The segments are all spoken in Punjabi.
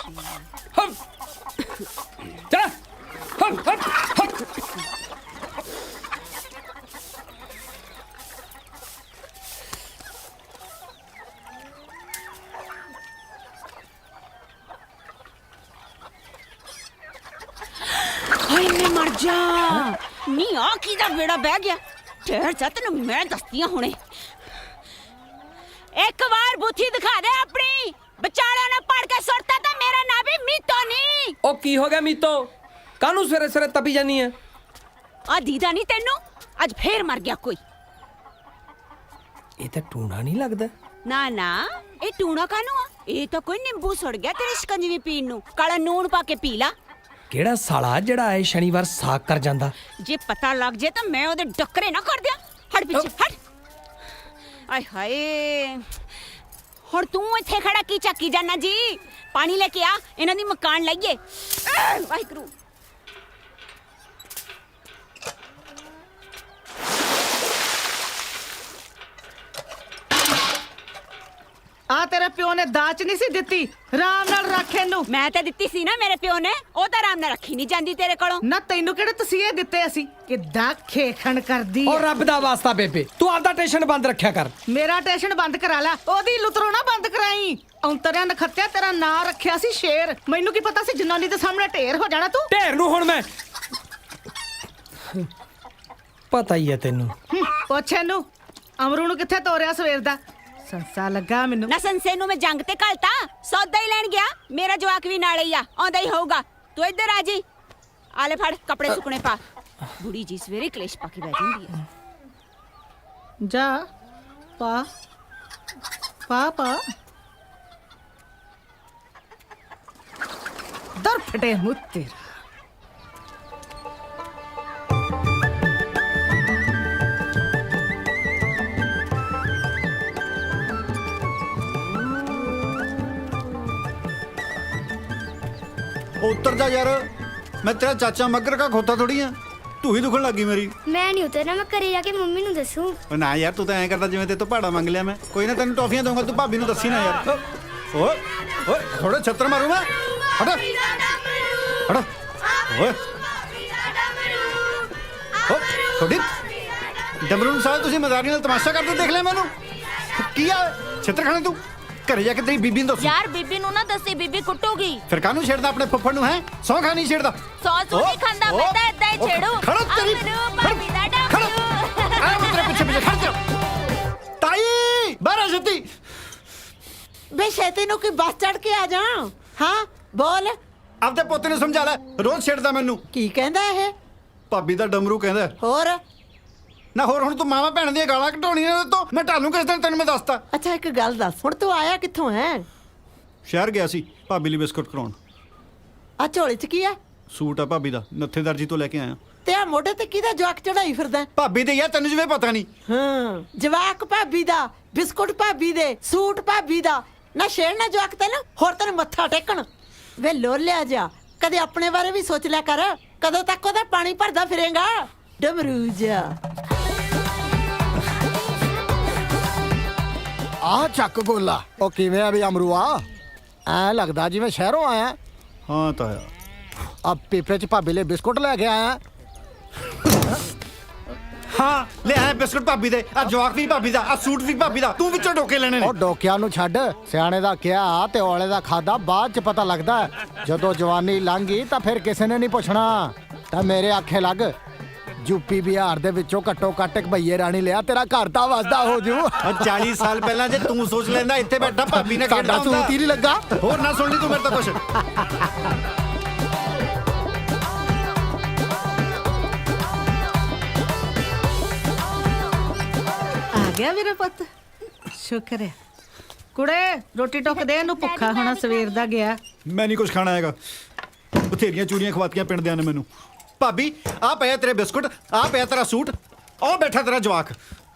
हम चला हम हम मैं मर जा नी आ किदा बेड़ा बह गया ठहर जा तेन मैं दसदी हुणे एक बार बुथी दिखा दे अपनी बचाड़ा ने पढ़ के सुरता तो मेरा ना भी मीतो नहीं ओ की हो गया मीतो कानू सवेरे सवेरे तपी जानी है आ दीदा नहीं तेनू आज फिर मर गया कोई ये तो टूना नहीं लगता ना ना ये टूना कानू आ ये तो कोई नींबू सड़ गया तेरे शिकंजवी पीन नू काला नून पा के पी ला केड़ा साला जड़ा है शनिवार साग कर जांदा जे पता लग जे तो मैं ओदे डकरे ना कर दिया हट पीछे हट आय हाय हुण तू इत्थे खड़ा की चक्की जाना जी पानी लेके आ इन्हां दी मकान लाइए वाहिगुरू आ तेरे प्यो ने दाच नहीं सी दित्ती राम नाल रख इनू मैं ते दित्ती सी ना मेरे प्यो ने ओ तां आराम नाल रखी नहीं जांदी तेरे कोलों ना तैनू केड़े तसीहे दित्ते असी किद्दां खेखण करदी और रब दा वास्ता बेबे तू आपदा टेंशन बंद रखया कर मेरा टेंशन बंद करा ला ओदी लुतरो ना बंद कराई औंतरिया नखत्या तेरा नां रखिया सी शेर मैनू की पता सी जनानी दे सामने ढेर हो जाना तू ढेर नू हुण मैं पता ही है तेनू पुछ इनू अमरू नू कित्थे तोरिया सवेर दा संसा लगा मैनू ना संसे नु मैं जंग ते घलता सौदा ही लैन गया मेरा जवाक भी नाले ही आ आंदा ही होगा तू इधर आ जी आले फड़ कपड़े सुकने पा बुढ़ी जी सवेरे क्लेश पाके बैठ जांदी है जा पा पा पा दर फटे मुँह तेरा उतर जा यार मैं तेरा चाचा मगर का खोता थोड़ी हाँ तू ही दुखन लगी मेरी मैं नहीं उतरना मैं घरे जाके मम्मी नू दसूं ओ ना यार तू तो ऐ करदा जिवें ते तो भाड़ा मंग लिया मैं कोई ना तेन टॉफियां दूंगा तू भाभी नू दसी ना यार ओए ओए थोड़े छत्तर मारू मैं हट हट ओए ओ थोड़ी डमरू साल तुसी मजारी नाल तमाशा करदे देख लिया मैनू की आ छत्तर खाने तू घरे जाके तेरी बीबी नू दस यार बीबी नू ना दसी बीबी कुटूगी फिर कानू छेड़दा अपने फुफ्फड़ नू है सौ खानी छेड़दा सौ नहीं खांदा मैं तो इदां ही छेड़ू खड़ो तेरी भाभी दा खड़ो डमरू आ मैं तेरे पीछे पीछे खड़ जा ताई बाहर आ जती बे शैती नु की बस चढ़ के आ जा हां बोल ਆਪਦੇ ਪੋਤੇ ਨੂੰ ਸਮਝਾ ਲੈ ਰੋਜ਼ ਛੇੜਦਾ ਮੈਨੂੰ ਕੀ ਕਹਿੰਦਾ ਇਹ ਭਾਬੀ ਦਾ ਡਮਰੂ ਕਹਿੰਦਾ ਹੋਰ ਨਾ ਹੋਰ ਹੁਣ ਤੂੰ ਮਾਵਾ ਭੈਣ ਦੀਆਂ ਗਾਲਾਂ ਘਟਾਉਣੀਆਂ ਨੇ ਤੋਂ ਮੈਂ ਢਾਲੂ ਕਿਸ ਦਿਨ ਤੈਨੂੰ ਮੈਂ ਦੱਸਤਾ ਅੱਛਾ ਇੱਕ ਗੱਲ ਦੱਸ ਹੁਣ ਤੂੰ ਆਇਆ ਕਿੱਥੋਂ ਹੈ ਸ਼ਹਿਰ ਗਿਆ ਸੀ ਭਾਬੀ ਲਈ ਬਿਸਕੁਟ ਕਰਾਉਣ ਆ ਝੋਲੇ ਚ ਕੀ ਆ ਸੂਟ ਆ ਭਾਬੀ ਦਾ ਨੱਥੇ ਦਰਜੀ ਤੋਂ ਲੈ ਕੇ ਆਇਆ ਤੇ ਆ ਮੋਢੇ ਤੇ ਕਿਹਦਾ ਜਵਾਕ ਚੜਾਈ ਫਿਰਦਾ ਭਾਬੀ ਦੇ ਯਾਰ ਤੈਨੂੰ ਜਿਵੇਂ ਪਤਾ ਨਹੀਂ ਹਾਂ ਜਵਾਕ ਭਾਬੀ ਦਾ ਬਿਸਕੁਟ ਭਾਬੀ ਦੇ ਸੂਟ ਭਾਬੀ ਦਾ ਨਾ ਛੇੜਨਾ ਜਵਾਕ ਤੈਨੂੰ ਹੋਰ ਤੈਨੂੰ ਮੱਥਾ ਟੇਕਣ ਵੇ ਲੋਲਿਆ ਜਾ ਕਦੇ ਆਪਣੇ ਬਾਰੇ ਵੀ ਸੋਚ ਲਿਆ ਕਰ ਕਦੋਂ ਤੱਕ ਉਹਦਾ ਪਾਣੀ ਭਰਦਾ ਫਿਰੇਗਾ ਡਮਰੂ ਜਾ ਆ ਚੱਕ ਗੋਲਾ ਉਹ ਕਿਵੇਂ ਆ ਵੀ ਅਮਰੂਆ ਐ ਲੱਗਦਾ ਜਿਵੇਂ ਸ਼ਹਿਰੋਂ ਆਇਆ ਹਾਂ ਤਾਇਆ ਆ ਪੀਪੇ ਚ ਭਾਬੀ ਲਈ ਬਿਸਕੁਟ ਲੈ ਕੇ ਆਇਆ ਹਾਂ ਲੈ ਆਇਆ ਬਿਸਕੁਟ ਭਾਬੀ ਦੇ ਆ ਜਵਾਕ ਵੀ ਭਾਬੀ ਦਾ ਆ ਸੂਟ ਵੀ ਭਾਬੀ ਦਾ ਤੂੰ ਵਿੱਚੋਂ ਡੋਕੇ ਲੈਣੇ ਨੇ ਉਹ ਡੋਕਿਆਂ ਨੂੰ ਛੱਡ ਸਿਆਣੇ ਦਾ ਕਿਹਾ ਤੇ ਔਲੇ ਦਾ ਖਾਦਾ ਬਾਅਦ ਚ ਪਤਾ ਲੱਗਦਾ ਜਦੋਂ ਜਵਾਨੀ ਲੰਘ ਗਈ ਤਾਂ ਫਿਰ ਕਿਸੇ ਨੇ ਨਹੀਂ ਪੁੱਛਣਾ ਤਾਂ ਮੇਰੇ ਆਖੇ ਲੱਗ ਯੂਪੀ ਬਿਹਾਰ ਦੇ ਵਿੱਚੋਂ ਘੱਟੋ ਘੱਟ ਇੱਕ ਭਈਏ ਰਾਣੀ ਲਿਆ ਤੇਰਾ ਘਰ ਦਾ ਵਸਦਾ ਹੋ ਜੂ 40 ਸਾਲ ਪਹਿਲਾਂ ਜੇ ਤੂੰ ਸੋਚ ਲੈਂਦਾ ਇੱਥੇ ਬੈਠਾ ਭਾਬੀ ਨੇ ਖੇਡਦਾ ਸਾਡਾ ਸੂਤ ਹੀ ਨਹੀਂ ਲੱਗਾ ਹੋਰ ਨਾ ਸੁਣ ਲਈ ਤੂੰ ਮੇਰੇ ਤੋਂ ਕੁਛ ਆ ਗਿਆ ਵੀਰੇ ਪੁੱਤ ਸ਼ੁਕਰ ਹੈ ਕੁੜੇ ਰੋਟੀ ਟੁੱਕ ਦੇ ਇਹਨੂੰ ਭੁੱਖਾ ਹੋਣਾ ਸਵੇਰ ਦਾ ਗਿਆ ਮੈਂ ਨਹੀਂ ਕੁਝ ਖਾਣਾ ਹੈਗਾ ਬਥੇਰੀਆਂ ਚੂੜੀਆਂ ਖਵਾਤੀਆਂ ਪਿੰਡ ਦਿਆਂ ਨੇ ਮੈਨੂੰ ਭਾਬੀ ਆ ਪਿਆ ਤੇਰੇ ਬਿਸਕੁਟ ਆ ਪਿਆ ਤੇਰਾ ਸੂਟ ਉਹ ਬੈਠਾ ਤੇਰਾ ਜਵਾਕ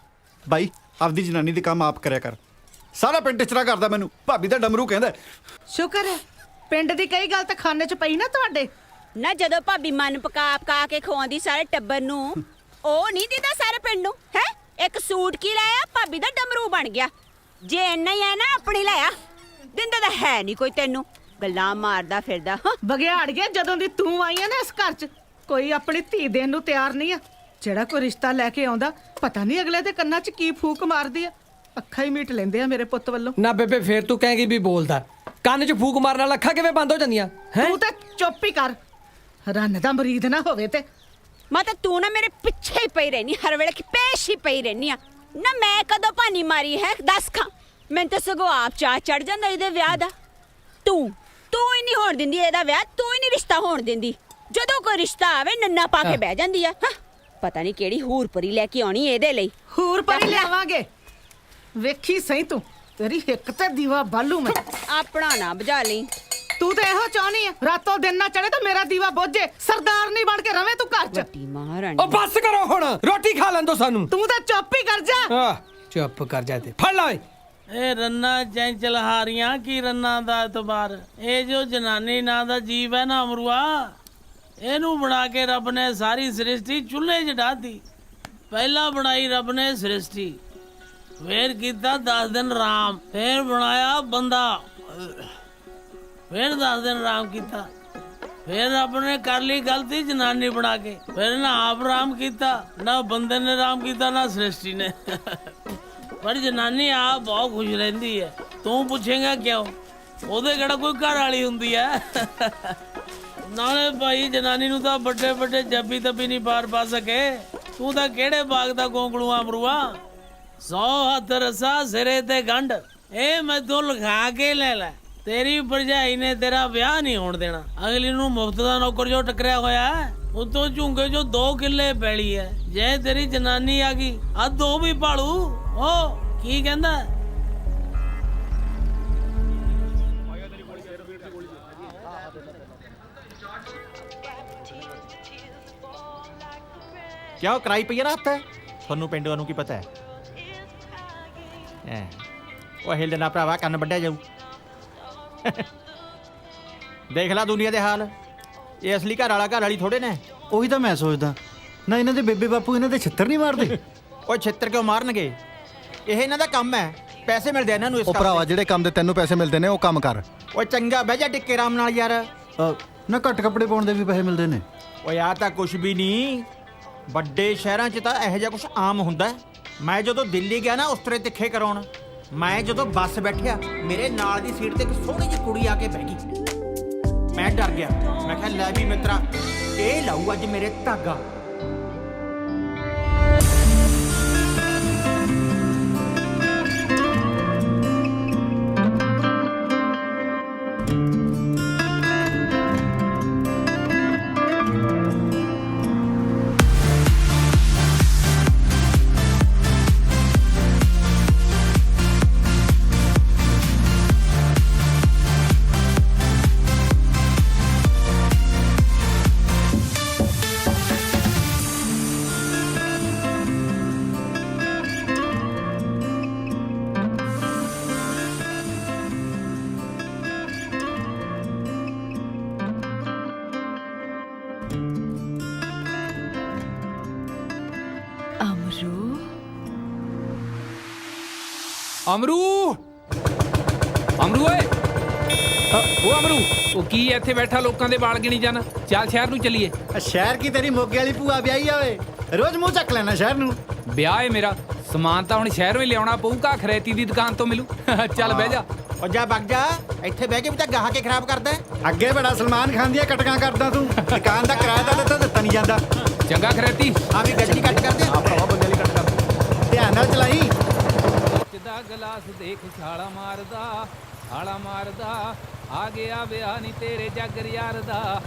ਬਾਈ ਆਪਦੀ ਜਨਾਨੀ ਦੇ ਕੰਮ ਆਪ ਕਰਿਆ ਕਰ ਸਾਰਾ ਪਿੰਡ ਟਿਚਰਾ ਕਰਦਾ ਮੈਨੂੰ ਭਾਬੀ ਦਾ ਡਮਰੂ ਕਹਿੰਦਾ ਸ਼ੁਕਰ ਹੈ ਪਿੰਡ ਦੀ ਕਈ ਗੱਲ ਤਾਂ ਖਾਨੇ 'ਚ ਪਈ ਨਾ ਤੁਹਾਡੇ ਨਾ ਜਦੋਂ ਭਾਬੀ ਮਨ ਪਕਾ ਕੇ ਖਵਾਉਂਦੀ ਸਾਰੇ ਟੱਬਰ ਨੂੰ ਉਹ ਨਹੀਂ ਦਿੰਦਾ ਸਾਰੇ ਪਿੰਡ ਨੂੰ ਹੈ ਇੱਕ ਸੂਟ ਕੀ ਲਾਇਆ ਭਾਬੀ ਦਾ ਡਮਰੂ ਬਣ ਗਿਆ ਜੇ ਇੰਨਾ ਹੀ ਹੈ ਨਾ ਆਪਣੀ ਲਾਇਆ ਦਿੰਦਾ ਤਾਂ ਹੈ ਨਹੀਂ ਕੋਈ ਤੈਨੂੰ ਗੱਲਾਂ ਮਾਰਦਾ ਫਿਰਦਾ ਹਾਂ। ਬਗਿਆੜੀਏ ਜਦੋਂ ਦੀ ਤੂੰ ਆਈ ਆ ਨਾ ਇਸ ਘਰ 'ਚ ਕੋਈ ਆਪਣੀ ਧੀ ਦੇਣ ਨੂੰ ਤਿਆਰ ਨਹੀਂ ਆ। ਜਿਹੜਾ ਕੋਈ ਰਿਸ਼ਤਾ ਲੈ ਕੇ ਆਉਂਦਾ ਪਤਾ ਨਹੀਂ ਅਗਲੇ ਦੇ ਕੰਨਾਂ 'ਚ ਕੀ ਫੂਕ ਮਾਰਦੀ ਆ। ਅੱਖਾਂ ਹੀ ਮੀਟ ਲੈਂਦੇ ਆ ਮੇਰੇ ਪੁੱਤ ਵੱਲੋਂ। ਨਾ ਬੇਬੇ ਫੇਰ ਤੂੰ ਕਹੇਂਗੀ ਵੀ ਬੋਲਦਾ। ਕੰਨ 'ਚ ਫੂਕ ਮਾਰਨ ਨਾਲ ਅੱਖਾਂ ਕਿਵੇਂ ਬੰਦ ਹੋ ਜਾਂਦੀਆਂ ਹੈ? ਤੂੰ ਤਾਂ ਚੁੱਪ ਹੀ ਕਰ, ਰੰਨ ਦਾ ਮਰੀਦ ਨਾ ਹੋਵੇ ਤੇ। ਮੈਂ ਤਾਂ ਤੂੰ ਨਾ ਮੇਰੇ ਪਿੱਛੇ ਹੀ ਪਈ ਰਹਿਨੀ, ਹਰ ਵੇਲੇ ਪੇਸ਼ ਹੀ ਪਈ ਰਹਿਨੀ ਆ ਨਾ। ਮੈਂ ਕਦੋਂ ਭਾਨੀ ਮਾਰੀ ਹੈ ਦੱਸ ਖਾਂ? ਮੈਨੂੰ ਤਾਂ ਸਗੋਂ ਆਪ ਚਾਹ ਚੜ ਜਾਂਦਾ ਇਹਦੇ ਵਿਆਹ ਦਾ। ਤੂੰ ਹੀ ਨਹੀਂ ਹੋਣ ਦਿੰਦੀ ਇਹਦਾ ਵਿਆਹ, ਤੂੰ ਹੀ ਨਹੀਂ ਰਿਸ਼ਤਾ ਹੋਣ ਦਿੰਦੀ। ਜਦੋਂ ਕੋਈ ਰਿਸ਼ਤਾ ਆਵੇ ਨੰਨਾ ਪਾ ਕੇ ਬਹਿ ਜਾਂਦੀ ਆ। ਹਾਂ, ਪਤਾ ਨਹੀਂ ਕਿਹੜੀ ਹੂਰ ਪਰੀ ਲੈ ਕੇ ਆਉਣੀ ਇਹਦੇ ਲਈ। ਹੂਰ ਪਰੀ ਲਿਆਵਾਂਗੇ, ਵੇਖੀ ਸਹੀ ਤੂੰ। ਤੇਰੀ ਹਿੱਕ ਤੇ ਦੀਵਾ ਬਾਲੂ ਮੈਂ। ਆਪਣਾ ਨਾ ਬੁਝਾ ਲਈ। ਤੂੰ ਤਾਂ ਇਹੋ ਚਾਹਨੀ ਆ ਰਾਤੋਂ ਦਿਨ ਨਾ ਚੜੇ ਤਾਂ ਮੇਰਾ ਦੀਵਾ ਬੁੱਝੇ, ਸਰਦਾਰ ਨਹੀਂ ਬਣ ਕੇ ਰਵੇਂ ਤੂੰ ਘਰ 'ਚ। ਵੱਡੀ ਮਹਾਰਾਣੀ। ਉਹ ਬੱਸ ਕਰੋ ਹੁਣ, ਰੋਟੀ ਖਾ ਲੈਣ ਦੋ ਸਾਨੂੰ। ਤੂੰ ਤਾਂ ਚੁੱਪ ਹੀ ਕਰ ਜਾ। ਆਹ, ਚੁੱਪ ਕਰ ਜਾ ਤੇ ਫੜ ਲਾ ਓਏ। ਇਹ ਰੰਨਾ ਚੰਚਲ ਹਾਰੀਆਂ ਕੀ ਰੰਨਾ ਦਾ ਇਤਬਾਰ। ਇਹ ਜੋ ਜਨਾਨੀ ਨਾਂ ਦਾ ਜੀਵ ਹੈ ਨਾ ਅਮਰੂਆ, ਇਹਨੂੰ ਬਣਾ ਕੇ ਰੱਬ ਨੇ ਸਾਰੀ ਸ੍ਰਿਸ਼ਟੀ ਚੁੱਲ੍ਹੇ 'ਚ ਡਾਹਤੀ। ਪਹਿਲਾਂ ਬਣਾਈ ਰੱਬ ਨੇ ਸ੍ਰਿਸ਼ਟੀ, ਫੇਰ ਕੀਤਾ 10 ਦਿਨ ਰਾਮ, ਫੇਰ ਬਣਾਇਆ ਬੰਦਾ, ਫੇਰ 10 ਦਿਨ ਰਾਮ ਕੀਤਾ। ਫੇਰ ਰੱਬ ਨੇ ਕਰ ਲਈ ਗਲਤੀ ਜਨਾਨੀ ਬਣਾ ਕੇ। ਫਿਰ ਨਾ ਆਪ ਰਾਮ ਕੀਤਾ, ਨਾ ਬੰਦੇ ਨੇ ਰਾਮ ਕੀਤਾ, ਨਾ ਸ੍ਰਿਸ਼ਟੀ ਨੇ। ਪਰ ਜਨਾਨੀ ਆਪ ਬਹੁਤ ਖੁਸ਼ ਰਹਿੰਦੀ ਹੈ। ਤੂੰ ਪੁੱਛੇਗਾ ਕਿਉਂ? ਉਹਦੇ ਕਿਹੜਾ ਕੋਈ ਘਰ ਵਾਲੀ ਹੁੰਦੀ ਹੈ? ਨਾਲੇ ਭਾਈ ਜਨਾਨੀ ਨੂੰ ਤਾਂ ਵੱਡੇ ਵੱਡੇ ਜੱਬੀ ਤੱਬੀ ਨਹੀਂ ਪਾਰ ਪਾ ਸਕੇ। ਤੂੰ ਤਾਂ ਕਿਹੜੇ ਬਾਗ ਦਾ ਗੋਂਗਲੂਆ ਅਮਰੂਆ। 100 ਹੱਥ ਰਸਾ ਸਿਰੇ ਤੇ ਗੰਢ, ਇਹ ਮੈਥੋਂ ਲਿਖਾ ਕੇ ਲੈ ਲੈ। ਤੇਰੀ ਭਰਜਾਈ ਨੇ ਤੇਰਾ ਵਿਆਹ ਨਹੀਂ ਹੋਣ ਦੇਣਾ। ਅਗਲੀ ਨੂੰ ਮੁਫਤ ਦਾ ਨੌਕਰ ਜੋ ਟੱਕਰਿਆ ਹੋਇਆ, ਉਤੋਂ ਝੁੰਗੇ ਜੋ 2 ਕਿੱਲੇ ਪੈਲੀ ਹੈ। ਜੇ ਤੇਰੀ ਜਨਾਨੀ ਆ ਗਈ ਆ 2 ਵੀ ਭਾਲੂ। ਉਹ ਕੀ ਕਹਿੰਦਾ? ਕਿਉਂ ਕਰਾਈ ਪਈ ਆ ਨਾ ਹੱਥ? ਤੁਹਾਨੂੰ ਪਿੰਡਾਂ ਨੂੰ ਕੀ ਪਤਾ ਹੈ? ਉਹ ਹਿੱਲ ਨਾ ਭਰਾਵਾ, ਕੰਨ ਵੱਢਿਆ ਜਾਊ। ਦੇਖ ਲੈ ਦੁਨੀਆ ਦੇ ਹਾਲ। ਇਹ ਅਸਲੀ ਘਰ ਵਾਲਾ ਘਰ ਵਾਲੀ ਥੋੜੇ ਨੇ। ਉਹੀ ਤਾਂ ਮੈਂ ਸੋਚਦਾ ਨਾ, ਇਹਨਾਂ ਦੇ ਬੇਬੇ ਬਾਪੂ ਇਹਨਾਂ ਦੇ ਛਿੱਤਰ ਨਹੀਂ ਮਾਰਦੇ। ਉਹ ਛਿੱਤਰ ਕਿਉਂ ਮਾਰਨਗੇ? ਇਹ ਇਹਨਾਂ ਦਾ ਕੰਮ ਹੈ, ਪੈਸੇ ਮਿਲਦੇ ਆ ਇਹਨਾਂ ਨੂੰ ਇਸ ਉਹ ਭਰਾਵਾ ਜਿਹੜੇ ਕੰਮ ਦੇ ਤੈਨੂੰ ਪੈਸੇ ਮਿਲਦੇ ਨੇ ਉਹ ਕੰਮ ਕਰ। ਓਏ ਚੰਗਾ ਬਹਿ ਜਾ ਟਿੱਕੇ ਆਰਾਮ ਨਾਲ ਯਾਰ। ਨਾ ਘੱਟ ਕੱਪੜੇ ਪਾਉਣ ਦੇ ਵੀ ਪੈਸੇ ਮਿਲਦੇ ਨੇ। ਓਏ ਆ ਤਾਂ ਕੁਛ ਵੀ ਨਹੀਂ। ਵੱਡੇ ਸ਼ਹਿਰਾਂ 'ਚ ਤਾਂ ਇਹੋ ਜਿਹਾ ਕੁਛ ਆਮ ਹੁੰਦਾ। ਮੈਂ ਜਦੋਂ ਦਿੱਲੀ ਗਿਆ ਨਾ ਉਸਤਰੇ ਤਿੱਖੇ ਕਰਾਉਣ, ਮੈਂ ਜਦੋਂ ਬੱਸ ਬੈਠਿਆ ਮੇਰੇ ਨਾਲ ਦੀ ਸੀਟ ਤੇ ਇੱਕ ਸੋਹਣੀ ਜਿਹੀ ਕੁੜੀ ਆ ਕੇ ਬਹਿ ਗਈ। ਮੈਂ ਡਰ ਗਿਆ। ਮੈਂ ਕਿਹਾ ਲੈ ਵੀ ਮਿੱਤਰਾ, ਇਹ ਲਾਊ ਅੱਜ ਮੇਰੇ ਧਾਗਾ। ਅਮਰੂ ਓਏ, ਉਹ ਅਮਰੂ, ਉਹ ਕੀ ਇੱਥੇ ਬੈਠਾ ਲੋਕਾਂ ਦੇ ਵਾਲ ਗਿਣੀ ਜਾਣਾ? ਚੱਲ ਸ਼ਹਿਰ ਨੂੰ ਚੱਲੀਏ। ਸ਼ਹਿਰ ਕੀ ਤੇਰੀ ਮੋਗੇ ਵਾਲੀ ਭੂਆ ਵਿਆਹੀ ਆ ਓਏ, ਰੋਜ਼ ਮੂੰਹ ਚੱਕ ਲੈਣਾ ਸ਼ਹਿਰ ਨੂੰ। ਵਿਆਹ ਏ ਮੇਰਾ, ਸਮਾਨ ਤਾਂ ਹੁਣ ਸ਼ਹਿਰੋਂ ਹੀ ਲਿਆਉਣਾ ਪਊਗਾ, ਖਰੇਤੀ ਦੀ ਦੁਕਾਨ ਤੋਂ ਮਿਲੂ। ਚੱਲ ਬਹਿ ਜਾ। ਉਹ ਜਾ ਵਗ ਜਾ, ਇੱਥੇ ਬਹਿ ਕੇ ਵੀ ਤਾਂ ਗਾਹ ਕੇ ਖਰਾਬ ਕਰਦਾ। ਅੱਗੇ ਬੜਾ ਸਲਮਾਨ ਖਾਨ ਦੀਆਂ ਕਟਕਾਂ ਕਰਦਾ ਤੂੰ। ਦੁਕਾਨ ਦਾ ਕਿਰਾਇਆ ਤਾਂ ਦਿੱਤਾ ਨਹੀਂ ਜਾਂਦਾ। ਚੰਗਾ ਖਰੇਤੀ ਆ ਵੀ ਗੱਡੀ ਕੱਟ ਕਰਦੇ ਆ ਭਰਾਵਾ, ਬੰਦੇ ਲਈ ਕੱਟ ਕਰਦੇ। ਧਿਆਨ ਨਾਲ ਚਲਾਈ। ਦਾ ਗਲਾਸ ਦੇਖ ਛਾਲਾ ਮਾਰਦਾ ਆ ਗਿਆ ਵਿਆਹ ਨਹੀਂ ਤੇਰੇ ਜੱਗਰ ਯਾਰ ਦਾ।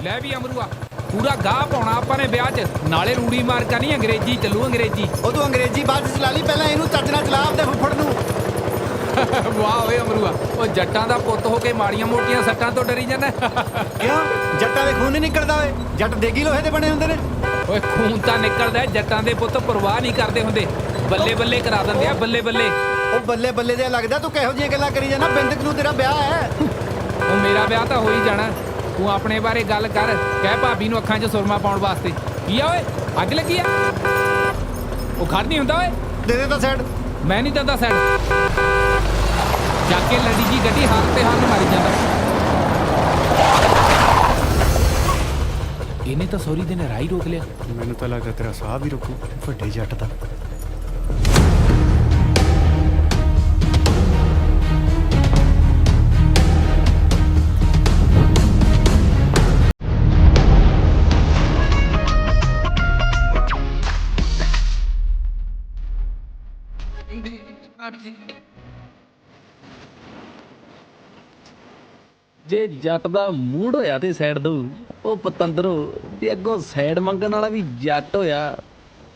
ਲੈ ਵੀ ਅਮਰੂਆ, ਪੂਰਾ ਗਾਹ ਪਾਉਣਾ ਆਪਾਂ ਨੇ ਵਿਆਹ 'ਚ। ਨਾਲੇ ਰੂੜੀ ਮਾਰ ਕਰਨੀ, ਅੰਗਰੇਜ਼ੀ ਚੱਲੂ ਅੰਗਰੇਜ਼ੀ। ਉਹ ਤੂੰ ਅੰਗਰੇਜ਼ੀ ਬਾਅਦ 'ਚ ਚਲਾ ਲਈ, ਪਹਿਲਾਂ ਇਹਨੂੰ ਚੱਜ ਨਾਲ ਚਲਾ ਆਪਦੇ ਫੁੱਫੜ ਨੂੰ। ਵਾਹ ਓਏ ਅਮਰੂਆ, ਉਹ ਜੱਟਾਂ ਦਾ ਪੁੱਤ ਹੋ ਕੇ ਮਾੜੀਆਂ ਮੋਟੀਆਂ ਸੱਟਾਂ ਤੋਂ ਡਰੀ ਜਾਂਦਾ। ਕਿਉਂ? ਜੱਟਾਂ ਦੇ ਖੂਨ ਨਹੀਂ ਨਿਕਲਦਾ ਓਏ, ਜੱਟ ਦੇਗੀ ਲੋਹੇ ਦੇ ਬਣੇ ਹੁੰਦੇ ਨੇ। ਓਏ ਖੂਨ ਤਾਂ ਨਿਕਲਦਾ, ਜੱਟਾਂ ਦੇ ਪੁੱਤ ਪਰਵਾਹ ਨਹੀਂ ਕਰਦੇ ਹੁੰਦੇ। ਬੱਲੇ ਬੱਲੇ ਕਰਾ ਦਿੰਦੇ ਆ, ਬੱਲੇ ਬੱਲੇ। ਉਹ ਬੱਲੇ ਬੱਲੇ ਜਿਹਾ ਲੱਗਦਾ, ਤੂੰ ਕਿਹੋ ਜਿਹੀਆਂ ਗੱਲਾਂ ਕਰੀ ਜਾਣਾ। ਬਿੰਦਕ ਨੂੰ ਤੇਰਾ ਵਿਆਹ ਹੈ। ਉਹ ਮੇਰਾ ਵਿਆਹ ਤਾਂ ਹੋ ਹੀ ਜਾਣਾ। ਤੂੰ ਆਪਣੇ ਬਾਰੇ ਗੱਲ ਕਰ, ਕਹਿ ਭਾਬੀ ਨੂੰ ਅੱਖਾਂ 'ਚ ਸੁਰਮਾ ਪਾਉਣ ਵਾਸਤੇ। ਕੀ ਆ ਓਏ, ਅੱਗ ਲੱਗੀ ਆ? ਉਹ ਖੜ ਨਹੀਂ ਹੁੰਦਾ ਓਏ। ਦੇ ਦੇ ਤਾਂ ਸਾਈਡ। ਮੈਂ ਨਹੀਂ ਦਿੰਦਾ ਸਾਈਡ। ਜਾ ਕੇ ਲੜੀ ਜੀ ਗੱਡੀ ਹੱਥ ਤੇ ਹੱਥ ਮਾਰੀ ਜਾਂਦਾ। ਇਹਨੇ ਤਾਂ ਸੌਰੀ ਦੇ ਨੇ ਰਾਹ ਹੀ ਰੋਕ ਲਿਆ। ਮੈਨੂੰ ਤਾਂ ਲੱਗਦਾ ਤੇਰਾ ਸਾਹ ਵੀ ਰੁਕੂ ਵੱਡੇ ਜੱਟ ਦਾ। ਜੇ ਜੱਟ ਦਾ ਮੂਡ ਹੋਇਆ ਤੇ ਸਾਈਡ ਦੋ ਉਹ ਪਤੰਦਰੋ, ਤੇ ਅੱਗੋਂ ਸਾਈਡ ਮੰਗਣ ਵਾਲਾ ਵੀ ਜੱਟ ਹੋਇਆ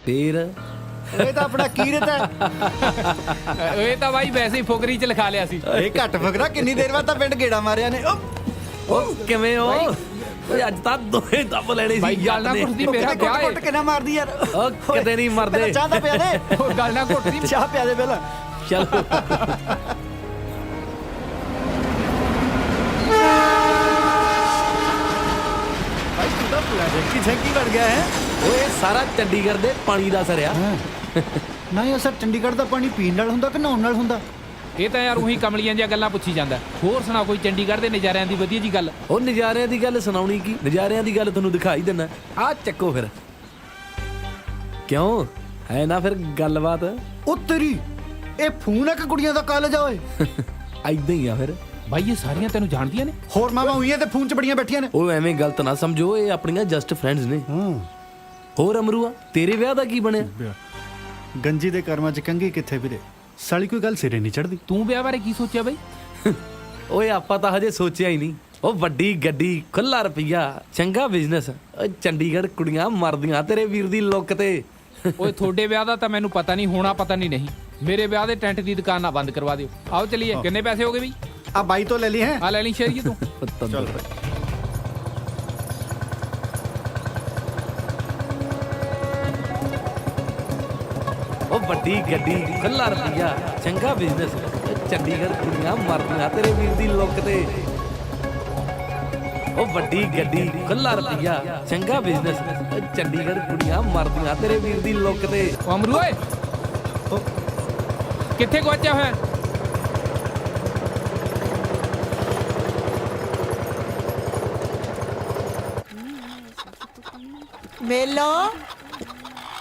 ਫੇਰ ਇਹ ਤਾਂ ਆਪਣਾ ਕੀਰਤ ਹੈ। ਇਹ ਤਾਂ ਬਾਈ ਵੈਸੇ ਹੀ ਫੁਕਰੀ 'ਚ ਲਿਖਾ ਲਿਆ ਸੀ। ਇਹ ਘੱਟ ਫਕਰਾ ਕਿੰਨੀ ਦੇਰ ਬਾਅਦ ਤਾਂ ਪਿੰਡ ਗੇੜਾ ਮਾਰਿਆ ਨੇ। ਉਹ ਕਿਵੇਂ ਹੋ ਓਏ? ਅੱਜ ਤਾਂ ਦੋਹੇ ਦੱਬ ਲੈਣੇ ਸੀ ਬਾਈ ਗੱਲ ਨਾ ਜੱਟ ਨੇ। ਕੁੱਟਦੀ, ਮੇਰਾ ਕਿਤੇ ਵਿਆਹ ਕੁੱਟ ਹੈ। ਕੇ ਨਾ ਮਾਰਦੀ ਯਾਰ। ਉਹ ਕਿਤੇ ਨਹੀਂ ਮਰਦੇ। ਪਹਿਲਾਂ ਚਾਹ ਤਾਂ ਪਿਆ ਦੇ। ਉਹ ਗੱਲ ਨਾ ਕੁੱਟਦੀ। ਚਾਹ ਪਿਆ ਦੇ ਪਹਿਲਾਂ। ਚਲੋ ਭਾਈ ਤੂੰ ਤਾਂ ਪੂਰਾ ਦੇਖੀ ਛੇਕੀ ਬਣ ਗਿਆ ਹੈ। ਓਏ ਸਾਰਾ ਚੰਡੀਗੜ੍ਹ ਦੇ ਪਾਣੀ ਦਾ ਅਸਰ ਆ। ਨਹੀਂ ਅਸਰ ਚੰਡੀਗੜ੍ਹ ਦਾ ਪਾਣੀ ਪੀਣ ਨਾਲ ਹੁੰਦਾ ਕਿ ਨਹਾਉਣ ਨਾਲ ਹੁੰਦਾ? ਇਹ ਤਾਂ ਯਾਰ ਉਹੀ ਕਮਲੀਆਂ ਜਿਹੀਆਂ ਗੱਲਾਂ ਪੁੱਛੀ ਜਾਂਦਾ। ਹੋਰ ਸੁਣਾ ਕੋਈ ਚੰਡੀਗੜ੍ਹ ਦੇ ਨਜ਼ਾਰਿਆਂ ਦੀ ਵਧੀਆ ਜੀ ਗੱਲ। ਉਹ ਨਜ਼ਾਰਿਆਂ ਦੀ ਗੱਲ ਸੁਣਾਉਣੀ ਕੀ, ਨਜ਼ਾਰਿਆਂ ਦੀ ਗੱਲ ਤੁਹਾਨੂੰ ਦਿਖਾਈ ਦਿੰਨਾ। ਆਹ ਚੱਕੋ ਫਿਰ। ਕਿਉਂ ਹੈ ਨਾ ਫਿਰ ਗੱਲਬਾਤ। ਉਹ ਤੇਰੀ ਇਹ ਫੋਨ ਹੈ ਕਿ ਕੁੜੀਆਂ ਦਾ ਕਾਲਜ ਆ ਓਏ? ਐਦਾਂ ਹੀ ਆ ਫਿਰ। ਬਾਈ ਇਹ ਸਾਰੀਆਂ ਤੈਨੂੰ ਜਾਣਦੀਆਂ ਨੇ? ਹੋਰ ਮਾਮਾ ਹੋਈਆਂ ਤੇ ਫੋਨ 'ਚ ਬੜੀਆਂ ਬੈਠੀਆਂ ਨੇ। ਉਹ ਐਵੇਂ ਗਲਤ ਨਾ ਸਮਝੋ, ਇਹ ਆਪਣੀਆਂ ਜਸਟ ਫਰੈਂਡਸ ਨੇ। ਹੋਰ ਅਮਰੂਆ ਤੇਰੇ ਵਿਆਹ ਦਾ ਕੀ ਬਣਿਆ? ਗੰਜੀ ਦੇ ਕਰਮਾਂ 'ਚ ਕੰਗੀ ਕਿੱਥੇ ਵੀਰੇ, ਸਾਲੀ ਕੋਈ ਗੱਲ ਸਿਰੇ ਨਹੀਂ ਚੜਦੀ। ਤੂੰ ਵਿਆਹ ਬਾਰੇ ਕੀ ਸੋਚਿਆ ਬਾਈ? ਓਏ ਆਪਾਂ ਤਾਂ ਹਜੇ ਸੋਚਿਆ ਹੀ ਨਹੀਂ। ਉਹ ਵੱਡੀ ਗੱਡੀ, ਖੁੱਲਾ ਰੁਪਈਆ, ਚੰਗਾ ਬਿਜ਼ਨਸ। ਓਏ ਚੰਡੀਗੜ੍ਹ ਕੁੜੀਆਂ ਮਰਦੀਆਂ ਤੇਰੇ ਵੀਰ ਦੀ ਲੁੱਕ ਤੇ। ਓਏ ਤੁਹਾਡੇ ਵਿਆਹ ਦਾ ਤਾਂ ਮੈਨੂੰ ਪਤਾ ਨਹੀਂ, ਹੋਣਾ ਪਤਾ ਨਹੀਂ। ਮੇਰੇ ਵਿਆਹ ਦੇ ਟੈਂਟ ਦੀ ਦੁਕਾਨ ਨਾ ਬੰਦ ਕਰਵਾ ਦਿਓ। ਆਓ ਚਲੀਏ। ਕਿੰਨੇ ਪੈਸੇ ਹੋ ਗਏ ਬਈ? ਆ ਬਾਈ ਤੋਂ ਲੈ ਲਈ ਹੈ। ਆ ਲੈ ਲਈ ਸ਼ੇਰੀਏ ਤੂੰ। ਚੱਲ ਉਹ ਵੱਡੀ ਗੱਡੀ, ਖੁੱਲਾ ਰੁਪਈਆ, ਚੰਗਾ ਬਿਜ਼ਨਸ। ਚੰਡੀਗੜ੍ਹ ਕੁੜੀਆਂ ਮਰਦੀਆਂ ਤੇਰੇ ਵੀਰ ਦੀ ਲੁੱਕ ਤੇ। ਉਹ ਵੱਡੀ ਗੱਡੀ, ਖੁੱਲਾ ਰੁਪਈਆ, ਚੰਗਾ ਬਿਜ਼ਨਸ। ਚੰਡੀਗੜ੍ਹ ਕੁੜੀਆਂ ਮਰਦੀਆਂ ਤੇਰੇ ਵੀਰ ਦੀ ਲੁੱਕ ਤੇ। ਉਹ ਅਮਰੂ ਓਏ, ਕਿੱਥੇ ਗਵਾਚਿਆ ਹੋਇਆ? ਮੇਲੋ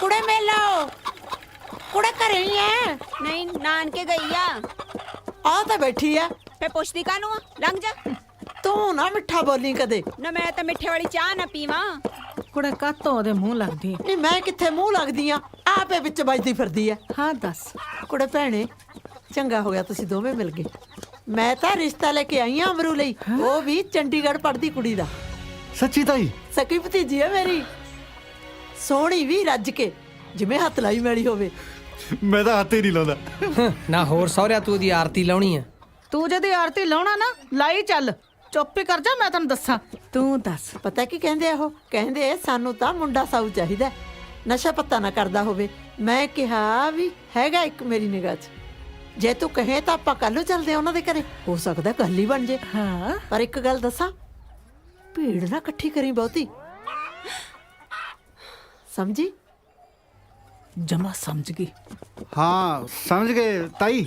ਕੁੜੇ ਮੇਲੋ, ਕੁੜੇ ਘਰੇ ਹੀ ਐ? ਨਹੀਂ ਨਾਨਕੇ ਗਈ ਆ। ਆ ਤਾਂ ਬੈਠੀ ਐ। ਫੇ ਪੁੱਛਦੀ ਕਾਹਨੂੰ ਆ? ਲੰਘ ਜਾ। ਤੂੰ ਨਾ ਮਿੱਠਾ ਬੋਲੀ ਕਦੇ। ਨਾ ਮੈਂ ਤਾਂ ਮਿੱਠੇ ਵਾਲੀ ਚਾਹ ਨਾ ਪੀਵਾਂ। ਕੁੜੇ ਕਾਤੋਂ ਉਹਦੇ ਮੂੰਹ ਲੱਗਦੀ ਹੈ? ਨਹੀਂ ਮੈਂ ਕਿੱਥੇ ਮੂੰਹ ਲੱਗਦੀ ਆ, ਆਪੇ ਵਿੱਚ ਵੱਜਦੀ ਫਿਰਦੀ ਐ। ਹਾਂ ਦੱਸ। ਕੁੜੇ ਭੈਣੇ, ਚੰਗਾ ਹੋ ਗਿਆ ਤੁਸੀਂ ਦੋਵੇਂ ਮਿਲ ਗਏ। ਮੈਂ ਤਾਂ ਰਿਸ਼ਤਾ ਲੈ ਕੇ ਆਈ ਆ ਅਮਰੂ ਲਈ, ਉਹ ਵੀ ਚੰਡੀਗੜ੍ਹ ਪੜ੍ਹਦੀ ਕੁੜੀ ਦਾ। ਸੱਚੀ ਤਾਈ? ਸਕੀ ਭਤੀਜੀ ਐ ਮੇਰੀ, ਸੋਹਣੀ ਵੀ ਰੱਜ ਕੇ, ਜਿਵੇਂ ਹੱਥ ਲਾਈ ਮੈਲੀ ਹੋਵੇ। ਮੈਂ ਤਾਂ ਹੱਥ ਹੀ ਨਹੀਂ ਲਾਉਂਦਾ। ਨਾ ਹੋਰ ਸਹੁਰਿਆ ਤੂੰ ਉਹਦੀ ਆਰਤੀ ਲਾਉਣੀ ਆ? ਤੂੰ ਜਦੀ ਆਰਤੀ ਲਾਉਣਾ ਨਾ ਲਾਈ ਚੱਲ, ਚੁੱਪ ਹੀ ਕਰ ਜਾ। ਮੈਂ ਤੈਨੂੰ ਦੱਸਾਂ, ਤੂੰ ਦੱਸ। ਪਤਾ ਕੀ ਕਹਿੰਦੇ ਆ ਉਹ? ਕਹਿੰਦੇ ਸਾਨੂੰ ਤਾਂ ਮੁੰਡਾ ਸਾਊ ਚਾਹੀਦਾ, ਨਸ਼ਾ ਪੱਤਾ ਨਾ ਕਰਦਾ ਹੋਵੇ। ਮੈਂ ਕਿਹਾ ਵੀ ਹੈਗਾ ਇੱਕ ਮੇਰੀ ਨਿਗਾਹ 'ਚ, ਜੇ ਤੂੰ ਕਹੇ ਤਾਂ ਆਪਾਂ ਕੱਲ ਨੂੰ ਚੱਲਦੇ ਆ ਉਹਨਾਂ ਦੇ ਘਰੇ, ਹੋ ਸਕਦਾ ਗੱਲ ਹੀ ਬਣ ਜੇ। ਹਾਂ ਪਰ ਇੱਕ ਗੱਲ ਦੱਸਾਂ, ਭੀੜ ਨਾ ਇਕੱਠੀ ਕਰੀ ਬਹੁਤੀ, ਸਮਝੀ? ਜਮਾ ਸਮਝ ਗਈ। ਹਾਂ ਸਮਝ ਗਏ ਤਾਈ।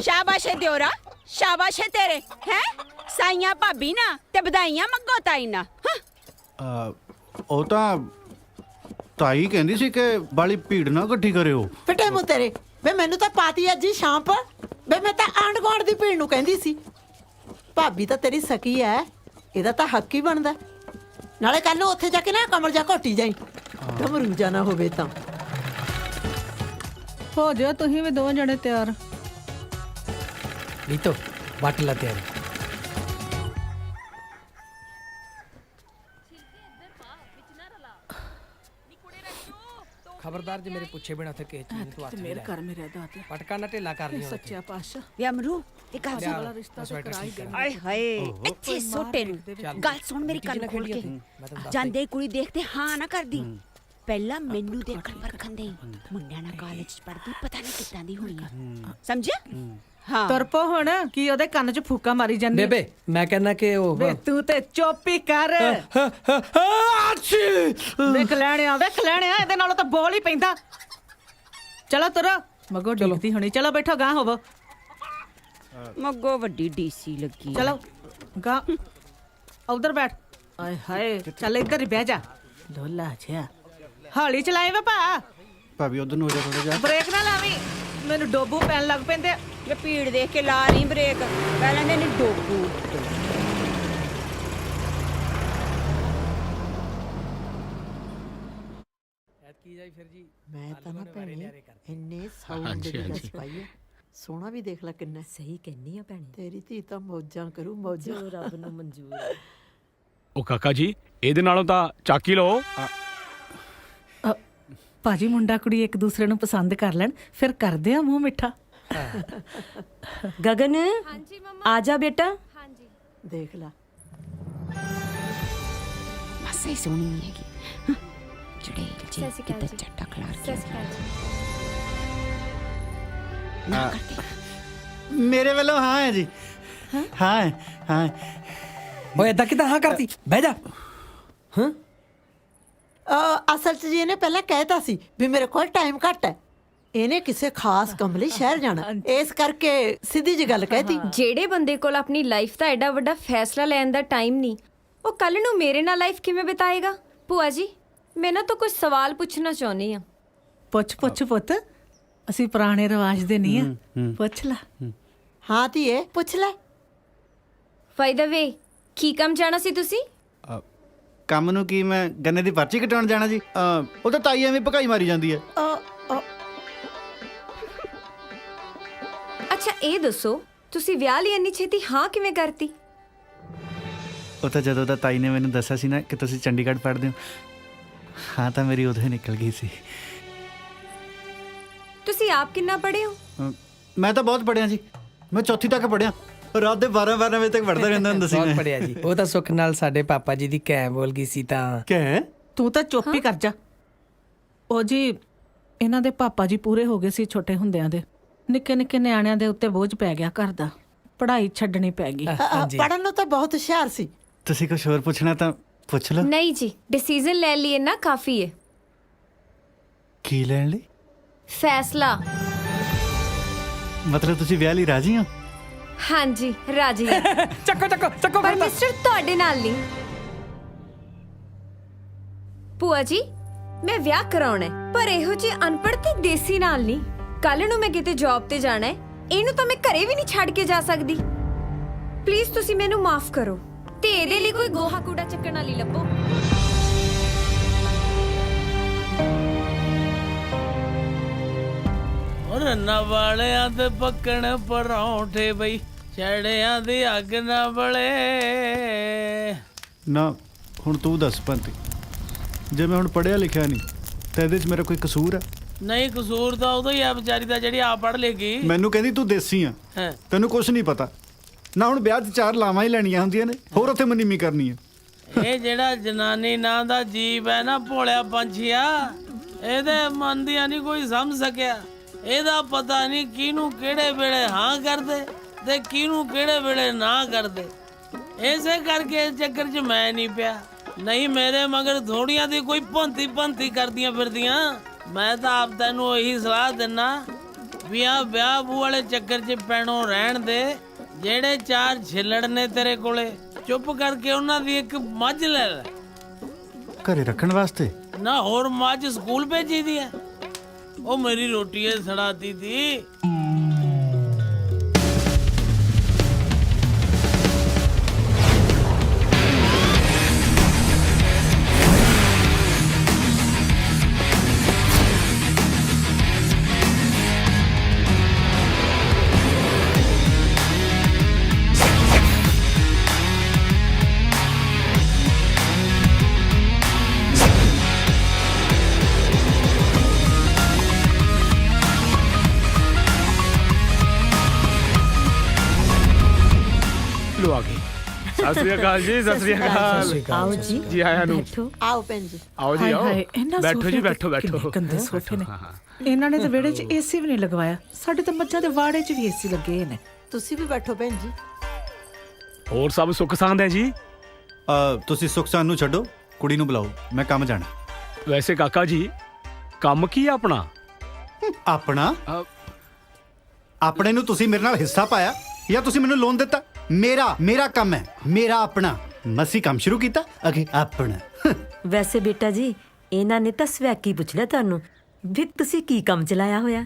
ਸ਼ਾਬਾਸ਼ ਏ ਦਿਓਰਾ, ਸ਼ਾਬਾਸ਼ ਏ ਤੇਰੇ। ਹੈ ਸਾਈਆਂ ਭਾਬੀ ਨਾ ਤੇ ਵਧਾਈਆਂ ਮੰਗੋ ਤਾਈ ਨਾ। ਉਹ ਤਾਂ ਤਾਈ ਕਹਿੰਦੀ ਸੀ ਕਿ ਬਾਲੀ ਭੀੜ ਨਾ ਇਕੱਠੀ ਕਰਿਓ। ਫਿੱਟੇ ਮੂੰਹ ਤੇਰੇ ਵੇ, ਮੈਨੂੰ ਤਾਂ ਪਾਤੀ ਅੱਜ ਹੀ ਸ਼ਾਮ ਪਰ ਵੇ। ਮੈਂ ਤਾਂ ਆਂਢ ਗੁਆਂਢ ਦੀ ਭੀੜ ਨੂੰ ਕਹਿੰਦੀ ਸੀ। ਭਾਬੀ ਤਾਂ ਤੇਰੀ ਸਕੀ ਐ, ਇਹਦਾ ਤਾਂ ਹੱਕ ਹੀ ਬਣਦਾ। ਨਾਲੇ ਕੱਲ ਨੂੰ ਉੱਥੇ ਜਾ ਕੇ ਨਾ ਕਮਰ ਜਾ ਘੋਟੀ ਜਾਈ, ਘਮਰੂ ਜਾਣਾ ਹੋਵੇ ਤਾਂ। ਹੋ ਜਾ ਤੁਸੀਂ ਵੀ ਦੋ ਜਣੇ ਤਿਆਰ। ਨੀਤੋ ਵੱਟ ਲਾ ਤਿਆਰੀ। ਖਬਰਦਾਰ ਜੇ ਮੇਰੇ ਪੁੱਛੇ ਬਿਨਾ ਉੱਥੇ ਕਿਸੇ ਚੀਜ਼ ਨੂੰ ਤੂੰ ਹੱਥ ਨਹੀਂ ਮੇਰ ਲਾਇਆ। ਕਰ ਮੇਰੇ ਦਾਤੇ, ਪਟਕਾ ਨਾ ਢਿੱਲਾ ਕਰ ਲਈ ਸੱਚਿਆ ਪਾਤਸ਼ਾਹ। ਵੇ ਅਮਰੂ ਇਹ ਗੱਲ ਸੁਣ। ਵਾਲਾ ਰਿਸ਼ਤਾ ਤਾਂ ਕਰਾ ਹੀ ਦੇਣਾ। ਆਏ ਹਾਏ, ਇੱਥੇ ਸੋਟੇ ਨੂੰ ਗੱਲ ਸੁਣ ਮੇਰੀ ਕੰਨ ਖੋਲ ਕੇ। ਜਾਂਦੇ ਕੁੜੀ ਦੇਖਦੇ ਹਾਂ ਨਾ ਕਰਦੀ। ਪਹਿਲਾਂ ਮੈਨੂੰ ਦੇਖਣ ਪਰਖਣ ਦੇ। ਮੁੰਡਿਆਂ ਨਾਲ ਕਾਲਜ ਚ ਪੜਦੀ, ਪਤਾ ਨਹੀਂ ਕਿੱਦਾਂ ਦੀ ਹੋਣੀ ਆ। ਸਮਝਿਆ? ਹਾਂ ਤੁਰਪੋ ਹੁਣ ਕੀ ਉਹਦੇ ਕੰਨ 'ਚ ਫੂਕਾ ਮਾਰੀ ਜਾਂਦੀ? ਬੇਬੇ ਮੈਂ ਕਹਿੰਦਾ ਕਿ ਉਹ ਵੇ ਤੂੰ ਤੇ ਚੁੱਪ ਹੀ ਕਰ। ਵੇਖ ਲੈਣਿਆ, ਵੇਖ ਲੈਣਿਆ, ਇਹਦੇ ਨਾਲੋਂ ਤਾਂ ਬੋਲ ਹੀ ਪੈਂਦਾ। ਚਲੋ ਤੁਰੋ, ਮਗੋ ਡਿੱਗਦੀ ਹੋਣੀ। ਚਲੋ ਬੈਠੋ, ਗਾਂ ਹੋਵੋ। ਮੱਗੋ ਵੱਡੀ ਡੀਸੀ ਲੱਗੀ ਚਲੋ ਗਾ ਉਧਰ ਬੈਠ ਆਏ ਹਾਏ ਚੱਲ ਇੱਧਰ ਹੀ ਬਹਿ ਜਾ ਢੋਲਾ ਜਿਹਾ ਹੌਲੀ ਚਲਾਏ ਵਾ ਭਾ ਭਾਬੀ ਉਧਰ ਨੂੰ ਹੋ ਜਾ ਥੋੜਾ ਜਿਹਾ। ਬ੍ਰੇਕ ਨਾ ਲਾਵੀਂ ਮੈਨੂੰ ਡੋਬੂ ਪੈਣ ਲੱਗ ਪੈਂਦੇ ਆ। ਇਹ ਭੀੜ ਦੇਖ ਕੇ ਲਾ ਨਹੀਂ ਬ੍ਰੇਕ ਪਹਿਲਾਂ ਨੇ ਡੋਬੂ ਕੀ ਜਾਈ ਫਿਰ ਜੀ ਮੈਂ ਤਾਂ ਨਾ ਭੈਣੇ ਇੰਨੇ ਸਾਊਂਡ ਦੀ ਗੱਲ ਪਾਈ ਹੈ ਸੋਹਣਾ ਵੀ ਦੇਖ ਲੈ ਕਿੰਨਾ ਸਹੀ ਕਹਿੰਨੀ ਆ ਭੈਣੇ ਤੇਰੀ ਧੀ ਤਾਂ ਮੌਜਾਂ ਕਰੂ ਮੌਜਾਂ ਰੱਬ ਨੂੰ ਮਨਜ਼ੂਰ ਹੈ ਉਹ ਕਾਕਾ ਜੀ ਇਹਦੇ ਨਾਲੋਂ ਤਾਂ ਚੱਕ ਹੀ ਲਓ। ਭਾਜੀ ਮੁੰਡਾ ਕੁੜੀ ਇੱਕ ਦੂਸਰੇ ਨੂੰ ਪਸੰਦ ਕਰ ਲੈਣ ਫਿਰ ਕਰਦੇ ਆ ਮੂੰਹ ਮਿੱਠਾ। ਗਗਨ ਹਾਂਜੀ ਮੰਮਾ ਆ ਜਾ ਬੇਟਾ ਦੇਖ ਲੈ ਮਾਸਾ ਹੀ ਸੋਹਣੀ ਨਹੀਂ ਹੈਗੀ ਚੜੇਲ ਜੀ ਕਿਤੇ ਚੱਟਾ ਖਲਾਰ ਕੇ ਨਾ ਕਰਦੇ ਮੇਰੇ ਵੱਲੋਂ ਹਾਂ ਹੈ ਜੀ। ਹਾਂ ਹੈ, ਹਾਂ ਹੈ। ਓਏ ਏਦਾਂ ਕਿਦਾਂ ਹਾਂ ਕਰਤੀ ਬਹਿ ਜਾ। ਹਾਂ ਅਸਲ 'ਚ ਜੀ ਇਹਨੇ ਪਹਿਲਾਂ ਕਹਿਤਾ ਸੀ ਵੀ ਮੇਰੇ ਕੋਲ ਟਾਈਮ ਘੱਟ ਹੈ ਇਹਨੇ ਕਿਸੇ ਖਾਸ ਕੰਮ ਲਈ ਸ਼ਹਿਰ ਜਾਣਾ ਇਸ ਕਰਕੇ ਸਿੱਧੀ ਜੀ ਗੱਲ ਕਹਿਤੀ ਜਿਹੜੇ ਬੰਦੇ ਕੋਲ ਆਪਣੀ ਲਾਈਫ ਦਾ ਐਡਾ ਵੱਡਾ ਫੈਸਲਾ ਲੈਣ ਦਾ ਟਾਈਮ ਨਹੀਂ ਉਹ ਕੱਲ ਨੂੰ ਮੇਰੇ ਨਾਲ ਲਾਈਫ ਕਿਵੇਂ ਬਿਤਾਏਗਾ। ਭੂਆ ਜੀ ਮੈਂ ਨਾ ਤੋਂ ਕੁਝ ਸਵਾਲ ਪੁੱਛਣਾ ਚਾਹੁੰਦੀ ਆ। ਪੁੱਛ ਪੁੱਤ ਅਸੀਂ ਪੁਰਾਣੇ ਰਿਵਾਜ ਦੇ ਨਹੀਂ ਆ ਪੁੱਛ ਲੈ। ਹਾਂ ਧੀਏ ਪੁੱਛ ਲੈ ਬਾਈ ਦਾ ਵੇ ਕੀ ਕੰਮ ਜਾਣਾ ਸੀ ਤੁਸੀਂ। ਕੰਮ ਨੂੰ ਕੀ ਮੈਂ ਗੰਨੇ ਦੀ ਪਰਚੀ ਕਟਾਉਣ ਜਾਣਾ ਜੀ। ਉਹ ਤਾਂ ਤਾਈ ਐਵੇਂ ਭਕਾਈ ਮਾਰੀ ਜਾਂਦੀ ਹੈ। ਅੱਛਾ ਇਹ ਦੱਸੋ ਤੁਸੀਂ ਵਿਆਹ ਲਈ ਇੰਨੀ ਛੇਤੀ ਹਾਂ ਕਿਵੇਂ ਕਰਤੀ। ਉਹ ਤਾਂ ਜਦੋਂ ਦਾ ਤਾਈ ਨੇ ਮੈਨੂੰ ਦੱਸਿਆ ਸੀ ਨਾ ਕਿ ਤੁਸੀਂ ਚੰਡੀਗੜ੍ਹ ਪੜ੍ਹਦੇ ਹੋ ਹਾਂ ਤਾਂ ਮੇਰੀ ਉਦੋਂ ਹੀ ਨਿਕਲ ਗਈ ਸੀ। ਤੁਸੀਂ ਆਪ ਕਿੰਨਾ ਪੜ੍ਹੇ ਹੋ। ਮੈਂ ਤਾਂ ਬਹੁਤ ਪੜ੍ਹਿਆ ਜੀ। ਮੈਂ ਚੌਥੀ ਤੱਕ ਪੜ੍ਹਿਆ ਰਾਤ ਦੇ 12 ਵਜੇ ਤੱਕ ਪੜ੍ਹਦਾ ਰਹਿੰਦਾ ਹੁੰਦਾ ਸੀ ਬਹੁਤ ਮੈਂ। ਪੜਿਆ ਜੀ ਉਹ ਤਾਂ ਸੁੱਖ ਨਾਲ ਸਾਡੇ ਪਾਪਾ ਜੀ ਦੀ ਕਹਿ ਬੋਲ ਗਈ ਸੀ ਤਾਂ ਕਹਿ ਤੂੰ ਤਾਂ ਚੁੱਪ ਹੀ ਕਰ ਜਾ। ਉਹ ਜੀ ਇਹਨਾਂ ਦੇ ਪਾਪਾ ਜੀ ਪੂਰੇ ਹੋ ਗਏ ਸੀ ਛੋਟੇ ਹੁੰਦਿਆਂ ਦੇ ਨਿੱਕੇ ਨਿੱਕੇ ਨਿਆਣਿਆਂ ਦੇ ਉੱਤੇ ਬੋਝ ਪੈ ਗਿਆ ਘਰ ਦਾ ਪੜ੍ਹਾਈ ਛੱਡਣੀ ਪੈ ਗਈ। ਪੜਨ ਨੂੰ ਤਾਂ ਬਹੁਤ ਹੁਸ਼ਿਆਰ ਸੀ। ਤੁਸੀਂ ਕੁਝ ਹੋਰ ਪੁੱਛਣਾ ਤਾਂ ਪੁੱਛ ਲਓ। ਨਹੀਂ ਜੀ ਡਿਸੀਜਨ ਲੈ ਲਈ ਨਾ ਕਾਫੀ ਹੈ। ਕੀ ਲੈਣ ਲਈ ਫੈਸਲਾ ਮਤਲਬ ਤੁਸੀਂ ਵਿਆਹ ਲਈ ਰਾਜ਼ੀ ਹੋ। ਹਾਂਜੀ ਰਾਜੀ ਹਾਂ। ਚੱਕੋ ਪਰ ਮਿਸਟਰ ਤੁਹਾਡੇ ਨਾਲ ਨਹੀਂ। ਭੂਆ ਜੀ ਮੈਂ ਵਿਆਹ ਕਰਾਉਣਾ ਹੈ ਪਰ ਇਹੋ ਜਿਹੀ ਅਨਪੜ੍ਹ ਤੇ ਦੇਸੀ ਨਾਲ ਨਹੀਂ। ਕੱਲ ਨੂੰ ਮੈਂ ਕਿਤੇ ਜੌਬ ਤੇ ਜਾਣਾ ਹੈ ਇਹਨੂੰ ਤਾਂ ਮੈਂ ਘਰੇ ਵੀ ਨਹੀਂ ਛੱਡ ਕੇ ਜਾ ਸਕਦੀ। ਪਲੀਜ਼ ਤੁਸੀਂ ਮੈਨੂੰ ਮਾਫ ਕਰੋ ਤੇ ਇਹਦੇ ਲਈ ਕੋਈ ਗੋਹਾ ਕੂੜਾ ਚੱਕਣ ਵਾਲੀ ਲੱਭੋ। ਰੰਨਾ ਵਾਲਿਆਂ ਤੇ ਪੱਕਣ ਪਰੌਂਠੇ ਬਈ ਛੜਿਆਂ ਦੀ ਅੱਗ ਨਾ ਬਲੇ। ਨਾ ਹੁਣ ਤੂੰ ਦੱਸ ਪੰਤੀ ਜੇ ਮੈਂ ਹੁਣ ਪੜ੍ਹਿਆ ਲਿਖਿਆ ਨਹੀਂ ਤਾਂ ਇਹਦੇ 'ਚ ਮੇਰਾ ਕੋਈ ਕਸੂਰ ਹੈ। ਨਹੀਂ ਕਸੂਰ ਤਾਂ ਉਦੋਂ ਹੀ ਆ ਵਿਚਾਰੀ ਦਾ ਜਿਹੜੀ ਆਪ ਪੜ੍ਹ ਲੇਗੀ। ਮੈਨੂੰ ਕਹਿੰਦੀ ਤੂੰ ਦੇਸੀ ਆ ਹੈਂ। ਤੈਨੂੰ ਕੁਝ ਨਹੀਂ ਪਤਾ ਨਾ। ਹੁਣ ਵਿਆਹ 'ਚ 4 ਲਾਵਾਂ ਹੀ ਲੈਣੀਆਂ ਹੁੰਦੀਆਂ ਨੇ ਹੋਰ ਉੱਥੇ ਮਨੀਮੀ ਕਰਨੀ ਹੈ। ਇਹ ਜਿਹੜਾ ਜਨਾਨੀ ਨਾਂ ਦਾ ਜੀਵ ਹੈ ਨਾ ਭੋਲਿਆ ਪੰਛੀਆ ਇਹਦੇ ਮਨ ਦੀਆਂ ਨਹੀਂ ਕੋਈ ਸਮਝ ਸਕਿਆ। ਇਹਦਾ ਪਤਾ ਨਹੀਂ ਕਿਹਨੂੰ ਕਿਹੜੇ ਵੇਲੇ ਹਾਂ ਕਰਦੇ ਤੇ ਕਿਹਨੂੰ ਕਿਹੜੇ ਵੇਲੇ ਨਾ ਕਰਦੇ। ਇਸੇ ਕਰਕੇ ਇਸ ਚੱਕਰ 'ਚ ਮੈਂ ਨਹੀਂ ਪਿਆ। ਨਹੀਂ ਮੇਰੇ ਮਗਰ ਥੋੜੀਆਂ ਦੀ ਕੋਈ ਭੰਤੀ ਕਰਦੀਆਂ ਫਿਰਦੀਆਂ। ਮੈਂ ਤਾਂ ਆਪ ਤੈਨੂੰ ਇਹੀ ਸਲਾਹ ਦਿੰਨਾ ਵੀ ਆ ਵਿਆਹ ਬੂ ਵਾਲੇ ਚੱਕਰ 'ਚ ਪੈਣੋਂ ਰਹਿਣ ਦੇ। ਜਿਹੜੇ 4 ਛਿੱਲੜ ਨੇ ਤੇਰੇ ਕੋਲੇ ਚੁੱਪ ਕਰਕੇ ਉਹਨਾਂ ਦੀ ਇੱਕ ਮੱਝ ਲੈ ਲੈ। ਘਰੇ ਰੱਖਣ ਵਾਸਤੇ ਨਾ ਹੋਰ ਮੱਝ ਸਕੂਲ ਭੇਜੀ ਦੀ ਹੈ। ਉਹ ਮੇਰੀ ਰੋਟੀ ਏ ਸੜਾਤੀ ਦੀ। ਲੋ ਆ ਗਈ। ਸਤਿ ਸ੍ਰੀ ਅਕਾਲ ਜੀ। ਸਤਿ ਸ੍ਰੀ ਅਕਾਲ ਆਓ ਜੀ ਜੀ ਆਇਆਂ ਨੂੰ। ਆਓ ਭੈਣ ਜੀ ਆਓ ਜੀ ਆਓ ਇਹਨਾਂ ਬੈਠੋ ਜੀ ਸੋਫੇ ਬੈਠੋ ਕਿੰਨੇ ਬੈਠੋ। ਗੰਦੇ ਸੋਫੇ ਨੇ। ਇਹਨਾਂ ਨੇ ਤਾਂ ਵਿਹੜੇ 'ਚ ਏਸੀ ਵੀ ਨਹੀਂ ਲਗਵਾਇਆ। ਸਾਡੇ ਤਾਂ ਮੱਝਾਂ ਦੇ ਵਾੜੇ 'ਚ ਵੀ ਏਸੀ ਲੱਗੇ ਨੇ। ਤੁਸੀਂ ਵੀ ਬੈਠੋ ਭੈਣ ਜੀ। ਹੋਰ ਸਭ ਸੁੱਖ ਸਾਂਦ ਹੈ ਜੀ। ਤੁਸੀਂ ਸੁਖ ਸਾਨੂੰ ਛੱਡੋ ਕੁੜੀ ਨੂੰ ਬੁਲਾਓ ਮੈਂ ਕੰਮ ਜਾਣਾ। ਵੈਸੇ ਕਾਕਾ ਜੀ ਕੰਮ ਕੀ ਆ ਆਪਣਾ। ਆਪਣਾ ਆਪਣੇ ਨੂੰ ਤੁਸੀਂ ਮੇਰੇ ਨਾਲ ਹਿੱਸਾ ਪਾਇਆ ਜਾਂ ਤੁਸੀਂ ਮੈਨੂੰ ਲੋਨ ਦਿੱਤਾ? ਮੇਰਾ ਕੰਮ ਹੈ, ਮੇਰਾ ਆਪਣਾ। ਮਸੀਂ ਕੰਮ ਸ਼ੁਰੂ ਕੀਤਾ, ਅਗੇ ਆਪਣਾ। ਵੈਸੇ ਬੇਟਾ ਜੀ ਇਹਨਾਂ ਨੇ ਤਾਂ ਸਵੈਕੀ ਪੁੱਛ ਲਿਆ ਤੁਹਾਨੂੰ ਵੀ ਤੁਸੀਂ ਕੀ ਕੰਮ ਚਲਾਇਆ ਹੋਇਆ।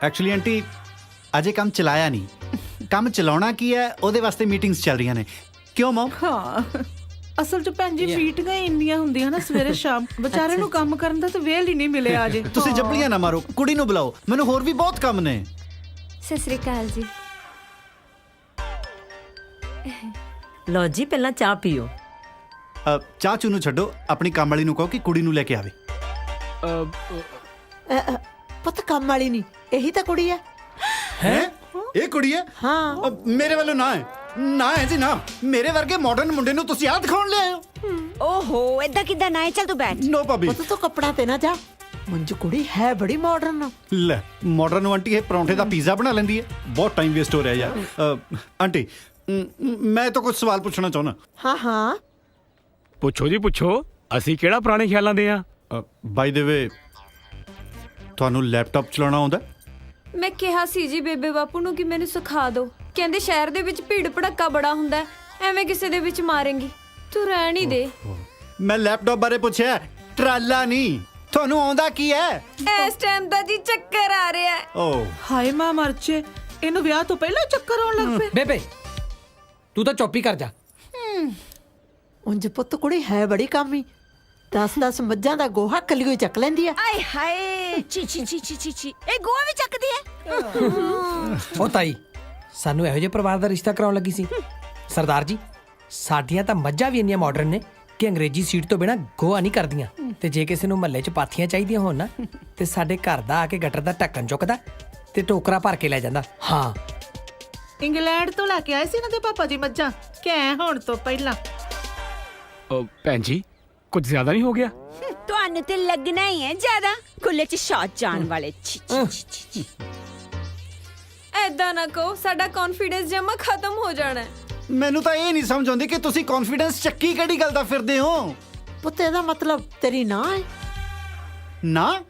ਐਕਚੁਅਲੀ ਆਂਟੀ ਅਜੇ ਕੰਮ ਚਲਾਇਆ ਨਹੀਂ। ਕੰਮ ਚਲਾਉਣਾ ਕੀ ਹੈ ਉਹਦੇ ਵਾਸਤੇ ਮੀਟਿੰਗਸ ਚੱਲ ਰਹੀਆਂ ਨੇ। ਕਿਉਂ ਮਾਂ? ਹਾਂ ਅਸਲ 'ਚ ਭੈਣ ਜੀ ਮੀਟਿੰਗਾਂ ਹੀ ਇੰਨੀਆਂ ਹੁੰਦੀਆਂ ਨਾ ਸਵੇਰੇ ਸ਼ਾਮ, ਵਿਚਾਰੇ ਨੂੰ ਕੰਮ ਕਰਨ ਦਾ ਤਾਂ ਵੇਲ ਹੀ ਨਹੀਂ ਮਿਲਿਆ ਅਜੇ। ਤੁਸੀਂ ਜੱਪਲੀਆਂ ਨਾ ਮਾਰੋ, ਕੁੜੀ ਨੂੰ ਬੁਲਾਓ, ਮੈਨੂੰ ਹੋਰ ਵੀ ਬਹੁਤ ਕੰਮ ਨੇ। ਸਤਿ ਸ੍ਰੀ ਅਕਾਲ ਜੀ। ਲਓ ਜੀ ਪਹਿਲਾਂ ਚਾਹ ਪੀਓ। ਚਾਹ ਚੂ ਨੂੰ ਛੱਡੋ, ਆਪਣੀ ਕੰਮ ਵਾਲੀ ਨੂੰ ਕਹੋ ਕਿ ਕੁੜੀ ਨੂੰ ਲੈ ਕੇ ਆਵੇ। ਪੁੱਤ ਕੰਮ ਵਾਲੀ ਨਹੀਂ, ਇਹੀ ਤਾਂ ਕੁੜੀ ਹੈ। ਹੈ ਇਹ ਕੁੜੀ ਹੈ? ਹਾਂ। ਮੇਰੇ ਵੱਲੋਂ ਨਾ ਹੈ, ਨਾ ਹੈ ਜੀ ਨਾ। ਮੇਰੇ ਵਰਗੇ ਮਾਡਰਨ ਮੁੰਡੇ ਨੂੰ ਤੁਸੀਂ ਆਹ ਦਿਖਾਉਣ ਲਿਆਏ ਹੋ? ਓਹੋ ਏਦਾਂ ਕਿੱਦਾਂ ਨਾ ਹੈ? ਚੱਲ ਤੂੰ ਬੈਠ। ਨੋ ਭਾਬੀ। ਪੁੱਤ ਤੂੰ ਕੱਪੜਾ ਤੇ ਨਾ ਜਾ, ਮੰਜੂ ਕੁੜੀ ਹੈ ਬੜੀ ਮਾਡਰਨ। ਲੈ ਮਾਡਰਨ ਆਂਟੀ ਇਹ ਪਰੌਂਠੇ ਦਾ ਪੀਜ਼ਾ ਬਣਾ ਲੈਂਦੀ ਹੈ। ਬਹੁਤ ਟਾਈਮ ਵੇਸਟ ਹੋ ਰਿਹਾ ਯਾਰ। ਆਂਟੀ ਮੈਂ ਤਾਂ ਕੁਝ ਸਵਾਲ ਪੁੱਛਣਾ ਚਾਹੁੰਦਾ। ਹਾਂ ਹਾਂ ਪੁੱਛੋ ਜੀ ਪੁੱਛੋ, ਅਸੀਂ ਕਿਹੜਾ ਪੁਰਾਣੇ ਖਿਆਲਾਂ ਦੇ ਆ। ਬਾਈ ਦੇ ਵੇ ਤੁਹਾਨੂੰ ਲੈਪਟਾਪ ਚਲਾਉਣਾ ਆਉਂਦਾ? ਮੈਂ ਕਿਹਾ ਸੀ ਜੀ ਬੇਬੇ ਬਾਪੂ ਨੂੰ ਕਿ ਮੈਨੂੰ ਸਿਖਾ ਦਿਓ। ਕਹਿੰਦੇ ਸ਼ਹਿਰ ਦੇ ਵਿੱਚ ਭੀੜ ਭੜੱਕਾ ਬੜਾ ਹੁੰਦਾ ਹੈ, ਐਵੇਂ ਕਿਸੇ ਦੇ ਵਿੱਚ ਮਾਰੇਂਗੀ। ਤੂੰ ਰਹਿਣ ਹੀ ਦੇ। ਮੈਂ ਲੈਪਟਾਪ ਬਾਰੇ ਪੁੱਛਿਆ, ਟਰਾਲਾ ਨਹੀਂ। ਤੁਹਾਨੂੰ ਆਉਂਦਾ ਕੀ ਹੈ? ਇਸ ਟਾਈਮ ਦਾ ਜੀ ਚੱਕਰ ਆ ਰਿਹਾ ਹੈ। ਓ ਹਾਏ ਮਾਂ ਮਰਚੇ, ਇਹਨੂੰ ਵਿਆਹ ਤੋਂ ਪਹਿਲਾਂ ਚੱਕਰ ਆਉਣ ਲੱਗ ਪਏ। ਬੇਬੇ ਤੂੰ ਤਾਂ ਚੁੱਪ ਹੀ ਕਰ ਜਾ। ਉਂਝ ਪੁੱਤ ਕੁੜੀ ਹੈ ਬੜੀ ਕਾਮੀ। 10 ਮੱਝਾਂ ਦਾ ਗੋਹਾ ਕੱਲੀ ਹੋਈ ਚੱਕ ਲੈਂਦੀ ਆ। ਆਏ ਹਾਏ ਚੀ ਚੀ ਚੀ ਚੀ ਚੀ ਇਹ ਗੋਆ ਵੀ ਚੱਕਦੀ ਹੈ। ਉਹ ਤਾਈ ਸਾਨੂੰ ਇਹੋ ਜਿਹੇ ਪਰਿਵਾਰ ਦਾ ਰਿਸ਼ਤਾ ਕਰਾਉਣ ਲੱਗੀ ਸੀ। ਸਰਦਾਰ ਜੀ ਸਾਡੀਆਂ ਤਾਂ ਮੱਝਾਂ ਵੀ ਇੰਨੀਆਂ ਮਾਡਰਨ ਨੇ ਕਿ ਅੰਗਰੇਜ਼ੀ ਸੀਟ ਤੋਂ ਬਿਨਾ ਗੋਆ ਨਹੀਂ ਕਰਦੀਆਂ। ਤੇ ਜੇ ਕਿਸੇ ਨੂੰ ਮਹੱਲੇ 'ਚ ਪਾਥੀਆਂ ਚਾਹੀਦੀਆਂ ਹੋਣ ਨਾ ਤੇ ਸਾਡੇ ਘਰ ਦਾ ਆ ਕੇ ਗਟਰ ਦਾ ਢੱਕਣ ਚੁੱਕਦਾ ਤੇ ਟੋਕਰਾ ਭਰ ਕੇ ਲੈ ਜਾਂਦਾ। ਹਾਂ ਇੰਗਲੈਂਡ ਤੋਂ ਲੈ ਕੇ ਆਏ ਸੀ ਇਹਨਾਂ ਦੇ ਪਾਪਾ ਜੀ ਮੱਝਾਂ, ਕਹਿ ਹੋਣ ਤੋਂ ਪਹਿਲਾਂ। ਭੈਣ ਜੀ ਕੁਝ ਜ਼ਿਆਦਾ ਨਹੀਂ ਹੋ ਗਿਆ? ਤੁਹਾਨੂੰ ਤੇ ਲੱਗਣਾ ਹੀ ਹੈ ਜ਼ਿਆਦਾ, ਖੁੱਲੇ 'ਚ ਸ਼ਾਟ ਜਾਣ ਵਾਲੇ। ਛੀ ਛੀ ਛੀ ਛੀ। ਐਦਾਂ ਨਾ ਕਹੋ, ਸਾਡਾ ਕੌਨਫੀਡੈਂਸ ਜਮਾ ਖਤਮ ਹੋ ਜਾਣਾ ਹੈ। ਮੈਨੂੰ ਤਾਂ ਇਹ ਨਹੀਂ ਸਮਝ ਆਉਂਦੀ ਕਿ ਤੁਸੀਂ ਕੌਨਫੀਡੈਂਸ ਚੱਕੀ ਕਿਹੜੀ ਗੱਲ ਦਾ ਫਿਰਦੇ ਹੋ? ਪੁੱਤ ਇਹਦਾ ਮਤਲਬ ਤੇਰੀ ਨਾ ਹੈ? ਨਾ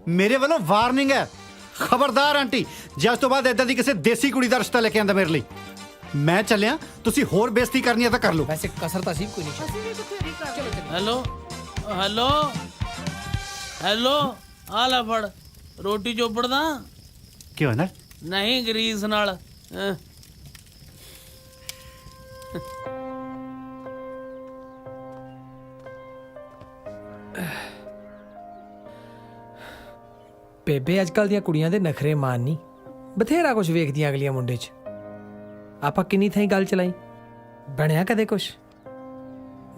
ਮੇਰੇ ਵੱਲੋਂ ਵਾਰਨਿੰਗ ਹੈ। ਖਬਰਦਾਰ ਆਂਟੀ, ਜੇ ਅੱਜ ਤੋਂ ਬਾਅਦ ਇਦਾਂ ਦੀ ਕਿਸੇ ਦੇਸੀ ਕੁੜੀ ਦਾ ਰਿਸ਼ਤਾ ਲੈ ਕੇ ਆਂਦਾ ਮੇਰੇ ਲਈ। ਮੈਂ ਚੱਲਿਆ, ਤੁਸੀਂ ਹੋਰ ਬੇਇੱਜ਼ਤੀ ਕਰਨੀ ਹੈ ਤਾਂ ਕਰ ਲਓ। ਵੈਸੇ ਕਸਰ ਤਾਂ ਸੀ ਕੋਈ ਨਹੀਂ। ਹੈਲੋ ਹੈਲੋ ਹੈਲੋ ਆ ਲੈ ਫੜ ਰੋਟੀ ਚੋਪੜਦਾ। ਕਿਉਂ ਨਾ? ਨਹੀਂ ਗਰੀਸ ਨਾਲ। ਬੇਬੇ ਅੱਜ ਕੱਲ ਦੀਆਂ ਕੁੜੀਆਂ ਦੇ ਨਖਰੇ ਮਾਨ ਨਹੀਂ, ਬਥੇਰਾ ਕੁਝ ਵੇਖਦੀਆਂ ਅਗਲੀਆਂ ਮੁੰਡੇ 'ਚ। ਆਪਾਂ ਕਿੰਨੀ ਥਾਈਂ ਗੱਲ ਚਲਾਈ, ਬਣਿਆ ਕਦੇ ਕੁਛ?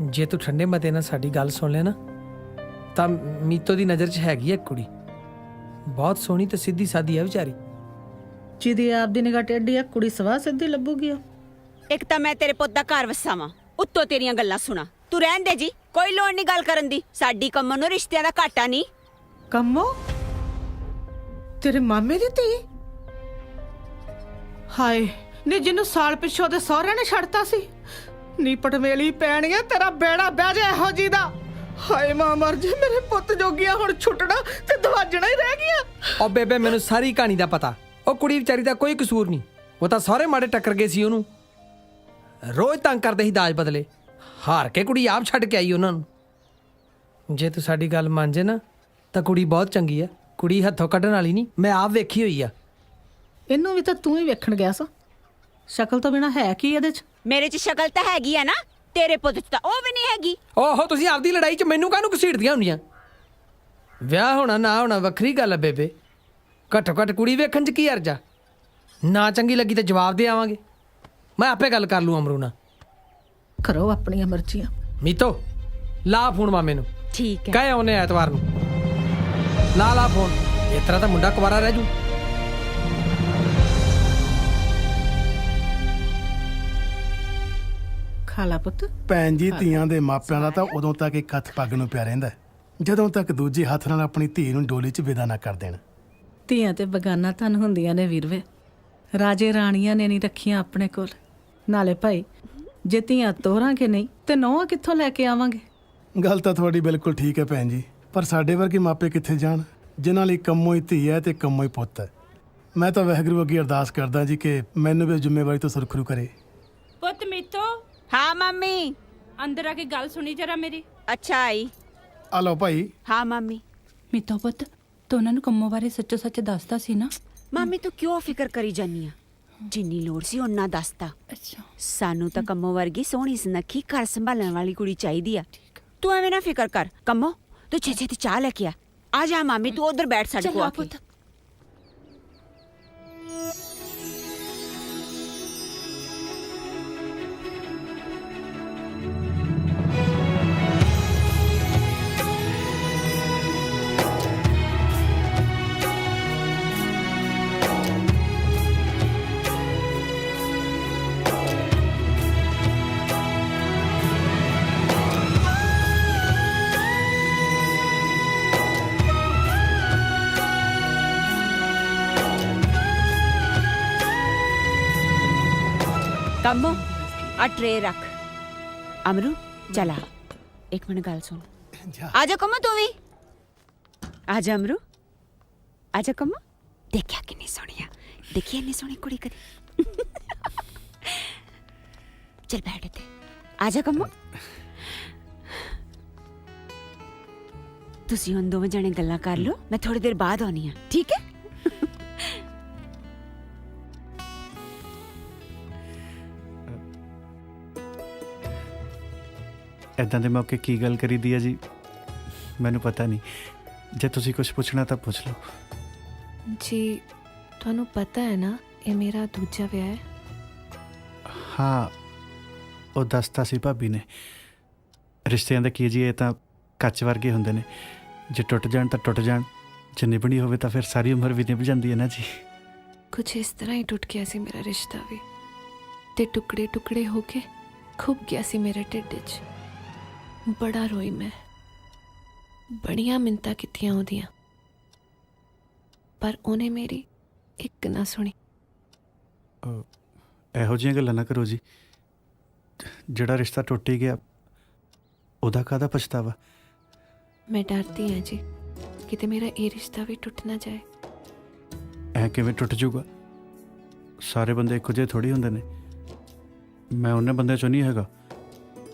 ਜੇ ਤੂੰ ਠੰਡੇ ਮਤੇ ਨਾਲ ਸਾਡੀ ਗੱਲ ਸੁਣ ਲਿਆ ਨਾ ਤਾਂ ਮੀਤੋ ਦੀ ਨਜ਼ਰ 'ਚ ਹੈਗੀ ਹੈ ਕੁੜੀ, ਬਹੁਤ ਸੋਹਣੀ ਤੇ ਸਿੱਧੀ ਸਾਦੀ ਹੈ ਵਿਚਾਰੀ। ਜਿਹਦੀ ਆਪ ਦੀ ਨਿਗਾਹ ਟੇਢੀ ਆ, ਕੁੜੀ ਸਵਾ ਸਿੱਧੀ ਲੱਭੂਗੀ। ਇੱਕ ਤਾਂ ਮੈਂ ਤੇਰੇ ਪੁੱਤ ਦਾ ਘਰ ਵਸਾਵਾਂ, ਉੱਤੋਂ ਤੇਰੀਆਂ ਗੱਲਾਂ ਸੁਣਾ। ਤੂੰ ਰਹਿਣ ਦੇ ਜੀ, ਕੋਈ ਲੋੜ ਨਹੀਂ ਗੱਲ ਕਰਨ ਦੀ। ਸਾਡੀ ਕੰਮੋਂ ਨੂੰ ਰਿਸ਼ਤਿਆਂ ਦਾ ਘਾਟਾ ਨਹੀਂ। ਕੰਮੋ ਤੇਰੇ ਮਾਮੇ ਦੀ ਧੀ? ਹਾਏ ਨੀ ਜਿਹਨੂੰ ਸਾਲ ਪਿੱਛੋਂ ਦੇ ਸਹੁਰਿਆਂ ਨੇ ਛੱਡਤਾ ਸੀ। ਨੀ ਪਟਵੇਲੀ ਪੈਣੀਆਂ ਤੇਰਾ ਬੇੜਾ ਬਹਿ ਜਾ ਇਹੋ ਜੀ ਦਾ। ਹਾਏ ਮਾਂ ਮਰ ਜੇ, ਮੇਰੇ ਪੁੱਤ ਜੋਗੀਆਂ ਹੁਣ ਛੁੱਟਣਾ ਤੇ ਦਵਾਜਣਾ ਹੀ ਰਹਿ ਗਿਆ। ਉਹ ਬੇਬੇ ਮੈਨੂੰ ਸਾਰੀ ਕਹਾਣੀ ਦਾ ਪਤਾ। ਉਹ ਕੁੜੀ ਵਿਚਾਰੀ ਦਾ ਕੋਈ ਕਸੂਰ ਨਹੀਂ, ਉਹ ਤਾਂ ਸਾਰੇ ਮਾੜੇ ਟੱਕਰ ਗਏ ਸੀ ਉਹਨੂੰ। ਰੋਜ਼ ਤੰਗ ਕਰਦੇ ਸੀ ਦਾਜ ਬਦਲੇ, ਹਾਰ ਕੇ ਕੁੜੀ ਆਪ ਛੱਡ ਕੇ ਆਈ ਉਹਨਾਂ ਨੂੰ। ਜੇ ਤੂੰ ਸਾਡੀ ਗੱਲ ਮੰਨ ਜੇ ਨਾ ਤਾਂ ਕੁੜੀ ਬਹੁਤ ਚੰਗੀ ਆ। ਕੁੜੀ ਹੱਥੋਂ ਕੱਢਣ ਵਾਲੀ ਨਹੀਂ, ਮੈਂ ਆਪ ਵੇਖੀ ਹੋਈ ਆ। ਇਹਨੂੰ ਵੀ ਤਾਂ ਤੂੰ ਹੀ ਵੇਖਣ ਗਿਆ ਸਾ। ਸ਼ਕਲ ਤੋਂ ਬਿਨਾ ਹੈ ਕੀ ਇਹਦੇ 'ਚ? ਮੇਰੇ 'ਚ ਸ਼ਕਲ ਤਾਂ ਹੈਗੀ ਆ ਨਾ, ਤੇਰੇ ਪੁੱਤ 'ਚ ਤਾਂ ਉਹ ਵੀ ਨਹੀਂ ਹੈਗੀ। ਓਹੋ ਤੁਸੀਂ ਆਪਦੀ ਲੜਾਈ 'ਚ ਮੈਨੂੰ ਕਾਹਨੂੰ ਘਸੀੜਦੀਆਂ ਹੁੰਦੀਆਂ? ਵਿਆਹ ਹੋਣਾ ਨਾ ਹੋਣਾ ਵੱਖਰੀ ਗੱਲ ਆ ਬੇਬੇ, ਘੱਟੋ ਘੱਟ ਕੁੜੀ ਵੇਖਣ 'ਚ ਕੀ ਅਰਜਾ। ਨਾ ਚੰਗੀ ਲੱਗੀ ਤਾਂ ਜਵਾਬ ਦੇ ਆਵਾਂਗੇ। ਮੈਂ ਆਪੇ ਗੱਲ ਕਰ ਲੂ ਅਮਰੂ ਨਾਲ। ਕਰੋ ਆਪਣੀਆਂ ਮਰਜ਼ੀਆਂ। ਮੀਤੋ ਲਾ ਫੋਨ ਮਾਮੇ ਨੂੰ, ਠੀਕ ਹੈ। ਕਹੇ ਆਉਨੇ ਐਤਵਾਰ ਨੂੰ। ਲਾ ਫੋਨ, ਇਸ ਤਰ੍ਹਾਂ ਤਾਂ ਮੁੰਡਾ ਕੁਵਾਰਾ ਰਹਿ ਜੂ। ਖਾਲਾ ਪੁੱਤ। ਭੈਣ ਜੀ ਧੀਆਂ ਦੇ ਮਾਪਿਆਂ ਦਾ ਤਾਂ ਉਦੋਂ ਤੱਕ ਇੱਕ ਹੱਥ ਪੱਗ ਨੂੰ ਪਿਆ ਰਹਿੰਦਾ ਜਦੋਂ ਤੱਕ ਦੂਜੇ ਹੱਥ ਨਾਲ ਆਪਣੀ ਧੀ ਨੂੰ ਡੋਲੀ 'ਚ ਵਿਦਾ ਨਾ ਕਰ ਦੇਣ। ਧੀਆਂ ਤੇ ਬਗਾਨਾ ਧਨ ਹੁੰਦੀਆਂ ਨੇ ਵੀਰਵੇ, ਰਾਜੇ ਰਾਣੀਆਂ ਨੇ ਨਹੀਂ ਰੱਖੀਆਂ ਆਪਣੇ ਕੋਲ। ਨਾਲੇ ਭਾਈ ਜੇ ਧੀਆਂ ਤੋਰਾਂਗੇ ਨਹੀਂ ਤੇ ਨੌਵਾਂ ਕਿੱਥੋਂ ਲੈ ਕੇ ਆਵਾਂਗੇ? ਗੱਲ ਤਾਂ ਤੁਹਾਡੀ ਬਿਲਕੁਲ ਠੀਕ ਹੈ ਭੈਣ ਜੀ, ਪਰ ਸਾਡੇ ਵਰਗੇ ਮਾਪੇ ਕਿੱਥੇ ਜਾਣ ਜਿਨ੍ਹਾਂ ਲਈ ਕੰਮੋਂ ਹੀ ਧੀ ਹੈ ਤੇ ਕੰਮੋਂ ਹੀ ਪੁੱਤ ਹੈ। ਮੈਂ ਤਾਂ ਵਾਹਿਗੁਰੂ ਅੱਗੇ ਅਰਦਾਸ ਕਰਦਾ ਜੀ ਕਿ ਮੈਨੂੰ ਵੀ ਜ਼ਿੰਮੇਵਾਰੀ ਤੋਂ ਸੁਰਖਰੂ ਕਰੇ। ਪੁੱਤ ਮੀਤੋ। ਹਾਂ ਮੰਮੀ। ਅੰਦਰ ਆ ਕੇ ਗੱਲ ਸੁਣੀ ਜਰਾ ਮੇਰੀ। ਅੱਛਾ ਆਈ। ਆ ਲਓ ਭਾਈ। ਹਾਂ ਮੰਮੀ। ਮੀਤੋ ਪੁੱਤ ਤੂੰ ਉਹਨਾਂ ਨੂੰ ਕੰਮੋਂ ਬਾਰੇ ਸੱਚੋ ਸੱਚ ਦੱਸਦਾ ਸੀ ਨਾ? ਮੰਮੀ ਤੂੰ ਕਿਉਂ ਫਿਕਰ ਕਰੀ ਜਾਨੀ ਆ? ਜਿੰਨੀ ਲੋੜ ਸੀ ਉਹਨਾਂ ਦੱਸਤਾ। ਅੱਛਾ। ਸਾਨੂੰ ਤਾਂ ਕੰਮੋ ਵਰਗੀ ਸੋਹਣੀ ਸੁਨੱਖੀ ਘਰ ਸੰਭਾਲਣ ਵਾਲੀ ਕੁੜੀ ਚਾਹੀਦੀ ਆ। ਤੂੰ ਐਵੇਂ ਨਾ ਫਿਕਰ ਕਰ। ਕੰਮੋ ਤੂੰ ਛੇਤੀ ਤੇ ਚਾਹ ਲੈ ਕੇ ਆ ਜਾ ਮਾਮੀ ਤੂੰ ਉਧਰ ਬੈਠ ਸਾਡੇ ਕੋਲ ਆ ਕੇ। ਕੰਮੋ ਆ ਟਰੇ ਰੱਖ। ਅਮਰੂ ਚਲਾ ਇੱਕ ਮਿੰਟ ਗੱਲ ਸੁਣ। ਆ ਜਾ ਕੰਮੋ ਤੂੰ ਵੀ ਆ ਜਾ। ਅਮਰੂ ਆ ਜਾ ਕੰਮੋ। ਦੇਖਿਆ ਕਿੰਨੀ ਸੋਹਣੀ ਆ। ਦੇਖੀ ਇੰਨੀ ਸੋਹਣੀ ਕੁੜੀ ਕਦੀ। ਚਲ ਬੈਠ ਇੱਥੇ। ਆ ਜਾ ਕੰਮੋ। ਤੁਸੀਂ ਹੁਣ ਦੋਵੇਂ ਜਣੇ ਗੱਲਾਂ ਕਰ ਲਓ ਮੈਂ ਥੋੜੀ ਦੇਰ ਬਾਅਦ ਆਉਣੀ ਆ ਠੀਕ ਹੈ? ਇਦਾਂ ਦੇ ਮੌਕੇ ਕੀ ਗੱਲ ਕਰੀਦੀ ਹੈ ਜੀ ਮੈਨੂੰ ਪਤਾ ਨਹੀਂ। ਜੇ ਤੁਸੀਂ ਕੁਝ ਪੁੱਛਣਾ ਤਾਂ ਪੁੱਛ ਲਓ। ਜੀ ਤੁਹਾਨੂੰ ਪਤਾ ਹੈ ਨਾ ਇਹ ਮੇਰਾ ਦੂਜਾ ਵਿਆਹ ਹੈ। ਹਾਂ ਉਹ ਦੱਸਤਾ ਸੀ ਭਾਬੀ ਨੇ। ਰਿਸ਼ਤਿਆਂ ਦਾ ਕੀ ਜੀ ਇਹ ਤਾਂ ਕੱਚ ਵਰਗੇ ਹੁੰਦੇ ਨੇ। ਜੇ ਟੁੱਟ ਜਾਣ ਤਾਂ ਟੁੱਟ ਜਾਣ, ਜੇ ਨਿਭਣੀ ਹੋਵੇ ਤਾਂ ਫਿਰ ਸਾਰੀ ਉਮਰ ਵੀ ਨਿਭ ਜਾਂਦੀ ਹੈ ਨਾ ਜੀ। ਕੁਝ ਇਸ ਤਰ੍ਹਾਂ ਹੀ ਟੁੱਟ ਗਿਆ ਸੀ ਮੇਰਾ ਰਿਸ਼ਤਾ ਵੀ ਤੇ ਟੁਕੜੇ ਟੁਕੜੇ ਹੋ ਕੇ ਖੁੱਭ ਗਿਆ ਸੀ ਮੇਰੇ ਢਿੱਡ 'ਚ। ਬੜਾ ਰੋਈ ਮੈਂ, ਬੜੀਆਂ ਮਿੰਨਤਾਂ ਕੀਤੀਆਂ ਉਹਦੀਆਂ ਪਰ ਉਹਨੇ ਮੇਰੀ ਇੱਕ ਨਾ ਸੁਣੀ। ਇਹੋ ਜਿਹੀਆਂ ਗੱਲਾਂ ਨਾ ਕਰੋ ਜੀ। ਜਿਹੜਾ ਰਿਸ਼ਤਾ ਟੁੱਟ ਹੀ ਗਿਆ ਉਹਦਾ ਕਾਹਦਾ ਪਛਤਾਵਾ। ਮੈਂ ਡਰਦੀ ਹਾਂ ਜੀ ਕਿਤੇ ਮੇਰਾ ਇਹ ਰਿਸ਼ਤਾ ਵੀ ਟੁੱਟ ਨਾ ਜਾਏ। ਐ ਕਿਵੇਂ ਟੁੱਟ ਜਾਊਗਾ? ਸਾਰੇ ਬੰਦੇ ਇੱਕੋ ਜਿਹੇ ਥੋੜੀ ਹੁੰਦੇ ਨੇ। ਮੈਂ ਉਹਨਾਂ ਬੰਦਿਆਂ ਚੋਂ ਨਹੀਂ ਹੈਗਾ।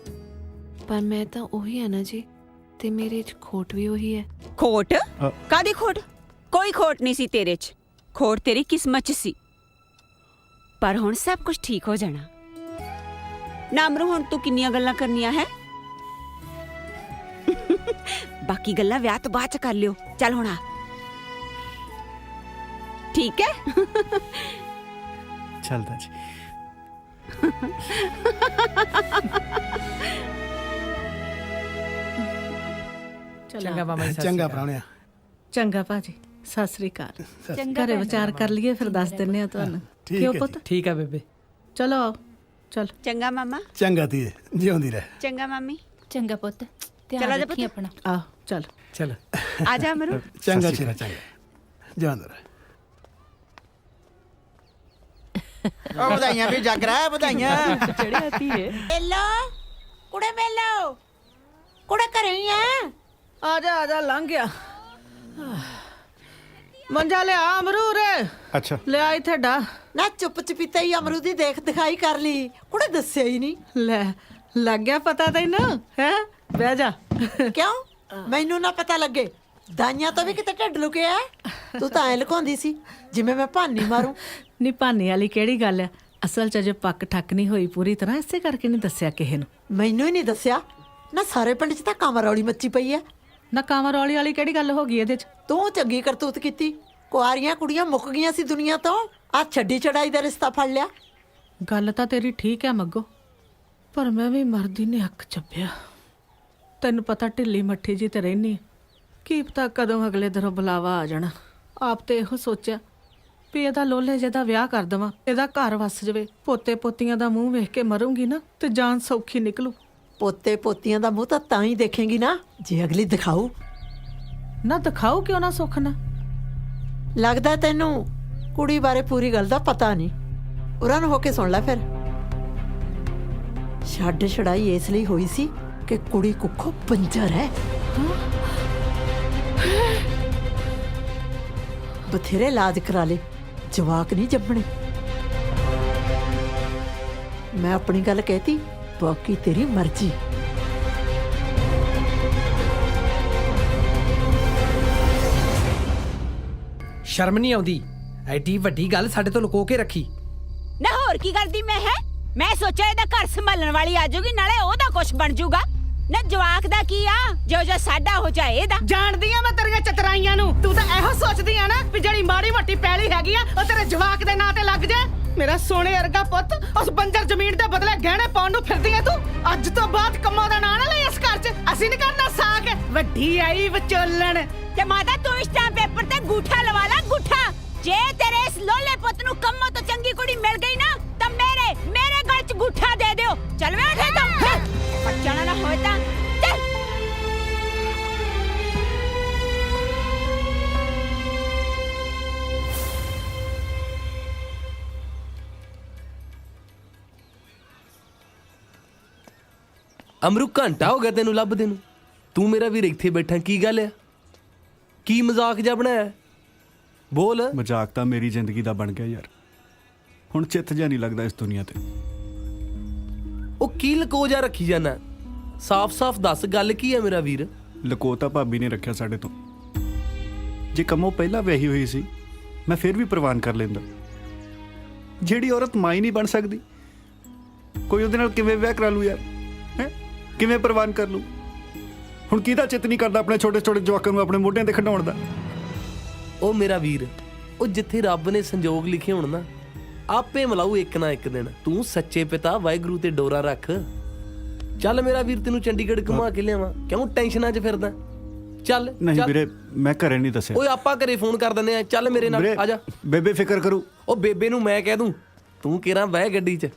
ਪਰ ਮੈਂ ਤਾਂ ਉਹੀ ਹਾਂ ਨਾ ਜੀ ਤੇ ਮੇਰੇ 'ਚ ਖੋਟ ਵੀ ਉਹੀ ਹੈ। ਖੋਟ? ਕਾਦੀ ਖੋਟ? ਕੋਈ ਖੋਟ ਨਹੀਂ ਸੀ ਤੇਰੇ 'ਚ। ਖੋਟ ਤੇਰੀ ਕਿਸਮਤ 'ਚ ਸੀ। ਪਰ ਹੁਣ ਸਭ ਕੁਝ ਠੀਕ ਹੋ ਜਾਣਾ। ਨਾ ਅਮਰੂ ਹੁਣ ਤੂੰ ਕਿੰਨੀਆਂ ਗੱਲਾਂ ਕਰਨੀਆਂ ਹੈ? ਬਾਕੀ ਗੱਲਾਂ ਵਿਆਹ ਤੋਂ ਬਾਅਦ 'ਚ ਕਰ ਲਿਓ। ਚੱਲ ਹੁਣ ਆ ਠੀਕ ਹੈ? ਚੱਲਦਾ ਜੀ। ਚੰਗਾ ਮਾਮਾ ਜੀ। ਚੰਗਾ ਪ੍ਰਾਹੁਣਿਆ। ਚੰਗਾ ਭਾਜੀ ਸਤਿ ਸ੍ਰੀ ਅਕਾਲ। ਚੰਗਾ ਘਰੇ ਵਿਚਾਰ ਕਰ ਲਈਏ ਫਿਰ ਦੱਸ ਦਿੰਨੇ ਆ ਤੁਹਾਨੂੰ। ਕਿਉਂ ਪੁੱਤ? ਠੀਕ ਆ ਬੇਬੇ। ਚਲੋ ਆਓ ਚਲ। ਚੰਗਾ ਮਾਮਾ। ਚੰਗਾ ਧੀਏ ਜਿਉਂਦੀ ਰਹਿ। ਚੰਗਾ ਮਾਮੀ। ਚੰਗਾ ਪੁੱਤ ਚਲੋ ਧਿਆਨ ਜਾ ਰੱਖੀ ਪੁੱਤ। ਆਪਣਾ। ਆਓ ਚਲ। ਚਲ ਆ ਜਾ ਅਮਰੂ। ਚੰਗਾ ਚਿਹਰਾ ਚੰਗਾ ਜਿਉਂਦਾ ਰਹਿ। ਉਹ ਵਧਾਈਆਂ ਵੀ ਜਾਗਰਾ ਵਧਾਈਆਂ। ਚੜਿਆ ਧੀਏ। ਮੇਲੋ ਕੁੜੇ ਮੇਲੋ ਕੁੜੇ ਘਰੇ ਹੀ ਆ। ਆ ਜਾ ਲੰਘ ਗਿਆ। ਮੰਜਾ ਲਿਆ ਅਮਰੂ ਰੇ। ਅੱਛਾ ਲਿਆ ਇੱਥੇ ਡਾ। ਨਾ ਚੁੱਪ ਚਪੀਤਾ ਹੀ ਅਮਰੂ ਦੀ ਦੇਖ ਦਿਖਾਈ ਕਰ ਲਈ। ਕੁੜੇ ਦੱਸਿਆ ਹੀ ਨਹੀਂ। ਲੈ ਲੱਗ ਗਿਆ ਪਤਾ ਤੈਨੂੰ ਹੈ? ਬਹਿ ਜਾ। ਕਿਉਂ ਮੈਨੂੰ ਨਾ ਪਤਾ ਲੱਗੇ? ਦਾਈਆਂ ਤੋਂ ਵੀ ਕਿਤੇ ਢਿੱਡ ਲੁਕਿਆ। ਤੂੰ ਤਾਂ ਐ ਲੁਕਾਉਂਦੀ ਸੀ ਜਿਵੇਂ ਮੈਂ ਭਾਨੀ ਮਾਰੂ। ਨੀ ਭਾਨੇ ਵਾਲੀ ਕਿਹੜੀ ਗੱਲ ਹੈ? ਅਸਲ 'ਚ ਜੇ ਪੱਕ ਠੱਕ ਨਹੀਂ ਹੋਈ ਪੂਰੀ ਤਰ੍ਹਾਂ ਇਸੇ ਕਰਕੇ ਨਹੀਂ ਦੱਸਿਆ ਕਿਸੇ ਨੂੰ। ਮੈਨੂੰ ਹੀ ਨਹੀਂ ਦੱਸਿਆ ਨਾ। ਸਾਰੇ ਪਿੰਡ 'ਚ ਤਾਂ ਕਾਮਰੌਲੀ ਮੱਚੀ ਪਈ ਐ। ਨਾ ਕਾਮਰੌਲੀ ਵਾਲੀ ਕਿਹੜੀ ਗੱਲ ਹੋ ਗਈ ਇਹਦੇ 'ਚ? ਤੂੰ ਚੰਗੀ ਕਰਤੂਤ ਕੀਤੀ। ਕੁਆਰੀਆਂ ਕੁੜੀਆਂ ਮੁੱਕ ਗਈਆਂ ਸੀ ਦੁਨੀਆ ਤੋਂ। ਆ ਛੱਡੀ ਚੜਾਈ ਦਾ ਰਿਸ਼ਤਾ ਫੜ ਲਿਆ। ਗੱਲ ਤਾਂ ਤੇਰੀ ਠੀਕ ਹੈ ਮੱਗੋ, ਪਰ ਮੈਂ ਵੀ ਮਰਦੀ ਨੇ ਹੱਕ ਚੱਬਿਆ। ਤੈਨੂੰ ਪਤਾ ਢਿੱਲੀ ਮੱਠੀ ਜੀ ਤੇ ਰਹਿਨੀ। ਕੀ ਪਤਾ ਕਦੋਂ ਅਗਲੇ ਦਿਨੋਂ ਬੁਲਾਵਾ ਆ ਜਾਣਾ। ਆਪ ਤੇ ਇਹੋ ਸੋਚਿਆ ਵੀ ਇਹਦਾ ਲੋਲੇ ਜਿਹਦਾ ਵਿਆਹ ਕਰ ਦੇਵਾਂ, ਇਹਦਾ ਘਰ ਵਸ ਜਾਵੇ। ਪੋਤੇ ਪੋਤੀਆਂ ਦਾ ਮੂੰਹ ਵੇਖ ਕੇ ਮਰੂੰਗੀ ਨਾ ਤੇ ਜਾਨ ਸੌਖੀ ਨਿਕਲੂ। ਪੋਤੇ ਪੋਤੀਆਂ ਦਾ ਮੂੰਹ ਤਾਂ ਹੀ ਦੇਖੇਂਗੀ ਨਾ ਜੇ ਅਗਲੀ ਦਿਖਾਊ। ਨਾ ਦਿਖਾਓ ਕਿਉਂ ਨਾ ਸੁੱਖ ਨਾ। ਲੱਗਦਾ ਤੈਨੂੰ ਕੁੜੀ ਬਾਰੇ ਪੂਰੀ ਗੱਲ ਦਾ ਪਤਾ ਨਹੀਂ। ਉਰਾਂ ਨੂੰ ਹੋ ਕੇ ਸੁਣ ਲੈ ਫਿਰ। ਛੱਡ ਛੜਾਈ ਇਸ ਲਈ ਹੋਈ ਸੀ ਕਿ ਕੁੜੀ ਕੁੱਖੋਂ ਬੰਜਰ ਹੈ। ਬਥੇਰੇ ਇਲਾਜ ਕਰਾ ਲੇ ਜਵਾਕ ਨਹੀਂ ਜੰਮਣੇ। ਮੈਂ ਆਪਣੀ ਗੱਲ ਕਹਿਤੀ, ਬਾਕੀ ਤੇਰੀ ਮਰਜ਼ੀ। ਸ਼ਰਮ ਨਹੀਂ ਆਉਂਦੀ? ਐਡੀ ਵੱਡੀ ਗੱਲ ਸਾਡੇ ਤੋਂ ਲੁਕੋ ਕੇ ਰੱਖੀ। ਨਾ ਹੋਰ ਕੀ ਕਰਦੀ ਮੈਂ ਸੋਚਿਆ ਇਹਦਾ ਘਰ ਸੰਭਾਲਣ ਵਾਲੀ ਆ ਜਾਊਗੀ, ਨਾਲੇ ਉਹਦਾ ਕੁਛ ਬਣ ਜਾਊਗਾ। ਨਾ ਜਵਾਕ ਦਾ ਕੀ ਆ, ਜੋ ਸਾਡਾ ਹੋ ਜਾਏ ਇਹਦਾ। ਜਾਣਦੀ ਆ ਮੈਂ ਤੇਰੀਆਂ ਚਤਰਾਈਆਂ ਨੂੰ। ਤੂੰ ਤਾਂ ਇਹੋ ਸੋਚਦੀ ਆ ਨਾ ਵੀ ਜਿਹੜੀ ਮਾੜੀ ਮੋਟੀ ਪੈਲੀ ਹੈਗੀ ਆ ਉਹ ਤੇਰੇ ਜਵਾਕ ਦੇ ਨਾਂ ਤੇ ਲੱਗ ਜਾ। ਮੇਰਾ ਸੋਹਣੇ ਵਰਗਾ ਪੁੱਤ ਉਸ ਬੰਜਰ ਜ਼ਮੀਨ ਦੇ ਬਦਲੇ ਗਹਿਣੇ ਪਾਉਣ ਨੂੰ ਫਿਰਦੀ ਆ ਤੂੰ। ਅੱਜ ਤੋਂ ਬਾਅਦ ਕੰਮਾਂ ਦਾ ਨਾਂ ਨਾ ਲੈ ਇਸ ਘਰ 'ਚ। ਅਸੀਂ ਨਹੀਂ ਕਰਨਾ ਸਾਕ। ਵੱਡੀ ਆਈ ਵਿਚੋਲਣ। ਤੇ ਮਾਤਾ ਤੂੰ ਸਟੈਂਪ ਪੇਪਰ ਤੇ ਅੰਗੂਠਾ ਲਵਾ ਲਾ, ਅੰਗੂਠਾ। ਜੇ ਤੇਰੇ ਇਸ ਲੋਲੇ ਪੁੱਤ ਨੂੰ ਕੰਮੋਂ ਤੋਂ ਚੰਗੀ ਕੁੜੀ ਮਿਲ ਗਈ ਨਾ ਤਾਂ ਮੇਰੇ ਗਲ 'ਚ ਅੰਗੂਠਾ ਦੇ ਦਿਓ। ਚੱਲ ਵੇ ਉੱਠੇ ਤੂੰ, ਬੱਚਾ ਨਾ ਹੋਏ ਤਾਂ ਚੱਲ। ਅਮਰੂ ਘੰਟਾ ਹੋ ਗਿਆ ਤੈਨੂੰ ਲੱਭਦੇ ਨੂੰ। ਤੂੰ ਮੇਰਾ ਵੀਰ ਇੱਥੇ ਬੈਠਾ, ਕੀ ਗੱਲ ਆ? ਕੀ ਮਜ਼ਾਕ ਜਿਹਾ ਬਣਾਇਆ? ਬੋਲ। ਮਜ਼ਾਕ ਤਾਂ ਮੇਰੀ ਜ਼ਿੰਦਗੀ ਦਾ ਬਣ ਗਿਆ ਯਾਰ। ਹੁਣ ਚਿੱਤ ਜਿਹਾ ਨਹੀਂ ਲੱਗਦਾ ਇਸ ਦੁਨੀਆ ਤੇ। ਉਹ ਕੀ ਲਕੋ ਜਾ ਰੱਖੀ ਜਾਣਾ? ਸਾਫ਼-ਸਾਫ਼ ਦੱਸ, ਗੱਲ ਕੀ ਹੈ ਮੇਰਾ ਵੀਰ? ਲਕੋ ਤਾਂ ਭਾਬੀ ਨੇ ਰੱਖਿਆ ਸਾਡੇ ਤੋਂ। ਜੇ ਕੰਮੋਂ ਪਹਿਲਾਂ ਵਿਆਹੀ ਹੋਈ ਸੀ ਮੈਂ ਫਿਰ ਵੀ ਪ੍ਰਵਾਨ ਕਰ ਲੈਂਦਾ। ਜਿਹੜੀ ਔਰਤ ਮਾਂ ਹੀ ਨਹੀਂ ਬਣ ਸਕਦੀ, ਕੋਈ ਉਹਦੇ ਨਾਲ ਕਿਵੇਂ ਵਿਆਹ ਕਰਾ ਲੂ ਯਾਰ? ਹੈ ਕਿਵੇਂ ਪ੍ਰਵਾਨ ਕਰ ਲੂ? ਹੁਣ ਕਿਹਦਾ ਚਿੱਤ ਨਹੀਂ ਕਰਦਾ ਆਪਣੇ ਛੋਟੇ ਛੋਟੇ ਜਵਾਕਾਂ ਨੂੰ ਆਪਣੇ ਮੋਢਿਆਂ ਤੇ ਖਿਡਾਉਣ ਦਾ? ਉਹ ਮੇਰਾ ਵੀਰ, ਉਹ ਜਿੱਥੇ ਰੱਬ ਨੇ ਸੰਜੋਗ ਲਿਖੇ ਹੋਣ ਨਾ, ਆਪੇ ਮਿਲਾਊ ਇੱਕ ਨਾ ਇੱਕ ਦਿਨ। ਤੂੰ ਸੱਚੇ ਪਿਤਾ ਵਾਹਿਗੁਰੂ ਤੇ ਡੋਰਾ ਰੱਖ। ਚੱਲ ਮੇਰਾ ਵੀਰ, ਤੈਨੂੰ ਚੰਡੀਗੜ੍ਹ ਘੁਮਾ ਕੇ ਲਿਆਵਾਂ। ਕਿਉਂ ਟੈਨਸ਼ਨਾਂ 'ਚ ਫਿਰਦਾ? ਚੱਲ। ਨਹੀਂ ਵੀਰੇ, ਮੈਂ ਘਰੇ ਨਹੀਂ ਦੱਸਿਆ। ਓਏ ਆਪਾਂ ਘਰੇ ਫੋਨ ਕਰ ਦਿੰਦੇ ਆ। ਚੱਲ ਮੇਰੇ ਨਾਲ ਆ ਜਾ। ਬੇਬੇ ਫਿਕਰ ਕਰੂ। ਉਹ ਬੇਬੇ ਨੂੰ ਮੈਂ ਕਹਿ ਦੂੰ, ਤੂੰ ਕਿਹੜਾ ਬਹਿ ਗੱਡੀ 'ਚ।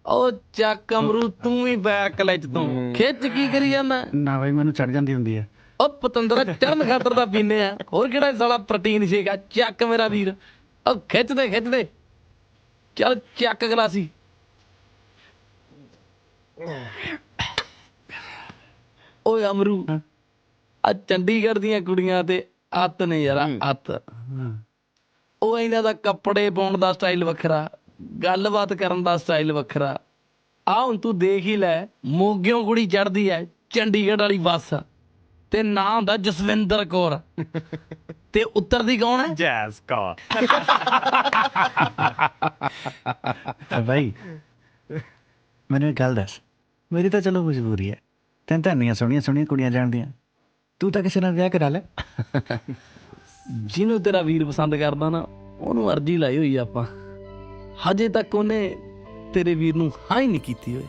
ਉਹ ਚੱਕ ਅਮਰੂ, ਤੂੰ ਵੀ ਬੈਕ ਕਲਚ ਤੋਂ ਖਿੱਚ ਕੀ ਕਰੀ ਜਾਂਦਾ? ਨਾ ਬਾਈ, ਮੈਨੂੰ ਚੜ ਜਾਂਦੀ ਹੁੰਦੀ ਹੈ। ਉਹ ਪਤੰਦਰਾ ਚੜਨ ਖਾਤਰ ਦਾ ਪੀਨੇ ਆ, ਹੋਰ ਕਿਹੜਾ ਸਾਲਾ ਪ੍ਰੋਟੀਨ ਸ਼ੇਕ ਆ। ਚੱਕ ਮੇਰਾ ਵੀਰ, ਉਹ ਖਿੱਚਦੇ ਚੱਲ ਚੱਕ ਗਲਾਸੀ। ਓਏ ਅਮਰੂ, ਆ ਚੰਡੀਗੜ੍ਹ ਦੀਆਂ ਕੁੜੀਆਂ ਤੇ ਅੱਤ ਨੇ ਯਾਰ, ਅੱਤ। ਉਹ ਇਹਨਾਂ ਦਾ ਕੱਪੜੇ ਪਾਉਣ ਦਾ ਸਟਾਈਲ ਵੱਖਰਾ, ਗੱਲਬਾਤ ਕਰਨ ਦਾ ਸਟਾਈਲ ਵੱਖਰਾ। ਆ ਹੁਣ ਤੂੰ ਦੇਖ ਹੀ ਲੈ, ਮੋਗਿਓਂ ਕੁੜੀ ਚੜਦੀ ਐ ਚੰਡੀਗੜ੍ਹ ਵਾਲੀ ਬੱਸ ਤੇ ਨਾਂ ਹੁੰਦਾ ਜਸਵਿੰਦਰ ਕੌਰ, ਤੇ ਉਤਰਦੀ ਕੌਣ ਹੈ? ਜੈਸ ਕੌਰ। ਬਾਈ ਮੈਨੂੰ ਇੱਕ ਗੱਲ ਦੱਸ, ਮੇਰੀ ਤਾਂ ਚਲੋ ਮਜਬੂਰੀ ਹੈ, ਤੈਨੂੰ ਤਾਂ ਇੰਨੀਆਂ ਸੋਹਣੀਆਂ ਸੋਹਣੀਆਂ ਕੁੜੀਆਂ ਜਾਣਦੀਆਂ, ਤੂੰ ਤਾਂ ਕਿਸੇ ਨਾਲ ਵਿਆਹ ਕਰਾ ਲੈ। ਜਿਹਨੂੰ ਤੇਰਾ ਵੀਰ ਪਸੰਦ ਕਰਦਾ ਨਾ, ਉਹਨੂੰ ਅਰਜੀ ਲਾਈ ਹੋਈ ਆਪਾਂ। ਹਜੇ ਤੱਕ ਉਹਨੇ ਤੇਰੇ ਵੀਰ ਨੂੰ ਹਾਂ ਹੀ ਨਹੀਂ ਕੀਤੀ ਹੋਈ।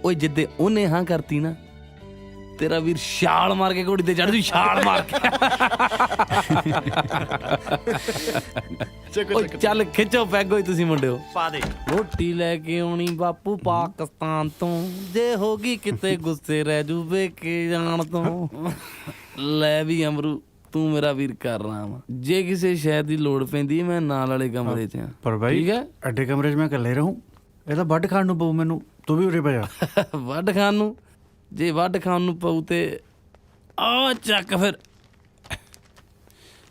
ਓਏ ਜਿੱਦੇ ਉਹਨੇ ਹਾਂ ਕਰਤੀ ਨਾ, ਤੇਰਾ ਵੀਰ ਛਾਲ ਮਾਰ ਕੇ ਘੋੜੀ ਤੇ ਚੜ੍ਹ ਜੂ, ਛਾਲ ਮਾਰ ਕੇ। ਓਏ ਚੱਲ ਖਿੱਚੋ ਪੈਗ ਓਏ ਤੁਸੀਂ ਮੁੰਡਿਓ। ਪਾ ਦੇ। ਰੋਟੀ ਲੈ ਕੇ ਆਉਣੀ ਬਾਪੂ ਪਾਕਿਸਤਾਨ ਤੋਂ, ਜੇ ਹੋ ਗਈ ਕਿਤੇ ਗੁੱਸੇ ਰਹਿ ਜੂ ਵੇਖੇ ਜਾਣ ਤੋਂ। ਲੈ ਵੀ ਅਮਰੂ, ਤੂੰ ਮੇਰਾ ਵੀਰ ਕਰ ਰਹਾ ਵਾ। ਜੇ ਕਿਸੇ ਸ਼ਹਿਰ ਦੀ ਲੋੜ ਪੈਂਦੀ ਮੈਂ ਨਾਲ ਵਾਲੇ ਕਮਰੇ 'ਚ ਆ। ਪਰ ਬਾਈ ਠੀਕ ਹੈ, ਅੱਡੇ ਕਮਰੇ 'ਚ ਮੈਂ ਇਕੱਲੇ ਰਹੂੰ, ਇਹ ਤਾਂ ਵੱਢ ਖਾਣ ਨੂੰ ਪਊ ਮੈਨੂੰ। ਤੂੰ ਵੀ ਉਰੇ ਪੈ ਜਾ। ਵੱਢ ਖਾਣ ਨੂੰ? ਜੇ ਵੱਢ ਖਾਣ ਨੂੰ ਪਊ ਤੇ ਆ ਚੱਕ ਫਿਰ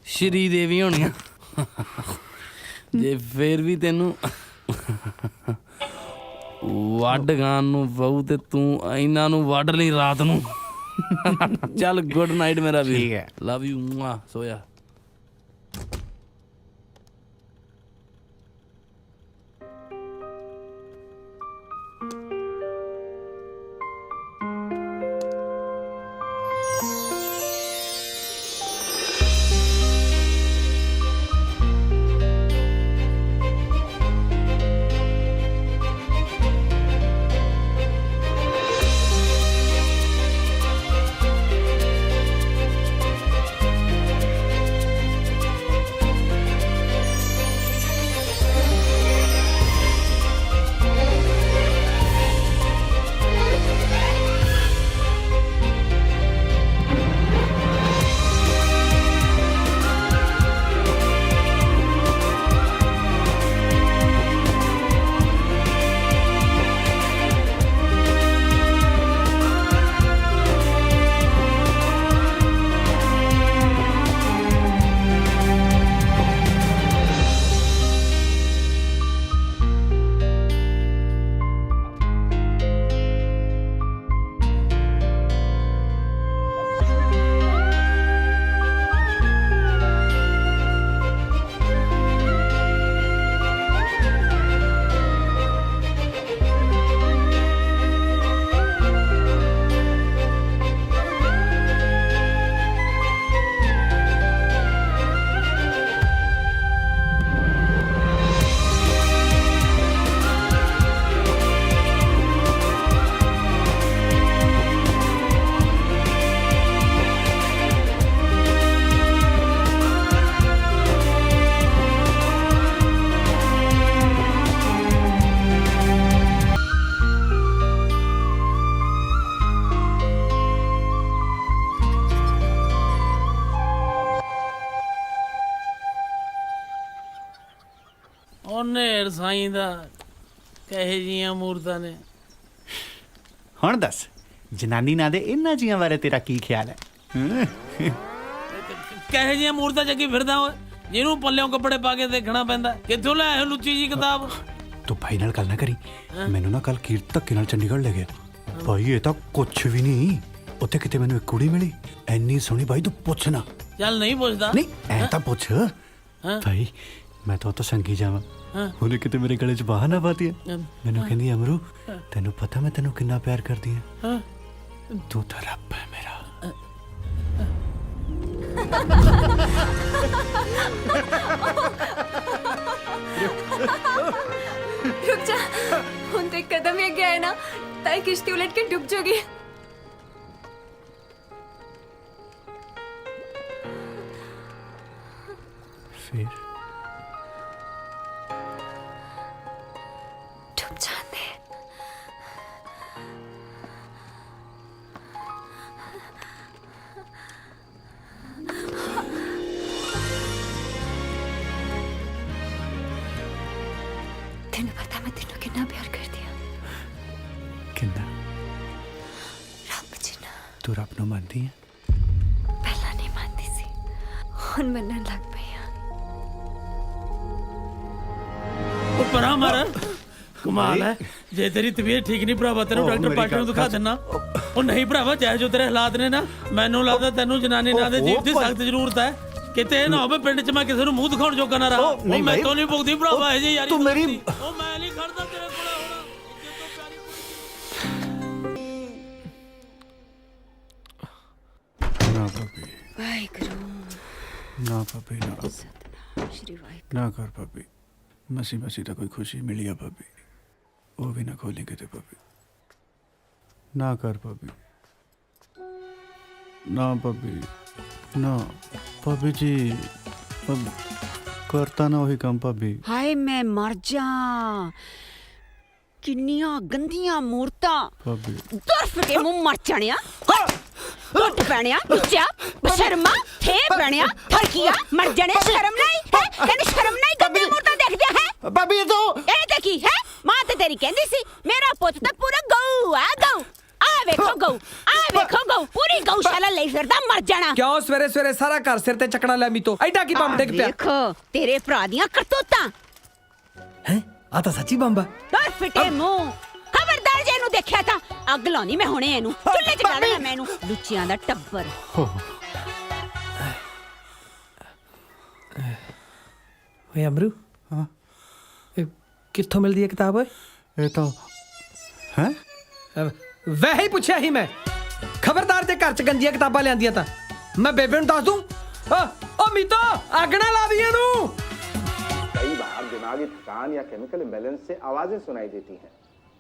ਸ਼੍ਰੀ ਦੇਵੀ ਹੋਣੀਆਂ। ਜੇ ਫੇਰ ਵੀ ਤੈਨੂੰ ਵੱਢ ਖਾਣ ਨੂੰ ਪਊ ਤੇ ਤੂੰ ਇਹਨਾਂ ਨੂੰ ਵੱਢ ਲਈ ਰਾਤ ਨੂੰ। ਚੱਲ ਗੁੱਡ ਨਾਈਟ ਮੇਰਾ ਵੀਰ। ਠੀਕ ਹੈ, ਲਵ ਯੂ। ਸੋਇਆ। ਉਹ ਨੇਰ ਸਾਈਂ ਦਾ ਕਹੇ ਜੀਆਂ ਮੂਰਤਾਂ ਨੇ। ਹੁਣ ਦੱਸ ਜਨਾਨੀ ਨਾਂ ਦੇ ਇਹਨਾਂ ਜੀਆਂ ਬਾਰੇ ਤੇਰਾ ਕੀ ਖਿਆਲ ਹੈ? ਕਹੇ ਜੀਆਂ ਮੂਰਤਾਂ ਚੱਕੀ ਫਿਰਦਾ ਓਏ, ਜਿਹਨੂੰ ਪੱਲਿਓਂ ਕੱਪੜੇ ਪਾ ਕੇ ਦੇਖਣਾ ਪੈਂਦਾ। ਕਿੱਥੋਂ ਲੈ ਆਏ ਲੁੱਚੀ ਜੀ ਕਿਤਾਬ? ਤੂੰ ਭਾਈ ਨਾਲ ਗੱਲ ਨਾ ਕਰੀ। ਮੈਨੂੰ ਨਾ ਕੱਲ ਕੀਰਤ ਧੱਕੇ ਨਾਲ ਚੰਡੀਗੜ੍ਹ ਲੈ ਗਿਆ ਭਾਈ। ਇਹ ਤਾਂ ਕੁਛ ਵੀ ਨਹੀਂ। ਉੱਥੇ ਕਿਤੇ ਮੈਨੂੰ ਇੱਕ ਕੁੜੀ ਮਿਲੀ ਐਨੀ ਸੋਹਣੀ ਭਾਈ, ਤੂੰ ਪੁੱਛ ਨਾ। ਚੱਲ ਨਹੀਂ ਪੁੱਛਦਾ। ਨਹੀਂ ਐ ਤਾਂ ਪੁੱਛ ਭਾਈ। ਮੈਂ ਤਾਂ ਸੰਗੀ ਜਾਵਾਂ, ਉਹਨੇ ਕਿਤੇ ਮੇਰੇ ਗਲੇ 'ਚ ਬਾਹਾਂ ਨਾ ਪਾਤੀ ਹੈ। ਮੈਨੂੰ ਕਹਿੰਦੀ ਅਮਰੂ ਤੈਨੂੰ ਪਤਾ ਮੈਂ ਤੈਨੂੰ ਕਿੰਨਾ ਪਿਆਰ ਕਰਦੀ ਹਾਂ, ਤੂੰ ਤਾਂ ਰੱਬ ਹੈ ਮੇਰਾ। रुक जा, ਹੁਣ ਤੇ ਕਦਮ ਹੀ ਅੱਗੇ ਆਏ ਨਾ ਤਾਂ ਇਹ ਕਿਸ਼ਤੀ ਉਲਟ ਕੇ ਡੁੱਬ ਜਾਊਗੀ। ਫਿਰ ਡੁੱਬ ਜਾਂਦੇ। ਤੈਨੂੰ ਪਤਾ ਮੈਂ ਤੈਨੂੰ ਕਿੰਨਾ ਪਿਆਰ ਕਰਦੀ ਹਾਂ। ਕਿੰਨਾ? ਰੱਬ ਜਿੰਨਾ। ਤੂੰ ਰੱਬ ਨੂੰ ਮੰਨਦੀ ਹੈ? ਪਹਿਲਾਂ ਨਹੀਂ ਮੰਨਦੀ ਸੀ, ਹੁਣ ਮੰਨਣ ਲੱਗ ਪਈ ਹਾਂ। ਉਹ ਪਰਾਂ ਮਾਰ। ਕਮਾਲ ਹੈ। ਜੇ ਤੇਰੀ ਤਬੀਅਤ ਠੀਕ ਨਹੀਂ ਭਰਾਵਾ ਤੈਨੂੰ ਡਾਕਟਰ ਪਾਟੇ ਨੂੰ ਦਿਖਾ ਦੇਣਾ। ਉਹ ਨਹੀਂ ਭਰਾਵਾ, ਜਿਹੋ ਜੋ ਤੇਰੇ ਹਾਲਾਤ ਨੇ ਨਾ, ਮੈਨੂੰ ਲੱਗਦਾ ਤੈਨੂੰ ਜਨਾਨੀ ਨਾਂ ਦੇ ਜੀਵ ਦੀ ਸਖਤ ਜ਼ਰੂਰਤ ਹੈ। ਕਿਤੇ ਨਾ ਹੋਵੇ ਪਿੰਡ 'ਚ ਮੈਂ ਕਿਸੇ ਨੂੰ ਮੂੰਹ ਦਿਖਾਉਣ ਜੋਗਾ ਨਾ ਰਹਾ। ਨਹੀਂ ਮੈਂ ਤੋਂ ਨਹੀਂ ਭੁਗਦੀ ਭਰਾਵਾ ਇਹ ਜੀ ਯਾਰੀ। ਤੂੰ ਮੇਰੀ ਉਹ ਮੈਂ ਨਹੀਂ ਖੜਦਾ ਤੇਰੇ ਕੋਲ ਹੁਣ। ਨਾ ਭਾਬੀ, ਵਾਹਿਗੁਰੂ ਨਾ ਭਾਬੀ, ਨਾ ਸਤਨਾਮ ਸ਼੍ਰੀ ਵਾਹਿਗੁਰੂ। ਨਾ ਕਰ ਭਾਬੀ। ਮਸੀ ਮਸੀ ਤਾਂ ਕੋਈ ਖੁਸ਼ੀ ਮਿਲੀ ਆ ਭਾਬੀ, ਉਹ ਵੀ ਨਾ ਖੋਲੀ ਕਿਤੇ ਭਾਬੀ। ਨਾ ਕਰ ਭਾਬੀ, ਨਾ ਭਾਬੀ, ਨਾ ਭਾਬੀ ਜੀ। ਕਰਤਾ ਨਾ ਉਹੀ ਕੰਮ ਭਾਬੀ। ਹਾਏ ਮੈਂ ਮਰ ਜਾ। ਕਿੰਨੀਆਂ ਗੰਦੀਆਂ ਮੂਰਤਾਂ। ਭਾਬੀ ਦੁਰਫ ਕੇ ਮੂੰਹ ਮਰ ਜਾਣਿਆ। ਟੁੱਟ ਪੈਣਿਆ ਉੱਚਾ ਬਸ਼ਰਮਾ ਥੇ ਬਣਿਆ ਫਰਕੀਆ ਮਰ ਜਾਣੇ। ਸ਼ਰਮ ਨਹੀਂ ਹੈ? ਕਹਿੰਦੀ ਸ਼ਰਮ ਨਹੀਂ? ਗੰਦੀਆਂ ਮੂਰਤਾਂ ਦੇਖਦਿਆ ਹੈ ਭਾਬੀ। ਇਹ ਤਾਂ ਇਹ ਦੇਖੀ ਹੈ ਮਾਂ ਤੇ ਤੇਰੀ ਕਹਿੰਦੀ ਸੀ ਮੇਰਾ ਪੁੱਤ ਤਾਂ ਪੂਰਾ ਗਊ ਆ। ਗਊ ਆ ਵੇਖੋ ਗਊ, ਆ ਵੇਖੋ ਗਊ, ਪੂਰੀ ਗਊਸ਼ਾਲਾ ਲਈ ਫਿਰਦਾ। ਮਰ ਜਾਣਾ। ਕਿਉਂ ਸਵੇਰੇ ਸਵੇਰੇ ਸਾਰਾ ਘਰ ਸਿਰ ਤੇ ਚੱਕਣਾ ਲੈ ਮੀਤੋ? ਐਡਾ ਕੀ ਬੰਬ ਡਿੱਗ ਪਿਆ? ਵੇਖੋ ਤੇਰੇ ਭਰਾ ਦੀਆਂ ਕਰਤੂਤਾਂ। ਹੈ ਆ ਤਾਂ ਸੱਚੀ ਬੰਬ ਆ। ਦਰ ਫਿੱਟੇ ਮੂੰਹ। ਖਬਰਦਾਰ ਜੇ ਇਹਨੂੰ ਦੇਖਿਆ ਤਾਂ ਅੱਗ ਲਾਉਣੀ ਮੈਂ ਹੁਣੇ ਇਹਨੂੰ। ਚੁੱਲ੍ਹੇ 'ਚ ਗਾਲਣਾ ਮੈਂ ਇਹਨੂੰ। ਲੁੱਚੀਆਂ ਦਾ ਟੱਬਰ। ਓਏ ਅਮਰੂ, ਹਾਂ ਇਹ ਕਿੱਥੋਂ ਮਿਲਦੀ ਹੈ ਕਿਤਾਬ? ਓਏ ਇਹ ਤਾਂ ਹੈ ਵੈਸੇ ਹੀ ਪੁੱਛਿਆ ਹੀ ਮੈਂ। ਖਬਰਦਾਰ ਜੇ ਘਰ 'ਚ ਗੰਦੀਆਂ ਕਿਤਾਬਾਂ ਲਿਆਂਦੀਆਂ ਤਾਂ ਮੈਂ ਬੇਬੇ ਨੂੰ ਦੱਸ ਦੂੰ। ਓ ਮੀਤੋ ਅੱਗ ਨਾ ਲਾ ਦੀ ਇਹਨੂੰ। कई बार दिमागी थकान या केमिकल इम्बैलेंस से आवाजें सुनाई देती हैं।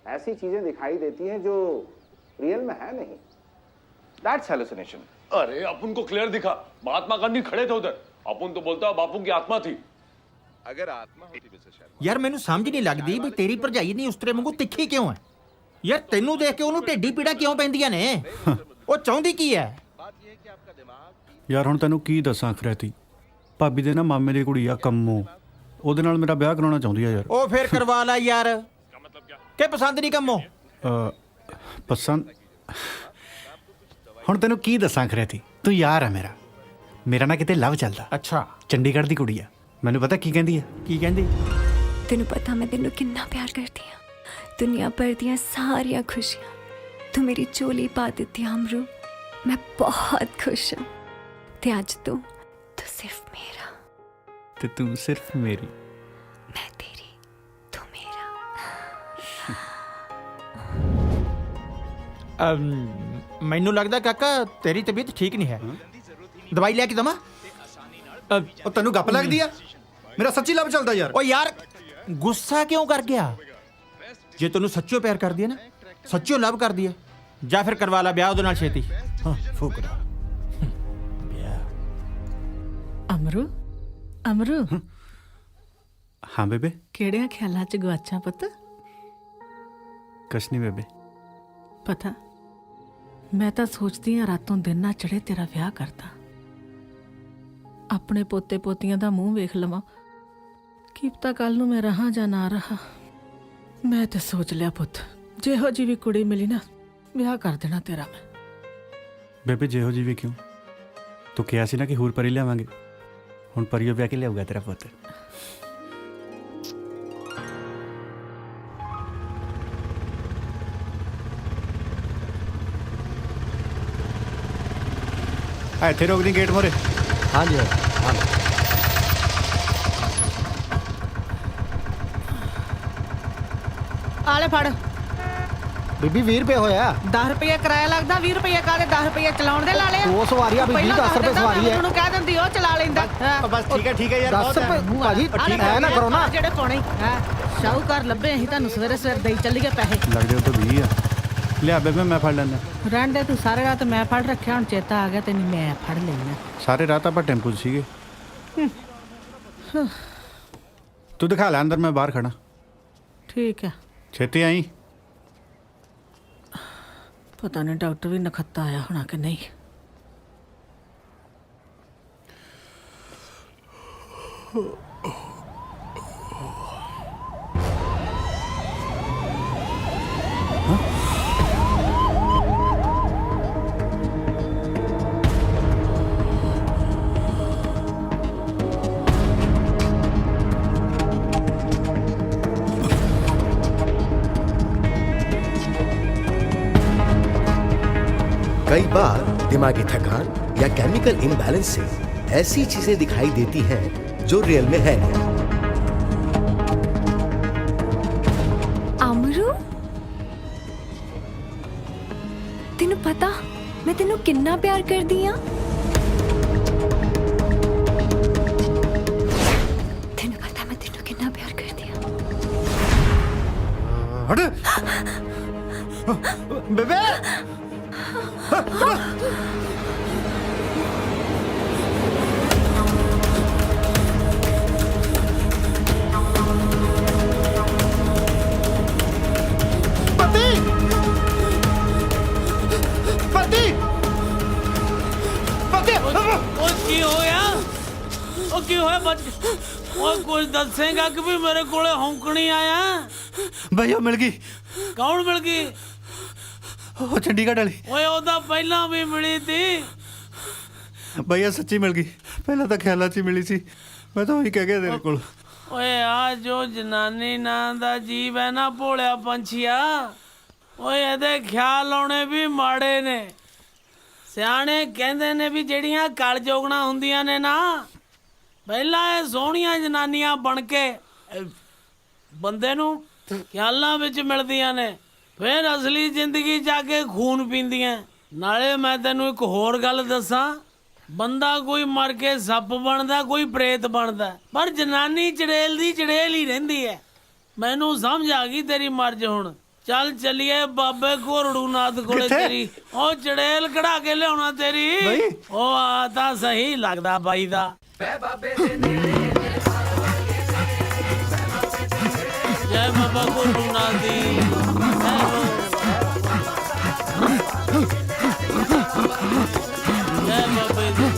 ऐसी चीजें दिखाई देती हैं जो रियल में है नहीं। That's hallucination. अरे अपन को क्लियर दिखा, महात्मा गांधी खड़े थे उधर। अपन तो बोलता बापू की आत्मा थी। अगर आत्मा होती मिस्टर शर्मा। ਯਾਰ ਮੈਨੂੰ ਸਮਝ ਨਹੀਂ ਲੱਗਦੀ ਵੀ ਤੇਰੀ ਭਰਜਾਈ ਨਹੀਂ ਉਸਤਰੇ ਵਾਂਗੂ ਤਿੱਖੀ ਕਿਉਂ ਹੈ? ਯਾਰ ਤੈਨੂੰ ਦੇਖ ਕੇ ਉਹਨੂੰ ਢੇਡੀ ਪੀੜਾ ਕਿਉਂ ਪੈਂਦੀਆਂ ਨੇ? ਉਹ ਚਾਹੁੰਦੀ ਕੀ ਹੈ? ਯਾਰ ਹੁਣ ਤੈਨੂੰ ਕੀ ਦੱਸਾਂ ਖਰੈਤੀ। ਭਾਬੀ ਦੇ ਨਾ ਮਾਮੇ ਦੀ ਕੁੜੀ ਆ ਕੰਮੋ, ਉਹਦੇ ਨਾਲ ਮੇਰਾ ਵਿਆਹ ਕਰਾਉਣਾ ਚਾਹੁੰਦੀ ਆ ਯਾਰ। ਉਹ ਫੇਰ ਕਰਵਾ ਲੈ ਯਾਰ। ਕਿ ਪਸੰਦ ਨਹੀਂ ਕੰਮੋ? ਪਸੰਦ ਹੁਣ ਤੈਨੂੰ ਕੀ ਦੱਸਾਂ ਖਰੈਤੀ। ਤੂੰ ਯਾਰ ਆ ਮੇਰਾ। ਮੇਰਾ ਨਾ ਕਿਤੇ ਲਵ ਚੱਲਦਾ। ਅੱਛਾ। ਚੰਡੀਗੜ੍ਹ ਦੀ ਕੁੜੀ ਆ। ਮੈਨੂੰ ਪਤਾ ਕੀ ਕਹਿੰਦੀ ਆ। ਕੀ ਕਹਿੰਦੀ? ਤੈਨੂੰ ਪਤਾ ਮੈਂ ਤੈਨੂੰ ਕਿੰਨਾ ਪਿਆਰ ਕਰਦੀ ਹਾਂ। ਦੁਨੀਆ ਭਰ ਦੀਆਂ ਸਾਰੀਆਂ ਖੁਸ਼ੀਆਂ ਤੂੰ ਮੇਰੀ ਝੋਲੀ ਪਾ ਦਿੱਤੀ ਅਮਰੂ। ਮੈਂ ਬਹੁਤ ਖੁਸ਼ ਹਾਂ ਤੇ ਅੱਜ ਤੂੰ ਸਿਰਫ ਮੇਰਾ ਤੇ ਤੂੰ ਸਿਰਫ ਮੇਰੀ। ਮੈਂ ਤੇਰੀ ਤੂੰ ਮੇਰਾ। ਮੈਨੂੰ ਲੱਗਦਾ ਕਾਕਾ ਤੇਰੀ ਤਬੀਅਤ ਠੀਕ ਨਹੀਂ ਹੈ। ਦਵਾਈ ਲੈ ਕੇ ਦਵਾਂ? ਉਹ ਤੈਨੂੰ ਗੱਪ ਲੱਗਦੀ ਆ? ਮੇਰਾ ਸੱਚੀ ਲਵ ਚੱਲਦਾ ਯਾਰ। ਓ ਯਾਰ ਗੁੱਸਾ ਕਿਉਂ ਕਰ ਗਿਆ? ਜੇ ਤੈਨੂੰ ਸੱਚੋ ਪਿਆਰ ਕਰਦੀ ਹੈ ਨਾ, ਸੱਚੋ ਲਵ ਕਰਦੀ ਹੈ, ਜਾਂ ਫਿਰ ਕਰਵਾ ਲੈ ਵਿਆਹ ਉਹਦੇ ਨਾਲ ਛੇਤੀ। ਹਾਂ ਫੋਕਰਾ ਅਮਰੂ, ਅਮਰੂ ਹਾਂ ਬੇਬੇ। ਕਿਹੜਿਆਂ ਖਿਆਲਾਂ 'ਚ ਗਵਾਚਾਂ ਪੁੱਤ? ਕੁਛ ਨਹੀਂ ਬੇਬੇ। ਪਤਾ ਮੈਂ ਤਾਂ ਸੋਚਦੀ ਹਾਂ ਰਾਤੋਂ ਦਿਨ ਨਾ ਚੜੇ ਤੇਰਾ ਵਿਆਹ ਕਰਦਾ। ਆਪਣੇ ਪੋਤੇ ਪੋਤੀਆਂ ਦਾ ਮੂੰਹ ਵੇਖ ਲਵਾਂ ਕੀ ਪਤਾ ਕੱਲ ਨੂੰ ਮੈਂ ਰਹਾ ਜਾਂ ਨਾ ਰਹਾ। ਮੈਂ ਤੇ ਸੋਚ ਲਿਆ ਪੁੱਤ, ਜਿਹੋ ਜੀ ਵੀ ਕੁੜੀ ਮਿਲੀ ਨਾ ਵਿਆਹ ਕਰ ਦੇਣਾ ਤੇਰਾ ਮੈਂ। ਬੇਬੇ ਜਿਹੋ ਜੀ ਵੀ ਕਿਉਂ, ਤੂੰ ਕਿਹਾ ਸੀ ਨਾ ਕਿ ਹੋਰ ਪਰੀ ਲਿਆਵਾਂਗੇ, ਹੁਣ ਪਰੀਓ ਵਿਆਹ ਕੇ ਲਿਆਊਗਾ ਤੇਰਾ ਪੁੱਤ। ਇੱਥੇ ਰੋਕ ਦੀ ਗੇਟ ਮੋਰੇ। ਹਾਂਜੀ ਹਾਂ ਆਲੇ ਫੜ ਬੀਬੀ 20 ਰੁਪਏ ਹੋਇਆ। 10 ਰੁਪਏ ਕਿਰਾਇਆ ਲੱਗਦਾ, 20 ਰੁਪਏ ਕਾਹਦੇ 10 ਰੁਪਏ ਚਲਾਉਣ ਦੇ ਲਾ ਲਿਆ। ਦੋ ਸਵਾਰੀਆਂ ਬੀਬੀ, ਪਹਿਲਾਂ 10 ਰੁਪਏ ਸਵਾਰੀ ਹੈ। ਉਹਨੂੰ ਕਹਿ ਦਿੰਦੀ ਉਹ ਚਲਾ ਲੈਂਦਾ। ਬਸ ਠੀਕ ਹੈ ਯਾਰ, 10 ਰੁਪਏ ਭਾਜੀ ਐ ਨਾ ਕਰੋ ਨਾ। ਜਿਹੜੇ ਪਾਉਣੇ ਸ਼ਾਹੂਕਾਰ ਲੱਭੇ ਅਸੀਂ ਤੁਹਾਨੂੰ ਸਵੇਰੇ ਸਵੇਰ ਦੇਈ ਚੱਲੀਏ ਪੈਸੇ। ਲੱਗਦੇ ਉਹ ਤਾਂ 20 ਆ। ਲਿਆ ਬੇਬੇ ਮੈਂ ਫੜ ਲੈਂਦਾ। ਰਹਿਣ ਦੇ ਤੂੰ, ਸਾਰੇ ਰਾਤ ਮੈਂ ਫੜ ਰੱਖਿਆ, ਹੁਣ ਚੇਤਾ ਆ ਗਿਆ ਤੈਨੂੰ ਮੈਂ ਫੜ ਲੈਣਾ। ਸਾਰੇ ਰਾਤ ਆਪਾਂ ਟੈਂਪੂ 'ਚ ਸੀਗੇ। ਤੂੰ ਦਿਖਾ ਲੈ ਅੰਦਰ, ਮੈਂ ਬਾਹਰ ਖੜਾ। ਠੀਕ ਹੈ, ਛੇਤੀ ਆਈ। ਪਤਾ ਨਹੀਂ ਡਾਕਟਰ ਵੀ ਨਖੱਤਾ ਆਇਆ ਹੋਣਾ ਕਿ ਨਹੀਂ। कई बार दिमागी थकान या केमिकल इम्बैलेंस से ऐसी चीजें दिखाई देती हैं जो रियल में है नहीं। अमरू, तेनू पता मैं तेनू किन्ना प्यार करदी हां। तेनू पता मैं तेनू किन्ना प्यार करदी हां। हट बेबे। ਕੀ ਹੋਇਆ ਬੱਚ? ਉਹ ਕੁਝ ਦੱਸੇਗਾ ਕਿ ਵੀ ਮੇਰੇ ਕੋਲੇ ਹੌਂਕਣੀ ਆਇਆ? ਭਈਆ ਮਿਲ ਗਈ। ਕੌਣ ਮਿਲ ਗਈ? ਉਹ ਚੰਡੀਗੜ੍ਹ ਵਾਲੀ। ਓਏ ਉਹਦਾ ਪਹਿਲਾਂ ਵੀ ਮਿਲੀ ਤੀ। ਭਈਆ ਸੱਚੀ ਮਿਲ ਗਈ, ਪਹਿਲਾਂ ਤਾਂ ਖਿਆਲਾਂ 'ਚ ਹੀ ਮਿਲੀ ਸੀ। ਮੈਂ ਤਾਂ ਉਹੀ ਕਹਿ ਗਿਆ ਤੇਰੇ ਕੋਲ। ਓਏ ਆ ਜੋ ਜਨਾਨੀ ਨਾਂ ਦਾ ਜੀਵ ਹੈ ਨਾ ਭੋਲਿਆ ਪੰਛੀਆ, ਓਏ ਇਹਦੇ ਖਿਆਲ ਆਉਣੇ ਵੀ ਮਾੜੇ ਨੇ। ਸਿਆਣੇ ਕਹਿੰਦੇ ਨੇ ਵੀ ਜਿਹੜੀਆਂ ਕਲ ਜੋਗਣਾ ਹੁੰਦੀਆਂ ਨੇ ਨਾ, ਪਹਿਲਾਂ ਇਹ ਸੋਹਣੀਆਂ ਜਨਾਨੀਆਂ ਬਣ ਕੇ ਬੰਦੇ ਨੂੰ ਖਿਆਲਾਂ ਵਿੱਚ ਮਿਲਦੀਆਂ ਨੇ, ਫਿਰ ਅਸਲੀ ਜ਼ਿੰਦਗੀ ਜਾ ਕੇ ਖੂਨ ਪੀਂਦੀਆਂ। ਨਾਲੇ ਮੈਂ ਤੈਨੂੰ ਇੱਕ ਹੋਰ ਗੱਲ ਦੱਸਾਂ, ਬੰਦਾ ਕੋਈ ਮਰ ਕੇ ਸੱਪ ਬਣਦਾ, ਕੋਈ ਪ੍ਰੇਤ ਬਣਦਾ, ਪਰ ਜਨਾਨੀ ਚੜੇਲ ਦੀ ਚੜੇਲ ਹੀ ਰਹਿੰਦੀ ਹੈ। ਮੈਨੂੰ ਸਮਝ ਆ ਗਈ ਤੇਰੀ ਮਰਜ਼ ਹੁਣ। ਚੱਲ ਚੱਲੀਏ ਬਾਬੇ ਘੋਰੜੂ ਨਾਥ ਕੋਲੇ, ਤੇਰੀ ਉਹ ਚੜੇਲ ਕਢਾ ਕੇ ਲਿਆਉਣਾ ਤੇਰੀ। ਉਹ ਆ ਤਾਂ ਸਹੀ ਲੱਗਦਾ ਬਾਈ ਦਾ। ਜੈ ਬਾਬਾ ਘੋਰੜੂ ਨਾਥ ਦੀ। ਜੈ ਬਾਬੇ ਦੀ।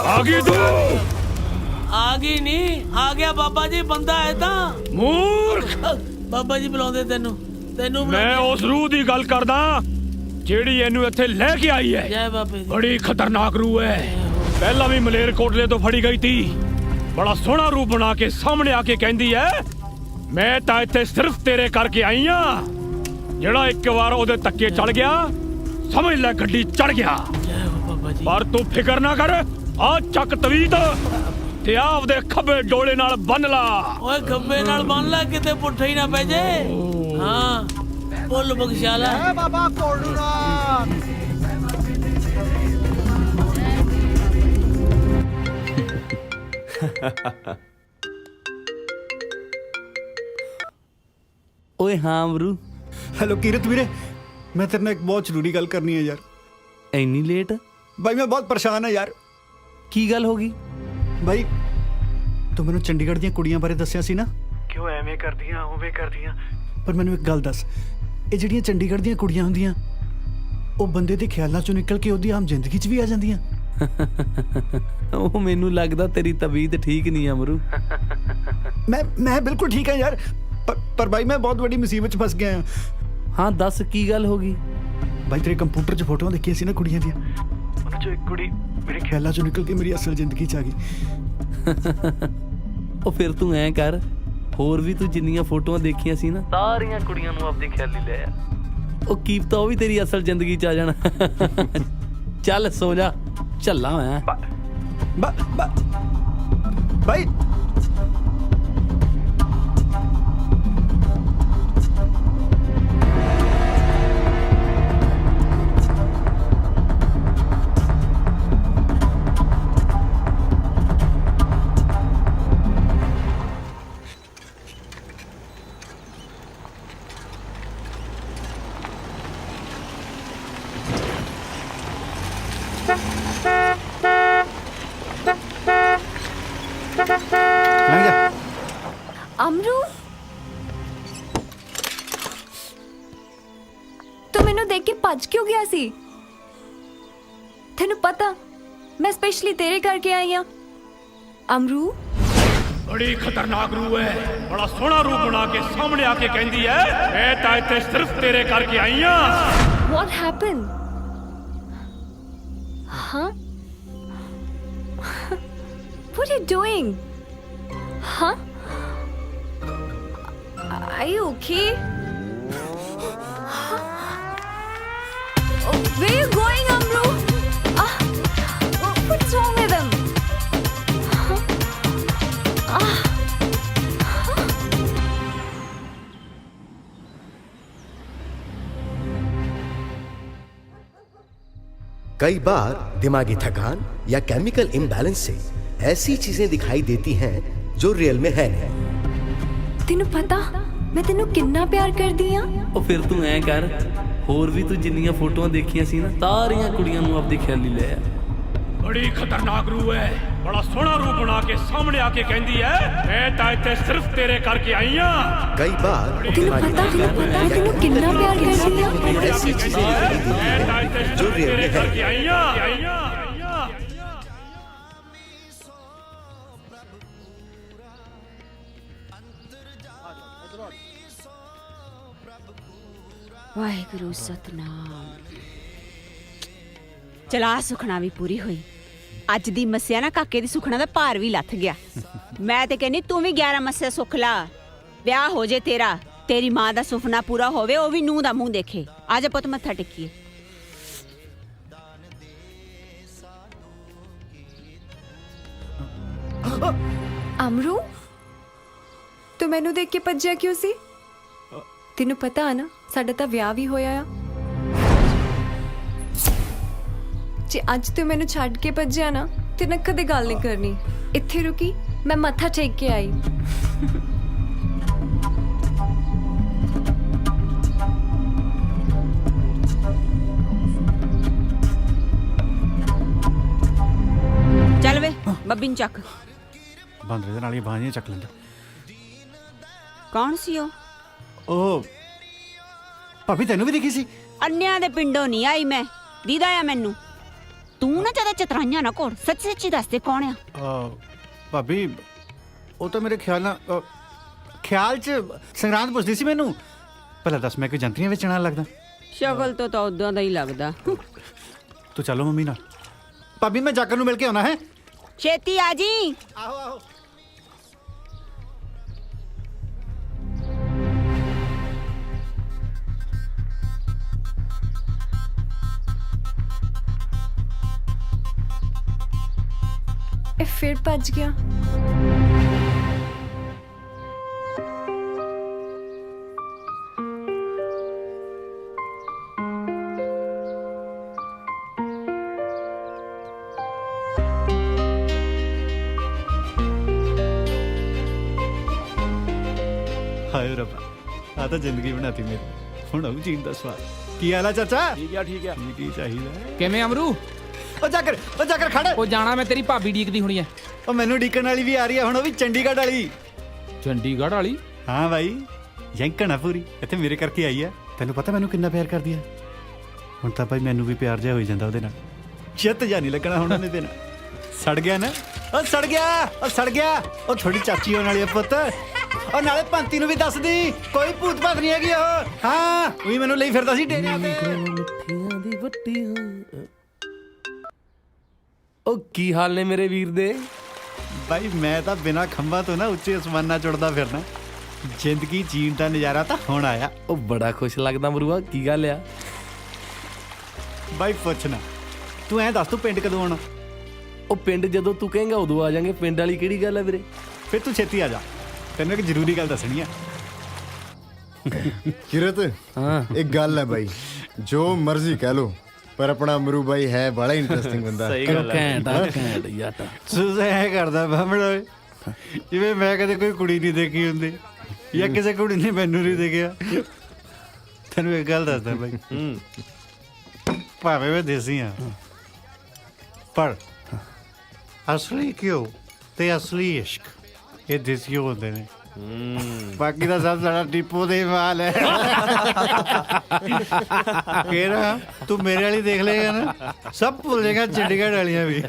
आ गई तू? आ गई नहीं, आ गया बाबा जी। बंदा है ता मूर्ख। बाबा जी बुलाਉਂਦੇ ਤੈਨੂੰ। मैं उस रूह दी गल करदा ਜਿਹੜੀ ਇਹਨੂੰ ਇੱਥੇ ਲੈ ਕੇ ਆਈ ਹੈ। ਜੈ ਬਾਬੇ ਦੀ। ਬੜੀ ਖਤਰਨਾਕ ਰੂਹ ਹੈ। ਪਹਿਲਾਂ ਵੀ ਮਲੇਰਕੋਟਲੇ ਤੋਂ ਫੜੀ ਗਈ ਤੀ। ਬੜਾ ਸੋਹਣਾ ਰੂਪ ਬਣਾ ਕੇ ਸਾਹਮਣੇ ਆ ਕੇ ਕਹਿੰਦੀ ਹੈ ਮੈਂ ਤਾਂ ਇੱਥੇ ਸਿਰਫ ਤੇਰੇ ਕਰਕੇ ਆਈ ਆ। ਜਿਹੜਾ ਇੱਕ ਵਾਰ ਉਹਦੇ ਤੱਕੇ ਚੜ ਗਿਆ ਸਮਝ ਲੈ ਗੱਡੀ ਚੜ ਗਿਆ। ਪਰ ਤੂੰ ਫਿਕਰ ਨਾ ਕਰ, ਆ ਚੱਕ ਤਵੀਤ ਤੇ ਆਪਦੇ ਖੱਬੇ ਡੋਲੇ ਨਾਲ ਬੰਨ ਲਾ। ਓਏ ਖੱਬੇ ਨਾਲ ਬੰਨ ਲਾ, ਕਿਤੇ ਪੁੱਠਾ ਹੀ ਨਾ ਪੈ ਜੇ। ਹਾਂ ਬੋਲ ਬਖਸ਼ਾਲਾ। ਜੈ ਬਾਬਾ ਘੋਰੜੂ ਨਾਥ। ਓਏ ਹਾਂ ਅਮਰੂ। ਹੈਲੋ ਕੀਰਤ ਵੀਰੇ, ਮੈਂ ਤੇਰੇ ਨਾਲ ਇੱਕ ਬਹੁਤ ਜ਼ਰੂਰੀ ਗੱਲ ਕਰਨੀ ਹੈ ਯਾਰ। ਇੰਨੀ ਲੇਟ? ਭਾਈ ਮੈਂ ਬਹੁਤ ਪਰੇਸ਼ਾਨ ਹਾਂ ਯਾਰ। ਕੀ ਗੱਲ ਹੋ ਗਈ? ਭਾਈ ਤੂੰ ਮੈਨੂੰ ਚੰਡੀਗੜ੍ਹ ਦੀਆਂ ਕੁੜੀਆਂ ਬਾਰੇ ਦੱਸਿਆ ਸੀ ਨਾ, ਕਿਉਂ ਐਵੇਂ ਕਰਦੀਆਂ ਉਵੇਂ ਕਰਦੀਆਂ। ਪਰ ਮੈਨੂੰ ਇੱਕ ਗੱਲ ਦੱਸ, ਇਹ ਜਿਹੜੀਆਂ ਚੰਡੀਗੜ੍ਹ ਦੀਆਂ ਕੁੜੀਆਂ ਹੁੰਦੀਆਂ ਉਹ ਬੰਦੇ ਦੇ ਖਿਆਲਾਂ ਚੋਂ ਨਿਕਲ ਕੇ ਉਹਦੀ ਆਮ ਜ਼ਿੰਦਗੀ 'ਚ ਵੀ ਆ ਜਾਂਦੀਆਂ। ਉਹ ਮੈਨੂੰ ਲੱਗਦਾ ਤੇਰੀ ਤਬੀਅਤ ਠੀਕ ਨਹੀਂ ਅਮਰੂ। ਮੈਂ ਬਿਲਕੁਲ ਠੀਕ ਹਾਂ ਯਾਰ, ਪਰ ਭਾਈ ਮੈਂ ਬਹੁਤ ਵੱਡੀ ਮੁਸੀਬਤ 'ਚ ਫਸ ਗਿਆ ਹਾਂ। ਹਾਂ ਦੱਸ ਕੀ ਗੱਲ ਹੋ ਗਈ? ਭਾਈ ਤੇਰੇ ਕੰਪਿਊਟਰ 'ਚ ਫੋਟੋਆਂ ਦੇਖੀਆਂ ਸੀ ਨਾ ਕੁੜੀਆਂ ਦੀਆਂ, ਉਹਨਾਂ 'ਚੋਂ ਇੱਕ ਕੁੜੀ ਮੇਰੇ ਖਿਆਲਾਂ 'ਚੋਂ ਨਿਕਲ ਕੇ ਮੇਰੀ ਅਸਲ ਜ਼ਿੰਦਗੀ 'ਚ ਆ ਗਈ। ਉਹ ਫਿਰ ਤੂੰ ਐਂ ਕਰ, ਹੋਰ ਵੀ ਤੂੰ ਜਿੰਨੀਆਂ ਫੋਟੋਆਂ ਦੇਖੀਆਂ ਸੀ ਨਾ ਸਾਰੀਆਂ ਕੁੜੀਆਂ ਨੂੰ ਆਪਦੀ ਖਿਆਲੀ ਲੈ ਆ। ਉਹ ਕੀਪਤਾ ਉਹ ਵੀ ਤੇਰੀ ਅਸਲ ਜ਼ਿੰਦਗੀ 'ਚ ਆ ਜਾਣਾ। ਚੱਲ ਸੋ ਜਾ, ਝੱਲਾ ਮੈਂ ਭਾਈ। ਅਮਰੂ, ਤੂੰ ਮੈਨੂੰ ਦੇਖ ਕੇ ਭੱਜ ਕਿਉਂ ਗਿਆ ਸੀ? ਤੈਨੂੰ ਪਤਾ ਮੈਂ ਸਪੈਸ਼ਲੀ ਤੇਰੇ ਕਰਕੇ ਆਈ ਹਾਂ। ਅਮਰੂ बड़ी खतरनाक रूह है, बड़ा सोहना रूप बना के सामने आके कहती है मैं तो इत्थे सिर्फ तेरे करके आई हां। What happened? Huh? What are you doing? Huh? Are you okay? Where are you going, Amru? What's wrong with him? कई बार दिमागी थकान या केमिकल इम्बैलेंस से ऐसी चीजें दिखाई देती हैं जो रियल में है नहीं। ਤੈਨੂੰ ਪਤਾ ਮੈਂ ਤੈਨੂੰ ਕਿੰਨਾ ਪਿਆਰ ਕਰਦੀ ਆ। ਉਹ ਫਿਰ ਤੂੰ ਐਂ ਕਰ, ਹੋਰ ਵੀ ਤੂੰ ਜਿੰਨੀਆਂ ਫੋਟੋਆਂ ਦੇਖੀਆਂ ਸੀ ਨਾ ਸਾਰੀਆਂ ਕੁੜੀਆਂ ਨੂੰ ਆਪਦੀ ਖਿਆਲੀ ਲੈ ਆ। बड़ी खतरनाक रूह है, बड़ा सोहना रूप बना के सामने आके कहती है मैं तो इत्थे सिर्फ तेरे करके आई हां। कई बार ਤੈਨੂੰ ਪਤਾ ਮੈਂ ਤੈਨੂੰ ਕਿੰਨਾ ਪਿਆਰ ਕਰਦੀ ਆ। ऐसी चीजें दिखाई देती हैं जो रियल में है करके आई हां। ਵਾਹਿਗੁਰੂ ਸਤਨਾਮ। ਚਲਾ ਸੁਖਣਾ ਵੀ ਪੂਰੀ ਹੋਈ। ਅੱਜ ਦੀ ਮੱਸਿਆ ਨਾ ਕਾਕੇ ਦੀ ਸੁਖਣਾ ਦਾ ਭਾਰ ਵੀ ਲੱਥ ਗਿਆ। ਮੈਂ ਤੇ ਕਹਿੰਨੀ ਤੂੰ ਵੀ 11 ਮੱਸਿਆ ਸੁਖ ਲਾ, ਵਿਆਹ ਹੋ ਜੇ ਤੇਰਾ, ਤੇਰੀ ਮਾਂ ਦਾ ਸੁਪਨਾ ਪੂਰਾ ਹੋਵੇ, ਉਹ ਵੀ ਨੂੰਹ ਦਾ ਮੂੰਹ ਦੇਖੇ। ਆ ਜਾ ਪੁੱਤ ਮੱਥਾ ਟੇਕੀਏ। ਅਮਰੂ, ਤੂੰ ਮੈਨੂੰ ਦੇਖ ਕੇ ਭੱਜਿਆ ਕਿਉਂ ਸੀ? ਤੈਨੂੰ ਪਤਾ ਨਾ ਸਾਡਾ ਤਾਂ ਵਿਆਹ ਵੀ ਹੋਇਆ ਆ। ਜੇ ਅੱਜ ਤੂੰ ਮੈਨੂੰ ਛੱਡ ਕੇ ਭੱਜਿਆ ਨਾ ਤੇ ਨਾ ਕਦੇ ਗੱਲ ਨਹੀਂ ਕਰਨੀ। ਇੱਥੇ ਰੁਕੀ, ਮੈਂ ਮੱਥਾ ਟੇਕ ਕੇ ਆਈ। ਚੱਲ ਵੇ ਬੱਬੀ ਨੂੰ ਚੱਕ। ਬਾਂਦਰੇ ਦੇ ਨਾਲ ਹੀ ਬਾਹਾਂ ਚੱਕ ਲੈਂਦਾ। ਕੌਣ ਸੀ ਉਹ? ਉਹ ਭਾਬੀ ਤੈਨੂੰ ਵੀ ਦੇਖੀ ਸੀ? ਅੰਨਿਆਂ ਦੇ ਪਿੰਡੋਂ ਨਹੀਂ ਆਈ ਮੈਂ, ਦੀਦਾ ਆ ਮੈਨੂੰ। ਤੂੰ ਨਾ ਜ਼ਿਆਦਾ ਚਤਰਾਈਆਂ ਨਾ ਕੋੜ, ਸੱਚੀ ਸੱਚੀ ਦੱਸ ਦੇ ਕੌਣ ਆ? ਭਾਬੀ ਉਹ ਤਾਂ ਮੇਰੇ ਖਿਆਲ 'ਚ ਸੰਗਰਾਂਦ ਪੁੱਛਦੀ ਸੀ ਮੈਨੂੰ। ਪਹਿਲਾਂ ਦੱਸ ਮੈਂ ਕੋਈ ਜੰਤਰੀਆਂ ਵੇਚਣ ਵਾਲਾ ਲੱਗਦਾ? ਸ਼ਕਲ ਤੋਂ ਤਾਂ ਉਦਾਂ ਦਾ ਹੀ ਲੱਗਦਾ। ਤੂੰ ਚਲੋ ਮੰਮੀ ਨਾਲ। ਭਾਬੀ ਮੈਂ ਜਾਕਰ ਨੂੰ ਮਿਲ ਕੇ ਆਉਣਾ ਹੈ। ਛੇਤੀ ਆ ਜੀ। ਆਹੋ ਆਹੋ। ਇਹ ਫਿਰ ਭੱਜ ਗਿਆ। ਹਾਏ ਰੱਬਾ, ਆ ਤਾਂ ਜ਼ਿੰਦਗੀ ਬਣਾਤੀ ਮੇਰੀ। ਹੁਣ ਆਉ ਜੀਣ ਦਾ ਸਵਾਦ। ਕੀ ਹਾਲ ਆ ਚਾਚਾ? ਠੀਕ ਆ ਠੀਕ ਆ। ਕੀ ਚਾਹੀਦਾ? ਕਿਵੇਂ ਅਮਰੂ? ਉਹ ਜਾਕਰ ਖੜ। ਉਹ ਜਾਣਾ ਮੈਂ, ਤੇਰੀ ਭਾਬੀ ਡੀਕਦੀ ਹੋਣੀ ਐ। ਉਹ ਮੈਨੂੰ ਡੀਕਣ ਵਾਲੀ ਵੀ ਆ ਰਹੀ ਹੈ ਹੁਣ, ਉਹ ਵੀ ਚੰਡੀਗੜ੍ਹ ਵਾਲੀ। ਚੰਡੀਗੜ੍ਹ ਵਾਲੀ? ਹਾਂ ਬਾਈ, ਯੰਕਣ ਆ ਪੂਰੀ। ਇੱਥੇ ਮੇਰੇ ਕਰਕੇ ਆਈ ਹੈ। ਤੈਨੂੰ ਪਤਾ ਮੈਨੂੰ ਕਿੰਨਾ ਪਿਆਰ ਕਰਦੀ ਹੈ? ਹੁਣ ਤਾਂ ਭਾਈ ਮੈਨੂੰ ਵੀ ਪਿਆਰ ਜਿਹਾ ਹੋਈ ਜਾਂਦਾ ਉਹਦੇ ਨਾਲ। ਚਿੱਤ ਜਾ ਨਹੀਂ ਲੱਗਣਾ ਹੁਣ ਉਹਨੇ ਦੇਣਾ। ਸੜ ਗਿਆ ਨਾ, ਉਹ ਸੜ ਗਿਆ, ਉਹ ਸੜ ਗਿਆ। ਉਹ ਥੋੜੀ ਚਾਚੀ ਹੋਣ ਵਾਲੀ ਆ ਪੁੱਤ। ਉਹ ਨਾਲੇ ਪੰਤੀ ਨੂੰ ਵੀ ਦੱਸ ਦੀ, ਕੋਈ ਭੂਤ ਭਾਤ ਨਹੀਂ ਹੈਗੀ ਉਹ। ਹਾਂ ਉਹੀ ਮੈਨੂੰ ਲਈ ਫਿਰਦਾ ਸੀ ਡੇਰਿਆਂ ਤੇ। ਉਹ ਕੀ ਹਾਲ ਨੇ ਮੇਰੇ ਵੀਰ ਦੇ? ਭਾਈ ਮੈਂ ਤਾਂ ਬਿਨਾਂ ਖੰਭਾਂ ਤੋਂ ਨਾ ਉੱਚੇ ਅਸਮਾਨਾਂ ਚੜਦਾ ਫਿਰਨਾ। ਜ਼ਿੰਦਗੀ ਜੀਣ ਦਾ ਨਜ਼ਾਰਾ ਤਾਂ ਹੁਣ ਆਇਆ। ਉਹ ਬੜਾ ਖੁਸ਼ ਲੱਗਦਾ ਮਰੂਆ, ਕੀ ਗੱਲ ਆ? ਬਾਈ ਪੁੱਛਣਾ, ਤੂੰ ਐਂ ਦੱਸ ਤੂੰ ਪਿੰਡ ਕਦੋਂ ਆਉਣਾ? ਉਹ ਪਿੰਡ ਜਦੋਂ ਤੂੰ ਕਹੇਂਗਾ ਉਦੋਂ ਆ ਜਾਾਂਗੇ। ਪਿੰਡ ਵਾਲੀ ਕਿਹੜੀ ਗੱਲ ਆ ਵੀਰੇ? ਫਿਰ ਤੂੰ ਛੇਤੀ ਆ ਜਾ, ਤੈਨੂੰ ਇੱਕ ਜ਼ਰੂਰੀ ਗੱਲ ਦੱਸਣੀ ਆ। किरत एक गल है भाई, जो मर्जी कह लो पर अपना अमरू भाई है बड़ा इंटरेस्टिंग बंदा। ਤੂੰ ਐ ਕਰਦਾ ਬਾਹਮਣਾ ਜਿਵੇਂ ਮੈਂ ਕਦੇ ਕੋਈ ਕੁੜੀ ਨਹੀਂ ਦੇਖੀ ਹੁੰਦੀ ਜਾਂ ਕਿਸੇ ਕੁੜੀ ਨੇ ਮੈਨੂੰ ਨਹੀਂ ਦੇਖਿਆ। ਤੈਨੂੰ ਇੱਕ ਗੱਲ ਦੱਸਦਾ ਭਾਈ, ਭਾਵੇਂ ਮੈਂ ਦੇਸੀ ਹਾਂ ਪਰ ਅਸਲੀ ਘਿਓ ਤੇ ਅਸਲੀ ਇਸ਼ਕ ਇਹ ਦੇਸੀ ਹੁੰਦੇ ਨੇ। ਬਾਕੀ ਦਾ ਸਭ ਸਾਡਾ ਟਿੱਪੋ ਦੇ ਮਾਲ ਹੈ। ਕਿਹੜਾ ਤੂੰ ਮੇਰੇ ਵਾਲੀ ਦੇਖ ਲੇਗਾ ਨਾ, ਸਭ ਭੁੱਲ ਜਾਏਗਾ ਚੰਡੀਗੜ੍ਹ ਵਾਲੀਆਂ ਵੀ।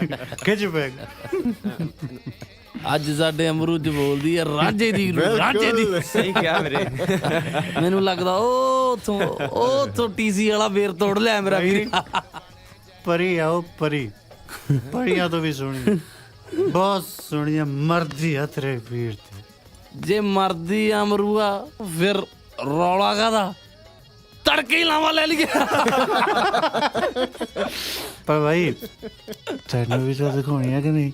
ਖਿੱਚ ਪੈ ਅੱਜ ਸਾਡੇ ਅਮਰੂਦ ਬੋਲਦੀ ਹੈ ਰਾਜੇ ਦੀ, ਰਾਜੇ ਦੀ। ਸਹੀ ਕਿਹਾ ਵੀਰੇ। ਮੈਨੂੰ ਲੱਗਦਾ ਉਹ ਟੀਸੀ ਵਾਲਾ ਬੇਰ ਤੋੜ ਲਿਆ ਮੇਰਾ ਵੀਰ। ਪਰੀ ਆਓ ਪਰੀ, ਪਰੀਆਂ ਤੋਂ ਵੀ ਸੋਹਣੀ, ਬਹੁਤ ਸੋਹਣੀਆਂ। ਮਰਦੀ ਆ ਤੇਰੇ ਵੀਰ ਤੇ। ਜੇ ਮਰਦੀ ਅਮਰੂਆ ਫਿਰ ਰੌਲਾ ਕਾਹਦਾ? ਤੜਕੇ ਹੀ ਲਾਵਾ ਲੈ ਲਈਏ। ਪਰ ਭਾਈ ਤੈਨੂੰ ਵੀ ਤਾਂ ਦਿਖਾਉਣੀ ਆ ਕਿ ਨਹੀਂ?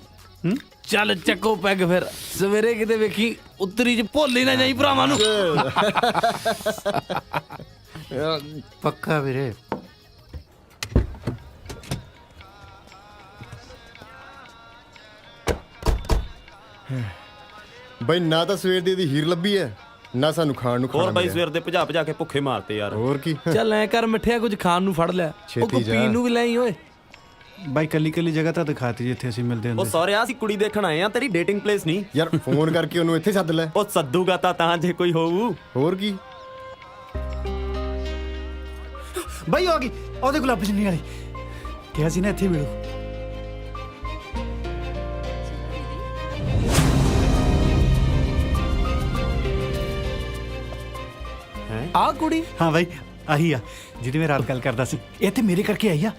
ਚੱਲ ਚੱਕੋ ਪੈਗ ਫਿਰ, ਸਵੇਰੇ ਕਿਤੇ ਵੇਖੀ ਉੱਤਰੀ ਚ ਭੁੱਲ ਹੀ ਨਾ ਜਾਈ ਭਰਾਵਾਂ ਨੂੰ। ਪੱਕਾ ਵੀਰੇ। भाई ना तो सवेर दी हीर लभी है ना सानू खाण नू खाना। ਹੋਰ ਬਾਈ ਸਵੇਰ ਦੇ ਭਜਾ ਭਜਾ ਕੇ ਭੁੱਖੇ ਮਾਰਤੇ ਯਾਰ। ਹੋਰ ਕੀ। ਚੱਲ ਐ ਕਰ ਮਿੱਠਿਆ ਕੁਝ ਖਾਣ ਨੂੰ ਫੜ ਲਿਆ, ਉਹ ਕੋ ਪੀਣ ਨੂੰ ਵੀ ਲੈ ਆਈ ਓਏ। ਬਾਈ ਕੱਲੀ ਕੱਲੀ ਜਗ੍ਹਾ ਤਾਂ ਦਿਖਾਤੀ ਜਿੱਥੇ ਅਸੀਂ ਮਿਲਦੇ ਹੁੰਦੇ। ਉਹ ਸੌਰਿਆ ਅਸੀਂ ਕੁੜੀ ਦੇਖਣ ਆਏ ਆ, ਤੇਰੀ ਡੇਟਿੰਗ ਪਲੇਸ ਨਹੀਂ ਯਾਰ। ਫੋਨ ਕਰਕੇ ਉਹਨੂੰ ਇੱਥੇ ਸੱਦ ਲੈ। ਉਹ ਸੱਦੂਗਾ ਤਾਂ ਜੇ ਕੋਈ ਹੋਊ। ਹੋਰ ਕੀ। ਬਾਈ ਆ ਗਈ ਉਹਦੇ ਗੁਲਾਬੀ ਚੁੰਨੀ ਵਾਲੀ, ਕਿਹਾ ਸੀ ਨਾ ਇੱਥੇ ਮਿਲੋ। ਆ ਕੁੜੀ? ਹਾਂ ਬਾਈ ਆਹੀ ਆ ਜਿਹਦੀ ਮੈਂ ਰਾਤ ਗੱਲ ਕਰਦਾ ਸੀ। ਇਹ ਤੇ ਮੇਰੇ ਕਰਕੇ ਆਈ ਆ।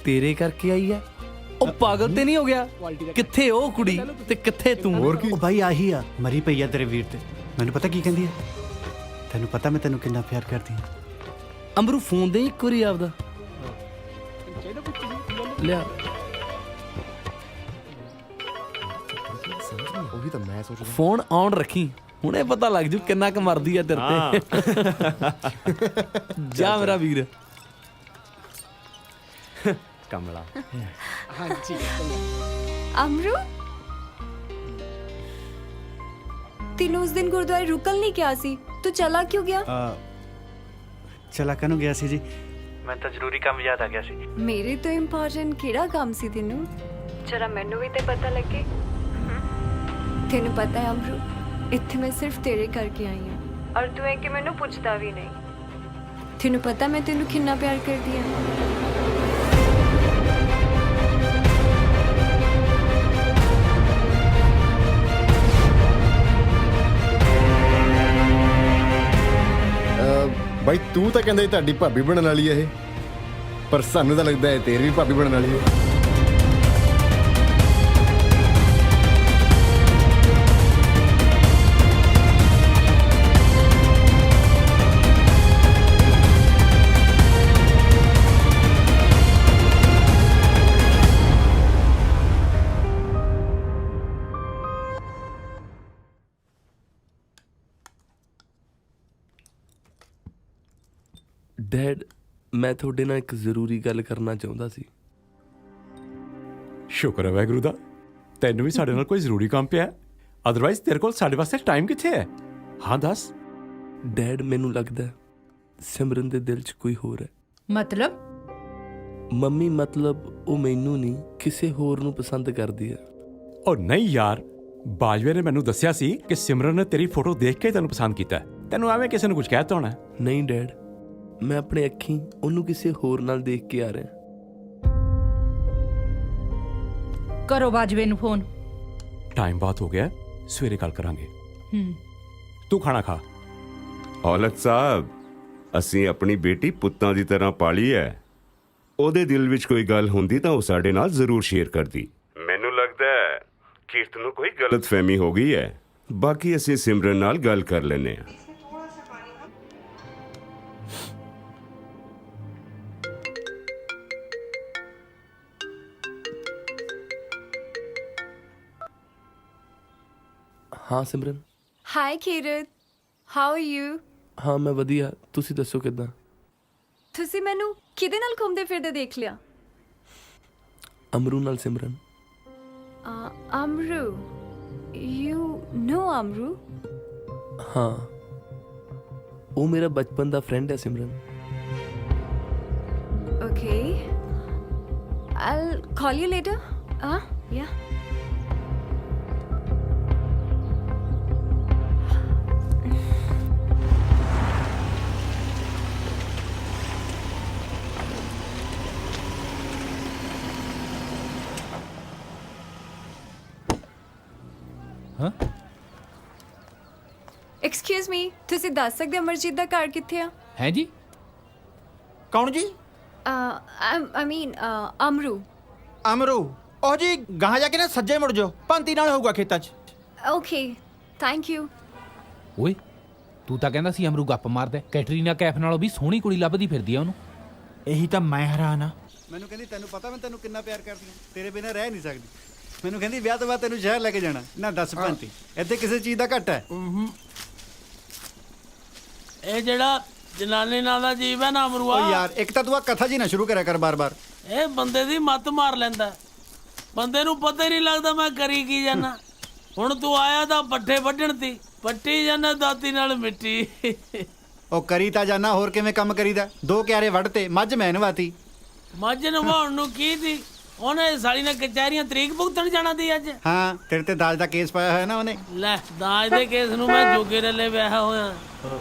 ਤੇਰੇ ਕਰਕੇ ਆਈ ਆ? ਉਹ ਪਾਗਲ ਤੇ ਨਹੀਂ ਹੋ ਗਿਆ? ਕਿੱਥੇ ਉਹ ਕੁੜੀ ਤੇ ਕਿੱਥੇ ਤੂੰ? ਹੋਰ ਕੀ। ਉਹ ਬਾਈ ਆਹੀ ਆ, ਮਰੀ ਪਈ ਆ ਤੇਰੇ ਵੀਰ ਤੇ। ਮੈਨੂੰ ਪਤਾ ਕੀ ਕਹਿੰਦੀ ਆ? ਤੈਨੂੰ ਪਤਾ ਮੈਂ ਤੈਨੂੰ ਕਿੰਨਾ ਪਿਆਰ ਕਰਦੀ ਹਾਂ। ਅਮਰੂ ਫੋਨ ਦੇ ਇੱਕ ਵਾਰੀ ਆਪਦਾ ਲਿਆ। ਉਹੀ ਤਾਂ ਮੈਂ ਸੋਚਦਾ। ਫੋਨ ਆਨ ਰੱਖੀ, ਹੁਣੇ ਪਤਾ ਲੱਗ ਜੂ ਕਿੰਨਾ ਕੁ ਮਰਦੀ ਆ ਤੇਰੇ ਤੇ। ਜਾ ਮੇਰਾ ਵੀਰ। ਕਮਲਾ। ਹਾਂਜੀ अमरू, ਤੈਨੂੰ ਉਸ ਦਿਨ ਗੁਰਦੁਆਰੇ ਰੁਕਲ ਨਹੀਂ ਕਿਹਾ ਸੀ, ਤੂੰ ਚਲਾ ਕਿਉਂ ਗਿਆ? ਚਲਾ ਕਾਹਨੂੰ ਗਿਆ ਸੀ ਜੀ? ਮੈਂ ਤਾਂ ਜ਼ਰੂਰੀ ਕੰਮ ਯਾਦ ਆ ਗਿਆ ਸੀ। ਮੇਰੇ ਤੋਂ ਇੰਪੋਰਟੈਂਟ ਕਿਹੜਾ ਕੰਮ ਸੀ ਤੈਨੂੰ? ਜਰਾ ਮੈਨੂੰ ਵੀ ਤੇ ਪਤਾ ਲੱਗੇ। ਤੈਨੂੰ ਪਤਾ ਹੈ ਅਮਰੂ, ਇੱਥੇ ਮੈਂ ਸਿਰਫ ਤੇਰੇ ਕਰਕੇ ਆਈ ਹਾਂ, ਔਰ ਤੂੰ ਹੈ ਕਿ ਮੈਨੂੰ ਪੁੱਛਦਾ ਵੀ ਨਹੀਂ। ਤੈਨੂੰ ਪਤਾ ਮੈਂ ਤੈਨੂੰ ਕਿੰਨਾ ਪਿਆਰ ਕਰਦੀ ਹਾਂ। भाई तू तो कहंदा ਤੁਹਾਡੀ ਭਾਬੀ ਬਣਨ ਵਾਲੀ ਹੈ ਇਹ, ਪਰ ਸਾਨੂੰ ਤਾਂ ਲੱਗਦਾ ਹੈ ਤੇਰੀ ਵੀ ਭਾਬੀ ਬਣਨ ਵਾਲੀ ਹੈ। ਡੈਡ, ਮੈਂ ਤੁਹਾਡੇ ਨਾਲ ਇੱਕ ਜ਼ਰੂਰੀ ਗੱਲ ਕਰਨਾ ਚਾਹੁੰਦਾ ਸੀ। ਸ਼ੁਕਰ ਹੈ ਵਾਹਿਗੁਰੂ ਦਾ, ਤੈਨੂੰ ਵੀ ਸਾਡੇ ਨਾਲ ਕੋਈ ਜ਼ਰੂਰੀ ਕੰਮ ਪਿਆ। ਅਦਰਵਾਈਜ਼ ਤੇਰੇ ਕੋਲ ਸਾਡੇ ਵਾਸਤੇ ਟਾਈਮ ਕਿੱਥੇ ਹੈ? ਹਾਂ ਦੱਸ। ਡੈਡ, ਮੈਨੂੰ ਲੱਗਦਾ ਸਿਮਰਨ ਦੇ ਦਿਲ 'ਚ ਕੋਈ ਹੋਰ ਹੈ। मतलब? ਮੰਮੀ, ਮਤਲਬ ਉਹ ਮੈਨੂੰ ਨਹੀਂ ਕਿਸੇ ਹੋਰ ਨੂੰ ਪਸੰਦ ਕਰਦੀ ਹੈ। ਉਹ ਨਹੀਂ ਯਾਰ, ਬਾਜਵੇ ਨੇ ਮੈਨੂੰ ਦੱਸਿਆ ਸੀ ਕਿ ਸਿਮਰਨ ਨੇ ਤੇਰੀ ਫੋਟੋ ਦੇਖ ਕੇ ਤੈਨੂੰ ਪਸੰਦ ਕੀਤਾ। ਤੈਨੂੰ ਐਵੇਂ ਕਿਸੇ ਨੂੰ ਕੁਝ ਕਹਿਤਾ ਹੋਣਾ। ਨਹੀਂ ਡੈਡ, ਮੈਂ ਆਪਣੇ ਅੱਖੀਂ ਉਹਨੂੰ ਕਿਸੇ ਹੋਰ ਨਾਲ ਦੇਖ ਕੇ ਆ ਰਿਹਾ। ਕਰੋ ਬਾਜਵੇ ਨੂੰ ਫੋਨ। ਟਾਈਮ ਬਾਤ ਹੋ ਗਿਆ, ਸਵੇਰੇ ਗੱਲ ਕਰਾਂਗੇ। ਹੂੰ ਤੂੰ ਖਾਣਾ ਖਾ। ਔਲਖ ਸਾਹਿਬ, ਅਸੀਂ ਆਪਣੀ ਬੇਟੀ ਪੁੱਤਾਂ ਦੀ ਤਰ੍ਹਾਂ ਪਾਲੀ ਹੈ। ਉਹਦੇ ਦਿਲ ਵਿੱਚ ਕੋਈ ਗੱਲ ਹੁੰਦੀ ਤਾਂ ਉਹ ਸਾਡੇ ਨਾਲ ਜ਼ਰੂਰ ਸ਼ੇਅਰ ਕਰਦੀ। ਮੈਨੂੰ ਲੱਗਦਾ ਹੈ ਕੀਰਤ ਨੂੰ ਕੋਈ ਗਲਤਫਹਿਮੀ ਹੋ ਗਈ ਹੈ। ਬਾਕੀ ਅਸੀਂ ਸਿਮਰਨ ਨਾਲ ਗੱਲ ਕਰ ਲੈਂਦੇ ਹਾਂ। ਹਾਂ Simran. Hi Kirat, how are you? ਹਾਂ ਮੈਂ ਵਧੀਆ, ਤੁਸੀਂ ਦੱਸੋ ਕਿੱਦਾਂ? ਤੁਸੀਂ ਮੈਨੂੰ ਕਿਹਦੇ ਨਾਲ ਘੁੰਮਦੇ ਫਿਰਦੇ ਦੇਖ ਲਿਆ? ਅਮਰੂ ਨਾਲ ਸਿਮਰਨ। Amru, you know Amru? ਹਾਂ, ਉਹ ਮੇਰਾ ਬਚਪਨ ਦਾ ਫਰੈਂਡ ਹੈ ਸਿਮਰਨ। Okay. I'll call you later. Yeah. ਹਾਂ? Excuse me, ਤੁਸੀਂ ਦੱਸ ਸਕਦੇ ਹੋ ਅਮਰਜੀਤ ਦਾ ਘਰ ਕਿੱਥੇ ਆ? ਹੈ ਜੀ? ਕੌਣ ਜੀ? I mean, Amru. ਅਮਰੂ? ਉਹ ਜੀ ਗਾਹਾਂ ਜਾ ਕੇ ਨਾ ਸੱਜੇ ਮੁੜ ਜਾਓ, ਪੰਤੀ ਨਾਲ ਹੋਊਗਾ ਖੇਤਾਂ 'ਚ। Okay, thank you. ਓਏ ਤੂੰ ਤਾਂ ਕਹਿੰਦਾ ਸੀ ਅਮਰੂ ਗੱਪ ਮਾਰਦਾ। ਕੈਟਰੀਨਾ ਕੈਫ ਨਾਲੋਂ ਵੀ ਸੋਹਣੀ ਕੁੜੀ ਲੱਭਦੀ ਫਿਰਦੀ ਆ ਉਹਨੂੰ। ਇਹੀ ਤਾਂ ਮੈਂ ਹੈਰਾਨ ਆ। ਮੈਨੂੰ ਕਹਿੰਦੀ ਤੈਨੂੰ ਪਤਾ ਮੈਂ ਤੈਨੂੰ ਕਿੰਨਾ ਪਿਆਰ ਕਰਦੀ ਹਾਂ, ਤੇਰੇ ਬਿਨਾਂ ਰਹਿ ਨਹੀਂ ਸਕਦੀ। ਮੈਨੂੰ ਕਹਿੰਦੀ ਵਿਆਹ ਤੋਂ ਬਾਅਦ ਤੈਨੂੰ ਸ਼ਹਿਰ ਲੈ ਕੇ ਜਾਣਾ। ਨਾ ਦੱਸ ਭੰਤੀ, ਇੱਥੇ ਕਿਸੇ ਚੀਜ਼ ਦਾ ਘੱਟ ਹੈ। ਇਹ ਜਿਹੜਾ ਜਨਾਨੀ ਨਾਂ ਦਾ ਜੀਵ ਹੈ ਨਾ ਅਮਰੂਆ, ਓ ਯਾਰ ਇੱਕ ਤਾਂ ਤੂੰ ਆ ਕਥਾ ਜੀ ਨਾ ਸ਼ੁਰੂ ਕਰਿਆ ਕਰ ਬਾਰ-ਬਾਰ। ਇਹ ਬੰਦੇ ਦੀ ਮੱਤ ਮਾਰ ਲੈਂਦਾ। ਬੰਦੇ ਨੂੰ ਪਤਾ ਹੀ ਨਹੀਂ ਲੱਗਦਾ ਮੈਂ ਕਰੀ ਕੀ ਜਾਣਾ। ਹੁਣ ਤੂੰ ਆਇਆ ਤਾਂ ਪੱਠੇ ਵੱਢਣ ਤੀ, ਪੱਟੀ ਜਾਣਾ ਦਾਤੀ ਨਾਲ ਮਿੱਟੀ। ਉਹ ਕਰੀ ਤਾਂ ਜਾਣਾ, ਹੋਰ ਕਿਵੇਂ ਕੰਮ ਕਰੀਦਾ? 2 ਕਿਆਰੇ ਵੱਢਤੇ, ਮੱਝ ਮੈਂ ਨਵਾਤੀ। ਮੱਝ ਨਵਾਉਣ ਨੂੰ ਕੀ ਤੀ? ਉਹਨੇ ਸਾਲੀ ਨੇ ਕਚਹਿਰੀਆਂ ਤਰੀਕ ਭੁਗਤਣ ਜਾਣਾ ਤੀ ਅੱਜ। ਹਾਂ, ਤੇਰੇ ਤੇ ਦਾਜ ਦਾ ਕੇਸ ਪਾਇਆ ਹੋਇਆ ਨਾ ਉਹਨੇ। ਲੈ ਦਾਜ ਦੇ ਕੇਸ ਨੂੰ ਮੈਂ ਜੋਗੇ ਰੱਲੇ ਵਿਆਹ ਹੋਇਆ।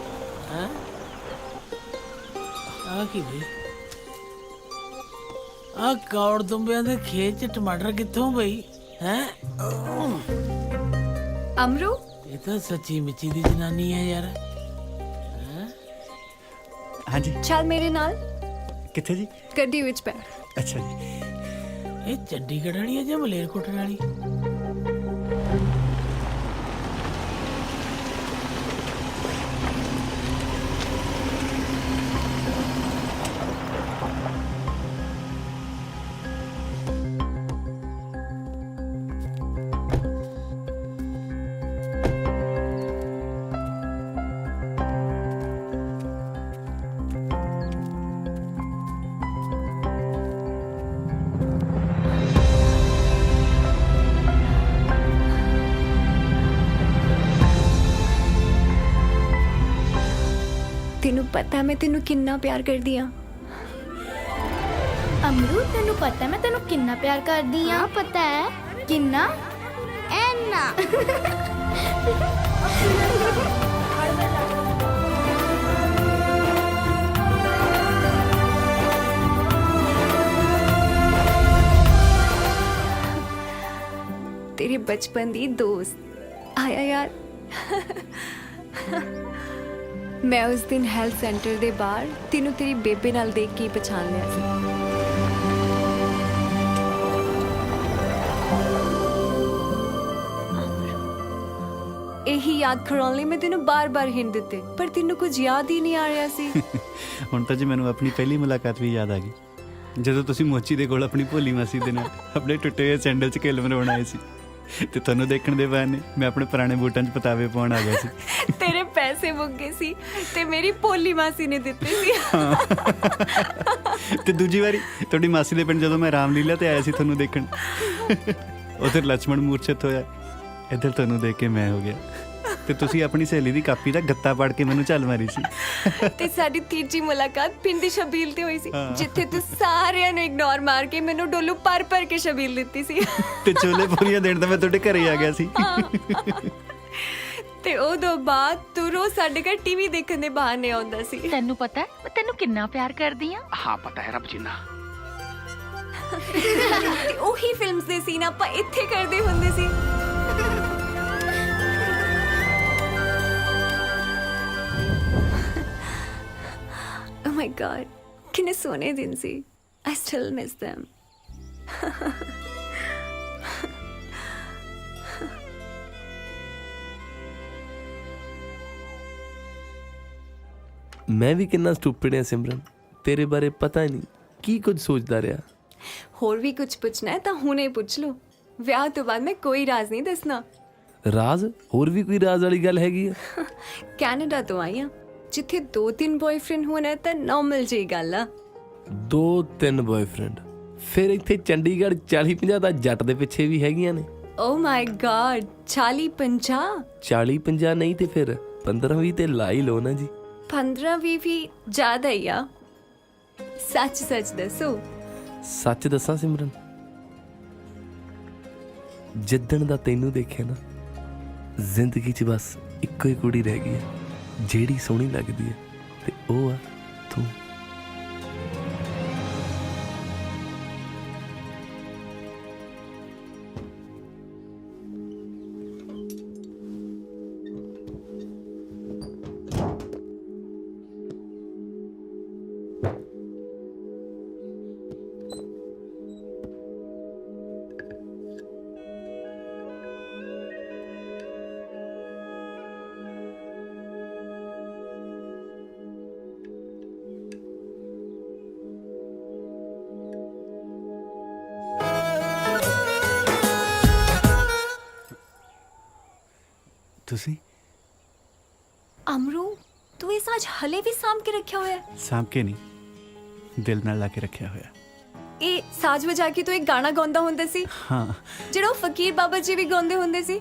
ਹੈ ਆ ਕੀ ਬਈ? ਆ ਕੌੜ ਦੁੰਬਿਆਂ ਦੇ ਖੇਤ 'ਚ ਟਮਾਟਰ ਕਿੱਥੋਂ ਬਈ? ਹੈ ਅਮਰੂ? ਇਹ ਤਾਂ ਸੱਚੀ ਮਿੱਚੀ ਦੀ ਜਨਾਨੀ ਹੈ ਯਾਰ। ਹਾਂਜੀ ਚੱਲ ਮੇਰੇ ਨਾਲ। ਕਿੱਥੇ ਜੀ? ਗੱਡੀ ਵਿੱਚ ਬੈ। ਅੱਛਾ ਜੀ। ਇਹ ਚੰਡੀਗੜ੍ਹ ਵਾਲੀ ਹੈ ਜਾਂ ਮਲੇਰਕੋਟਲਾ ਵਾਲੀ? ਤੈਨੂੰ ਪਤਾ ਮੈਂ ਤੈਨੂੰ ਕਿੰਨਾ ਪਿਆਰ ਕਰਦੀ ਆ। ਅਮਰੂ ਤੈਨੂੰ ਪਤਾ ਮੈਂ ਤੈਨੂੰ ਕਿੰਨਾ ਪਿਆਰ ਕਰਦੀ ਆ? ਪਤਾ ਹੈ ਕਿੰਨਾ? ਐਨਾ। ਤੇਰੇ ਬਚਪਨ ਦੀ ਦੋਸਤ ਆਇਆ ਯਾਰ। ਮੈਂ ਉਸ ਦਿਨ ਹੈਲਥ ਸੈਂਟਰ ਦੇ ਬਾਹਰ ਤੈਨੂੰ ਤੇਰੀ ਬੇਬੇ ਨਾਲ ਦੇਖ ਕੇ ਪਛਾਣ ਲਿਆ ਸੀ। ਇਹੀ ਯਾਦ ਕਰਾਉਣ ਲਈ ਮੈਂ ਤੈਨੂੰ ਬਾਰ-ਬਾਰ ਹਿੰਟ ਦਿੱਤੇ, ਪਰ ਤੈਨੂੰ ਕੁਝ ਯਾਦ ਹੀ ਨਹੀਂ ਆ ਰਿਹਾ ਸੀ। ਹੁਣ ਤਾਂ ਜੀ ਮੈਨੂੰ ਆਪਣੀ ਪਹਿਲੀ ਮੁਲਾਕਾਤ ਵੀ ਯਾਦ ਆ ਗਈ, ਜਦੋਂ ਤੁਸੀਂ ਮੋਚੀ ਦੇ ਕੋਲ ਆਪਣੀ ਭੋਲੀ ਮਾਸੀ ਦੇ ਨਾਲ ਆਪਣੇ ਟੁੱਟੇ ਹੋਏ ਸੈਂਡਲ 'ਚ ਖੇਲ ਬਣਾਉਣ ਆਏ ਸੀ, ਤੇ ਤੁਹਾਨੂੰ ਦੇਖਣ ਦੇ ਬਹਾਨੇ ਮੈਂ ਆਪਣੇ ਪੁਰਾਣੇ ਬੂਟਾਂ 'ਚ ਪਤਾਵੇ ਪਾਉਣ ਆ ਗਿਆ ਸੀ। ਤੇਰੇ ਪੈਸੇ ਮੁੱਕ ਗਏ ਸੀ ਤੇ ਮੇਰੀ ਭੋਲੀ ਮਾਸੀ ਨੇ ਦਿੱਤੇ ਸੀ। ਤੇ ਦੂਜੀ ਵਾਰੀ ਤੁਹਾਡੀ ਮਾਸੀ ਦੇ ਪਿੰਡ ਜਦੋਂ ਮੈਂ ਰਾਮਲੀਲਾ ਤੇ ਆਇਆ ਸੀ ਤੁਹਾਨੂੰ ਦੇਖਣ, ਉਧਰ ਲక్ష్మణ ਮੂਰਛਿਤ ਹੋਇਆ, ਇੱਧਰ ਤੁਹਾਨੂੰ ਦੇਖ ਕੇ ਮੈਂ ਹੋ ਗਿਆ, ਤੇ ਤੁਸੀਂ ਆਪਣੀ ਸਹੇਲੀ ਦੀ ਕਾਪੀ ਦਾ ਗੱਤਾ ਪੜ ਕੇ ਮੈਨੂੰ ਝੱਲ ਮਾਰੀ ਸੀ। ਤੇ ਸਾਡੀ ਤੀਜੀ ਮੁਲਾਕਾਤ ਪਿੰਡ ਦੀ ਸ਼ਬੀਲ ਤੇ ਹੋਈ ਸੀ, ਜਿੱਥੇ ਤੂੰ ਸਾਰਿਆਂ ਨੂੰ ਇਗਨੋਰ ਮਾਰ ਕੇ ਮੈਨੂੰ ਡੋਲੂ ਭਰ ਕੇ ਸ਼ਬੀਲ ਦਿੱਤੀ ਸੀ। ਤੇ ਛੋਲੇ ਪੂਰੀਆਂ ਦੇਣ ਤਾਂ ਮੈਂ ਤੁਹਾਡੇ ਘਰੇ ਆ ਗਿਆ ਸੀ। ਤੇ ਉਦੋਂ ਬਾਅਦ ਤੂੰ ਰੋਜ਼ ਸਾਡੇ ਘਰ ਟੀਵੀ ਦੇਖਣ ਦੇ ਬਹਾਨੇ ਆਉਂਦਾ ਸੀ। ਤੈਨੂੰ ਪਤਾ ਹੈ ਮੈਂ ਤੈਨੂੰ ਕਿੰਨਾ ਪਿਆਰ ਕਰਦੀ ਆ। ਹਾਂ ਪਤਾ ਹੈ ਰੱਬ ਜਿੰਨਾ। ਤੇ ਉਹੀ ਫਿਲਮਸ ਦੇ ਸੀਨ ਆਪਾਂ ਇੱਥੇ ਕਰਦੇ ਹੁੰਦੇ ਸੀ। Oh my God, ਕਿੰਨੇ ਸੋਹਣੇ ਦਿਨ ਸੀ। I still miss them. ਮੈਂ ਵੀ ਕਿੰਨਾ ਸਟੂਪਿਡ ਹਾਂ ਸਿਮਰਨ, ਤੇਰੇ ਬਾਰੇ ਪਤਾ ਹੀ ਨਹੀਂ ਕੀ ਕੁਝ ਸੋਚਦਾ ਰਿਹਾ। ਹੋਰ ਵੀ ਕੁਝ ਪੁੱਛਣਾ ਹੈ ਤਾਂ ਹੁਣੇ ਪੁੱਛ ਲਓ। ਵਿਆਹ ਤੋਂ ਬਾਅਦ ਮੈਂ ਕੋਈ ਰਾਜ਼ ਨਹੀਂ ਦੱਸਣਾ। ਰਾਜ਼? ਹੋਰ ਵੀ ਕੋਈ ਰਾਜ਼ ਵਾਲੀ ਗੱਲ ਹੈਗੀ ਆ? ਕੈਨੇਡਾ ਤੋਂ ਆਈ ਹਾਂ, ਜਿੱਥੇ 2-3 ਬॉयਫ੍ਰੈਂਡ ਹੋਣਾ ਤਾਂ ਨਾਰਮਲ ਜਿਹੀ ਗੱਲ ਆ। 2-3 ਬॉयਫ੍ਰੈਂਡ? ਫਿਰ ਇੱਥੇ ਚੰਡੀਗੜ੍ਹ 40-50 ਦਾ ਜੱਟ ਦੇ ਪਿੱਛੇ ਵੀ ਹੈਗੀਆਂ ਨੇ। ਓ ਮਾਈ ਗॉड, 40-50? 40-50 ਨਹੀਂ ਤੇ ਫਿਰ 15-20 ਤੇ ਲਾ ਹੀ ਲਓ ਨਾ ਜੀ। 15-20 ਵੀ ਜ਼ਿਆਦਾ ਹੀ ਆ। ਸੱਚ ਦੱਸੋ। ਸੱਚ ਦੱਸਾਂ ਸਿਮਰਨ, ਜਿੱਦਣ ਦਾ ਤੈਨੂੰ ਦੇਖਿਆ ਨਾ, ਜ਼ਿੰਦਗੀ 'ਚ ਬਸ ਇੱਕੋ ਹੀ ਕੁੜੀ ਰਹਿ ਗਈ ਹੈ ਜਿਹੜੀ ਸੋਹਣੀ ਲੱਗਦੀ ਹੈ, ਤੇ ਉਹ ਆ ਤੂੰ। ਤੁਸੀਂ ਅਮਰੂ, ਤੂੰ ਇਹ ਸਾਜ ਹਲੇ ਵੀ ਸਾਂਭ ਕੇ ਰੱਖਿਆ ਹੋਇਆ? ਸਾਂਭ ਕੇ ਨਹੀਂ, ਦਿਲ ਨਾਲ ਲਾ ਕੇ ਰੱਖਿਆ ਹੋਇਆ। ਇਹ ਸਾਜ ਵਜਾ ਕੇ ਤੂੰ ਇੱਕ ਗਾਣਾ ਗਾਉਂਦਾ ਹੁੰਦਾ ਸੀ, ਹਾਂ, ਜਿਹੜਾ ਉਹ ਫਕੀਰ ਬਾਬਾ ਜੀ ਵੀ ਗਾਉਂਦੇ ਹੁੰਦੇ ਸੀ,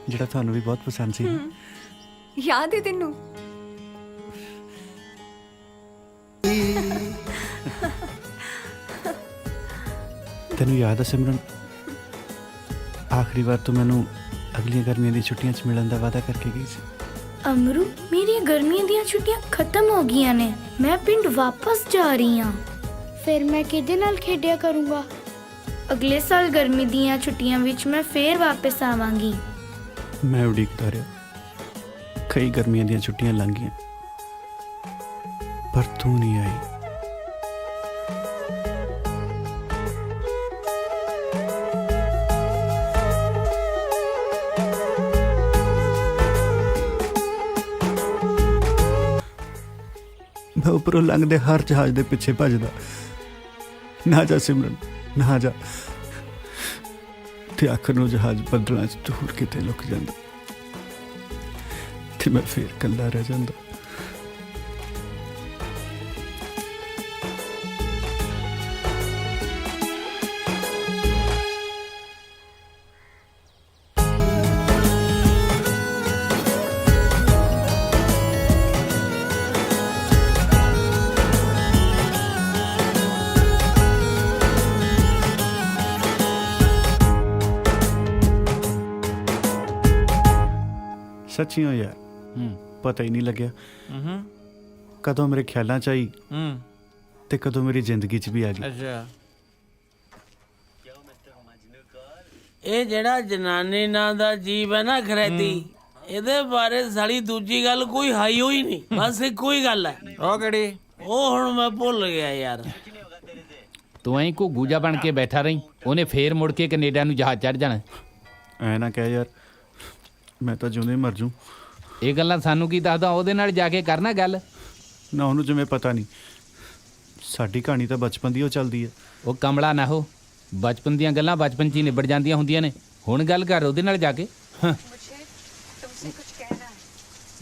ਜਿਹੜਾ ਤੁਹਾਨੂੰ ਵੀ ਬਹੁਤ ਪਸੰਦ ਸੀ। ਯਾਦ ਹੈ ਤੈਨੂੰ? ਤੈਨੂੰ ਯਾਦ ਹੈ ਸਿਮਰਨ, ਆਖਰੀ ਵਾਰ ਤੂੰ ਮੈਨੂੰ ਅਗਲੀਆਂ ਗਰਮੀਆਂ ਦੀ ਛੁੱਟੀਆਂ 'ਚ ਮਿਲਣ ਦਾ ਵਾਅਦਾ ਕਰਕੇ ਗਈ ਸੀ। ਅਮਰੂ, ਮੇਰੀਆਂ ਗਰਮੀਆਂ ਦੀਆਂ ਛੁੱਟੀਆਂ ਖਤਮ ਹੋ ਗਈਆਂ ਨੇ। ਮੈਂ ਪਿੰਡ ਵਾਪਸ ਜਾ ਰਹੀ ਹਾਂ। ਫਿਰ ਮੈਂ ਕਿਹਦੇ ਨਾਲ ਖੇਡਿਆ ਕਰੂੰਗਾ? ਅਗਲੇ ਸਾਲ ਗਰਮੀ ਦੀਆਂ ਛੁੱਟੀਆਂ ਵਿੱਚ ਮੈਂ ਫੇਰ ਵਾਪਸ ਆਵਾਂਗੀ। ਮੈਂ ਉਡੀਕਦਾ ਰਿਹਾ, ਕਈ ਗਰਮੀਆਂ ਦੀਆਂ ਛੁੱਟੀਆਂ ਲੰਘ ਗਈਆਂ, ਪਰ ਤੂੰ ਨਹੀਂ ਆਈ। ਮੈਂ ਉੱਪਰੋਂ ਲੰਘਦੇ ਹਰ ਜਹਾਜ਼ ਦੇ ਪਿੱਛੇ ਭੱਜਦਾ, ਨਾ ਜਾ ਸਿਮਰਨ, ਨਾ ਜਾ। ਤੇ ਆਖਰ ਨੂੰ ਜਹਾਜ਼ ਬੱਦਲਾਂ 'ਚ ਦੂਰ ਕਿਤੇ ਲੁਕ ਜਾਂਦਾ, ਤੇ ਮੈਂ ਫੇਰ ਇਕੱਲਾ ਰਹਿ ਜਾਂਦਾ। ਸੱਚੀਓ ਯਾਰ, ਪਤਾ ਹੀ ਨਹੀਂ ਲੱਗਿਆ ਕਦੋਂ ਮੇਰੇ ਖਿਆਲਾਂ 'ਚ ਆਈ ਤੇ ਕਦੋਂ ਮੇਰੀ ਜ਼ਿੰਦਗੀ 'ਚ ਵੀ ਆ ਗਈ। ਅੱਛਾ, ਇਹ ਜਿਹੜਾ ਜਨਾਨੀ ਨਾਂ ਦਾ ਜੀਵ ਹੈ ਨਾ ਖਰੈਤੀ, ਇਹਦੇ ਬਾਰੇ ਸਾਲੀ ਦੂਜੀ ਗੱਲ ਕੋਈ ਹਾਈ ਹੋਈ ਨਹੀਂ, ਬਸ ਇੱਕੋ ਹੀ ਗੱਲ ਹੈ। ਉਹ ਕਿਹੜੀ? ਉਹ ਹੁਣ ਮੈਂ ਭੁੱਲ ਗਿਆ ਯਾਰ। ਤੂੰ ਐਂ ਘੁੱਗੂ ਜਾ ਬਣ ਕੇ ਬੈਠਾ ਰਹੀਂ, ਉਹਨੇ ਫੇਰ ਮੁੜ ਕੇ ਕੈਨੇਡਾ ਨੂੰ ਜਹਾਜ਼ ਚੜ ਜਾਣਾ। ਐ ਨਾ ਕਹਿ ਯਾਰ, ਮੈਂ ਤਾਂ ਜਿਉਂਦੇ ਮਰ ਜੂ। ਇਹ ਗੱਲਾਂ ਸਾਨੂੰ ਕੀ ਦੱਸਦਾ? ਉਹਦੇ ਨਾਲ ਜਾ ਕੇ ਕਰਨਾ ਗੱਲ। ਨਾ ਉਹਨੂੰ ਜਿਵੇਂ ਪਤਾ ਨਹੀਂ, ਸਾਡੀ ਕਹਾਣੀ ਤਾਂ ਬਚਪਨ ਦੀ ਉਹ ਚੱਲਦੀ ਹੈ। ਉਹ ਕਮਲਾ ਨਾ ਹੋ, ਬਚਪਨ ਦੀਆਂ ਗੱਲਾਂ ਬਚਪਨ 'ਚ ਹੀ ਨਿਬੜ ਜਾਂਦੀਆਂ ਹੁੰਦੀਆਂ ਨੇ। ਹੁਣ ਗੱਲ ਕਰ ਉਹਦੇ ਨਾਲ ਜਾ ਕੇ।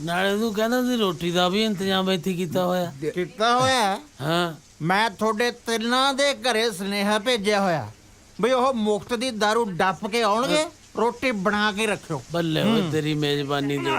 ਨਾਲੇ ਤੂੰ ਕਹਿੰਦਾ ਸੀ ਰੋਟੀ ਦਾ ਵੀ ਇੰਤਜ਼ਾਮ ਇੱਥੇ ਕੀਤਾ ਹੋਇਆ। ਹਾਂ, ਮੈਂ ਤੁਹਾਡੇ ਤਿੰਨਾਂ ਦੇ ਘਰੇ ਸੁਨੇਹਾ ਭੇਜਿਆ ਹੋਇਆ ਬਈ ਉਹ ਮੁਫਤ ਦੀ ਦਾਰੂ ਡੱਪ ਕੇ ਆਉਣਗੇ, ਰੋਟੀ ਬਣਾ ਕੇ ਰੱਖਿਓ। ਬੱਲੇ ਹੋਏ ਤੇਰੀ ਮੇਜ਼ਬਾਨੀ ਦੇ।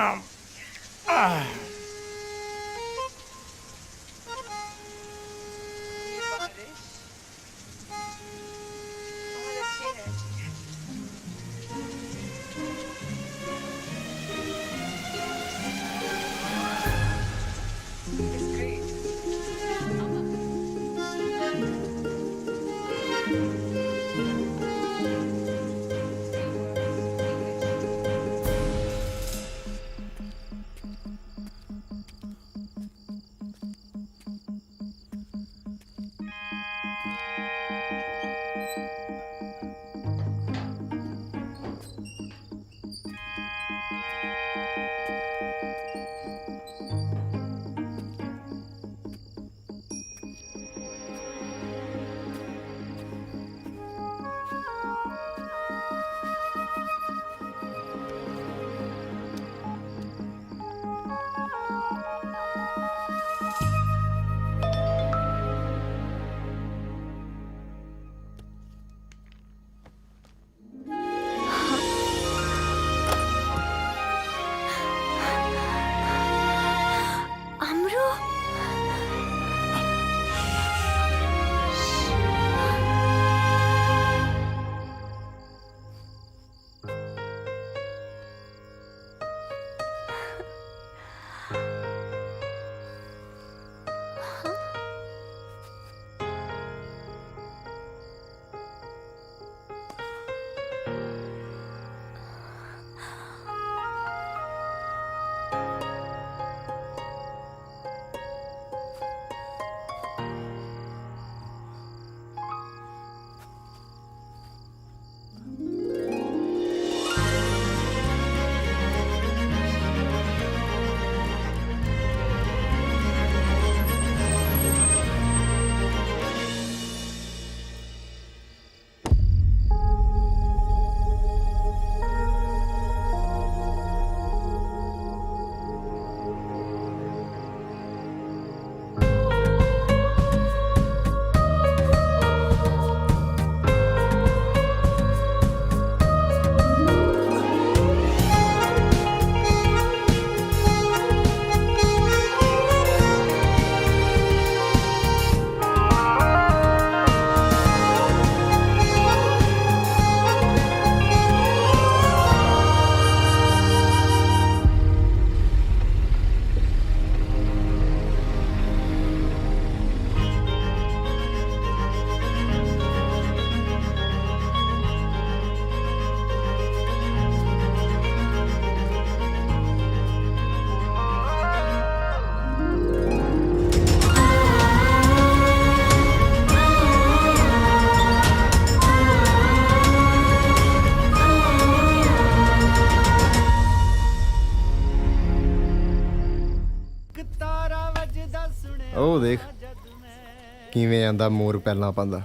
ਕਿਵੇਂ ਆਂਦਾ ਮੋਰ ਪਹਿਲਾਂ ਪਾਉਂਦਾ।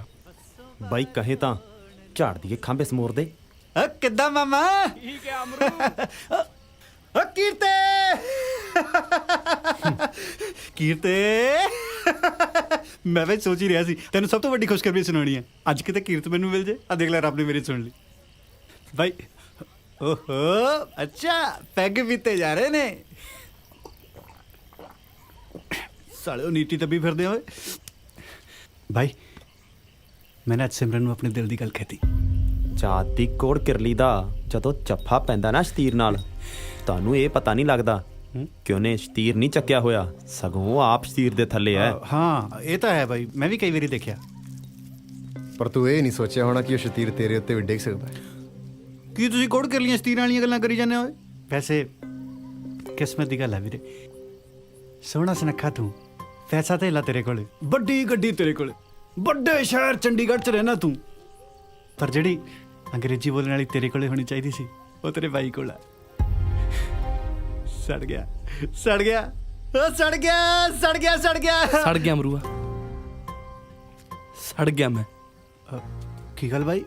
ਬਾਈ ਕਹੇ ਤਾਂ ਝਾੜ ਦੀਏ ਖੰਭੇ ਸਮੋਰ ਦੇ। ਕਿੱਦਾਂ ਮਾਮਾ? ਠੀਕ ਹੈ ਅਮਰੂ। ਕੀਰਤੇ ਕੀਰਤੇ ਮੈਂ ਵੀ ਸੋਚ ਹੀ ਰਿਹਾ ਸੀ ਤੈਨੂੰ ਸਭ ਤੋਂ ਵੱਡੀ ਖੁਸ਼ਖਬਰੀ ਸੁਣਾਉਣੀ ਹੈ। ਅੱਜ ਕਿਤੇ ਕੀਰਤ ਮੈਨੂੰ ਮਿਲ ਜੇ। ਆ ਦੇਖ ਲੈ ਰੱਬ ਨੇ ਮੇਰੀ ਸੁਣ ਲਈ ਬਾਈ। ਓਹੋ ਅੱਛਾ ਪੈਗ ਪੀਤੇ ਜਾ ਰਹੇ ਨੇ ਸਾਲਿਓ। ਨੀਤੀ ਤੱਬੀ ਫਿਰਦੇ ਹੋਏ ਬਾਈ। ਮੈਂ ਅੱਜ ਸਿਮਰਨ ਨੂੰ ਆਪਣੇ ਦਿਲ ਦੀ ਗੱਲ ਕਹਿਤੀ। ਚਾਤ ਦੀ ਕੋੜ ਕਿਰਲੀ ਦਾ ਜਦੋਂ ਚੱਫਾ ਪੈਂਦਾ ਨਾ ਸ਼ਤੀਰ ਨਾਲ, ਤੁਹਾਨੂੰ ਇਹ ਪਤਾ ਨਹੀਂ ਲੱਗਦਾ ਕਿ ਉਹਨੇ ਸ਼ਤੀਰ ਨਹੀਂ ਚੱਕਿਆ ਹੋਇਆ, ਸਗੋਂ ਉਹ ਆਪ ਸ਼ਤੀਰ ਦੇ ਥੱਲੇ ਹੈ। ਹਾਂ ਇਹ ਤਾਂ ਹੈ ਬਾਈ, ਮੈਂ ਵੀ ਕਈ ਵਾਰੀ ਦੇਖਿਆ। ਪਰ ਤੂੰ ਇਹ ਨਹੀਂ ਸੋਚਿਆ ਹੋਣਾ ਕਿ ਉਹ ਸ਼ਤੀਰ ਤੇਰੇ ਉੱਤੇ ਵੀ ਡਿੱਗ ਸਕਦਾ। ਕੀ ਤੁਸੀਂ ਕੋੜ ਕਰ ਲੀਆਂ ਸ਼ਤੀਰਾਂ ਵਾਲੀਆਂ ਗੱਲਾਂ ਕਰੀ ਜਾਂਦੇ ਹੋ? ਵੈਸੇ ਕਿਸਮਤ ਦੀ ਗੱਲ ਹੈ ਵੀਰੇ। ਸੋਹਣਾ ਸੁਨੱਖਾ ਤੂੰ, ਪੈਸਾ ਧੇਲਾ ਤੇਰੇ ਕੋਲੇ, ਵੱਡੀ ਗੱਡੀ ਤੇਰੇ ਕੋਲੇ, ਵੱਡੇ ਸ਼ਹਿਰ ਚੰਡੀਗੜ੍ਹ 'ਚ ਰਹਿਣਾ ਤੂੰ। ਪਰ ਜਿਹੜੀ ਅੰਗਰੇਜ਼ੀ ਬੋਲਣ ਵਾਲੀ ਤੇਰੇ ਕੋਲੇ ਹੋਣੀ ਚਾਹੀਦੀ ਸੀ ਉਹ ਤੇਰੇ ਬਾਈ ਕੋਲ ਆ। ਸੜ ਗਿਆ ਸੜ ਗਿਆ ਉਹ ਸੜ ਗਿਆ ਸੜ ਗਿਆ ਸੜ ਗਿਆ ਸੜ ਗਿਆ ਅਮਰੂਆ, ਸੜ ਗਿਆ ਮੈਂ। ਕੀ ਗੱਲ ਬਾਈ,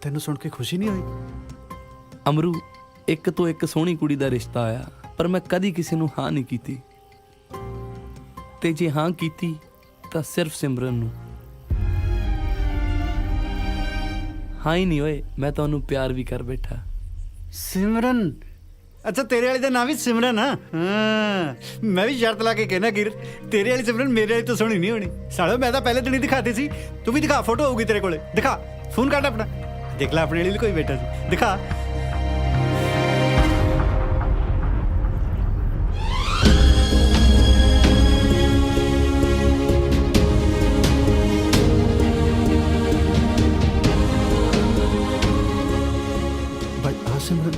ਤੈਨੂੰ ਸੁਣ ਕੇ ਖੁਸ਼ੀ ਨਹੀਂ ਹੋਈ? ਅਮਰੂ, ਇੱਕ ਤੋਂ ਇੱਕ ਸੋਹਣੀ ਕੁੜੀ ਦਾ ਰਿਸ਼ਤਾ ਆਇਆ, ਪਰ ਮੈਂ ਕਦੀ ਕਿਸੇ ਨੂੰ ਹਾਂ ਨਹੀਂ ਕੀਤੀ। ਤੇ ਜੇ ਹਾਂ ਕੀਤੀ ਤਾਂ ਸਿਰਫ ਸਿਮਰਨ ਨੂੰ। ਹਾਂ ਹੀ ਨਹੀਂ ਓਏ, ਮੈਂ ਤੁਹਾਨੂੰ ਪਿਆਰ ਵੀ ਕਰ ਬੈਠਾ। ਸਿਮਰਨ? ਅੱਛਾ ਤੇਰੇ ਵਾਲੀ ਦਾ ਨਾਮ ਵੀ ਸਿਮਰਨ ਆ? ਹਾਂ ਮੈਂ ਵੀ ਸ਼ਰਤ ਲਾ ਕੇ ਕਹਿਣਾ ਕੀਰਤ, ਤੇਰੇ ਵਾਲੀ ਸਿਮਰਨ ਮੇਰੇ ਵਾਲੀ ਤੋਂ ਸੋਹਣੀ ਨਹੀਂ ਹੋਣੀ। ਸਾਲਿਓ ਮੈਂ ਤਾਂ ਪਹਿਲੇ ਦਿਨ ਹੀ ਦਿਖਾਤੀ ਸੀ। ਤੂੰ ਵੀ ਦਿਖਾ, ਫੋਟੋ ਹੋਊਗੀ ਤੇਰੇ ਕੋਲੇ, ਦਿਖਾ। ਫੋਨ ਕੱਢ ਆਪਣਾ, ਦੇਖ ਲੈ ਆਪਣੇ ਵਾਲੀ ਕੋਈ ਬੈਠਾ ਸੀ, ਦਿਖਾ। ਬਾਈ ਆ ਸਿਮਰਨ?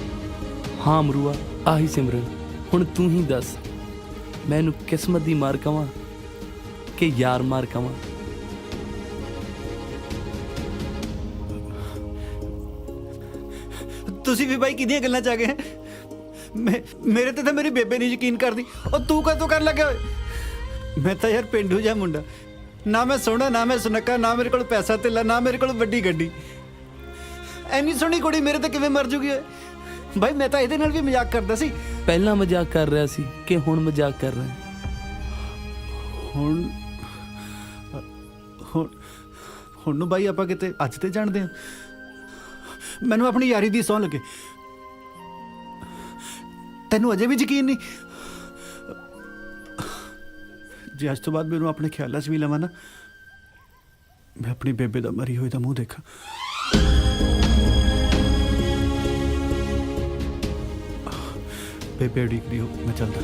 ਹਾਂ ਅਮਰੂਆ, ਆਹੀ ਸਿਮਰਨ। ਹੁਣ ਤੂੰ ਹੀ ਦੱਸ, ਮੈਂ ਇਹਨੂੰ ਕਿਸਮਤ ਦੀ ਮਾਰ ਕਵਾਂ ਕਿ ਯਾਰ ਮਾਰ ਕਵਾਂ? ਤੁਸੀਂ ਵੀ ਬਾਈ ਕਿਹਦੀਆਂ ਗੱਲਾਂ ਚ ਆ ਗਏ? ਮੇਰੇ ਤੇ ਤਾਂ ਮੇਰੀ ਬੇਬੇ ਨਹੀਂ ਯਕੀਨ ਕਰਦੀ। ਉਹ ਤੂੰ ਕਦੋਂ ਕਰਨ ਲੱਗਿਆ ਓਏ? ਮੈਂ ਤਾਂ ਯਾਰ ਪਿੰਡੂ ਜਿਹਾ ਮੁੰਡਾ, ਨਾ ਮੈਂ ਸੋਹਣਾ, ਨਾ ਮੈਂ ਸੁਨੱਖਾ, ਨਾ ਮੇਰੇ ਕੋਲ ਪੈਸਾ ਧੇਲਾ, ਨਾ ਮੇਰੇ ਕੋਲ ਵੱਡੀ ਗੱਡੀ। ਐਨੀ ਸੋਹਣੀ ਕੁੜੀ ਮੇਰੇ ਤੇ ਕਿਵੇਂ ਮਰ ਜੂਗੀ ਓਏ? ਬਾਈ ਮੈਂ ਤਾਂ ਇਹਦੇ ਨਾਲ ਵੀ ਮਜ਼ਾਕ ਕਰਦਾ ਸੀ। ਪਹਿਲਾਂ ਮਜ਼ਾਕ ਕਰ ਰਿਹਾ ਸੀ ਕਿ ਹੁਣ ਮਜ਼ਾਕ ਕਰ ਰਿਹਾ? ਹੁਣ ਨੂੰ ਬਾਈ ਆਪਾਂ ਕਿਤੇ ਅੱਜ ਤੇ ਜਾਣਦੇ ਹਾਂ। ਮੈਨੂੰ ਆਪਣੀ ਯਾਰੀ ਦੀ ਸਹੁੰ ਲੱਗੇ, ਤੈਨੂੰ ਅਜੇ ਵੀ ਯਕੀਨ ਨਹੀਂ? ਜੇ ਅੱਜ ਤੋਂ ਬਾਅਦ ਮੈਨੂੰ ਆਪਣੇ ਖਿਆਲਾਂ 'ਚ ਵੀ ਲਵਾਂ ਨਾ, ਮੈਂ ਆਪਣੀ ਬੇਬੇ ਦਾ ਮਰੀ ਹੋਈ ਦਾ ਮੂੰਹ ਦੇਖਾਂ। ਬੇਬੇ ਉਡੀਕ ਰਹੀ ਹੋ, ਮੈਂ ਚੱਲਦਾ।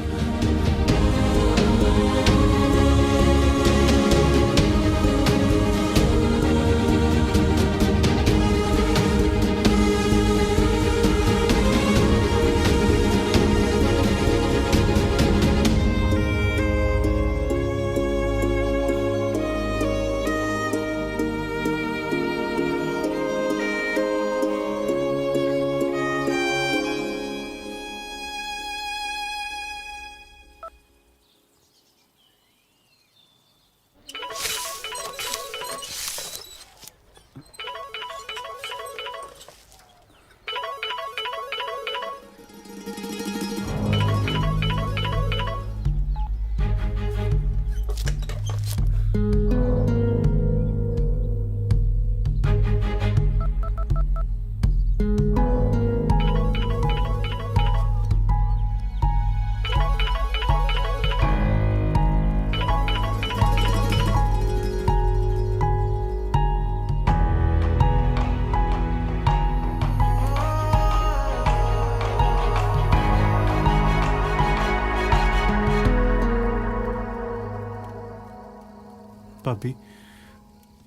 ਭਾਬੀ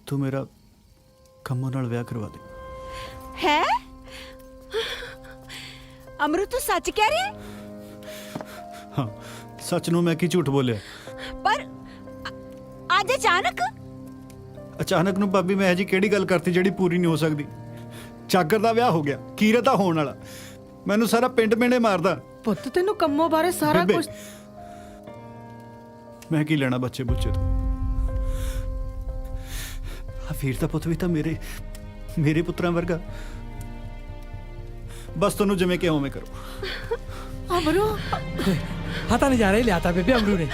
ਤੂੰ ਮੇਰਾ ਕੰਮੋਂ ਨਾਲ ਵਿਆਹ ਕਰਵਾ ਦੇ। ਹੈ ਅਮਰੂ, ਤੂੰ ਸੱਚ ਕਹਿ ਰਿਹਾ ਹੈ? ਹਾਂ ਸੱਚ ਨੂੰ ਮੈਂ ਕੀ ਝੂਠ ਬੋਲਿਆ? ਪਰ ਅੱਜ ਅਚਾਨਕ ਨੂੰ ਭਾਬੀ ਮੈਂ ਇਹ ਜੀ ਕਿਹੜੀ ਗੱਲ ਕਰਤੀ ਜਿਹੜੀ ਪੂਰੀ ਨਹੀਂ ਹੋ ਸਕਦੀ? ਚਾਕਰ ਦਾ ਵਿਆਹ ਹੋ ਗਿਆ, ਕੀਰਤ ਦਾ ਹੋਣ ਵਾਲਾ, ਮੈਨੂੰ ਸਾਰਾ ਪਿੰਡ ਮੇਨੇ ਮਾਰਦਾ। ਪੁੱਤ ਤੈਨੂੰ ਕੰਮੋਂ ਬਾਰੇ ਸਾਰਾ ਬੇਬੇ, ਕੁਝ ਮੈਂ ਕੀ ਲੈਣਾ ਬੱਚੇ ਬੁੱਚੇ ਤੋਂ? ਵੀਰ ਦਾ ਪੁੱਤ ਵੀ ਤਾਂ ਮੇਰੇ ਪੁੱਤਰਾਂ ਵਰਗਾ। ਬਸ ਤੁਹਾਨੂੰ ਜਿਵੇਂ ਕਿ ਉਵੇਂ ਕਰੋ। ਅਮਰੂ ਹਾਂ ਤਾਂ ਨਜ਼ਾਰਾ ਹੀ ਲਿਆਤਾ ਬੇਬੇ ਅਮਰੂ ਨੇ।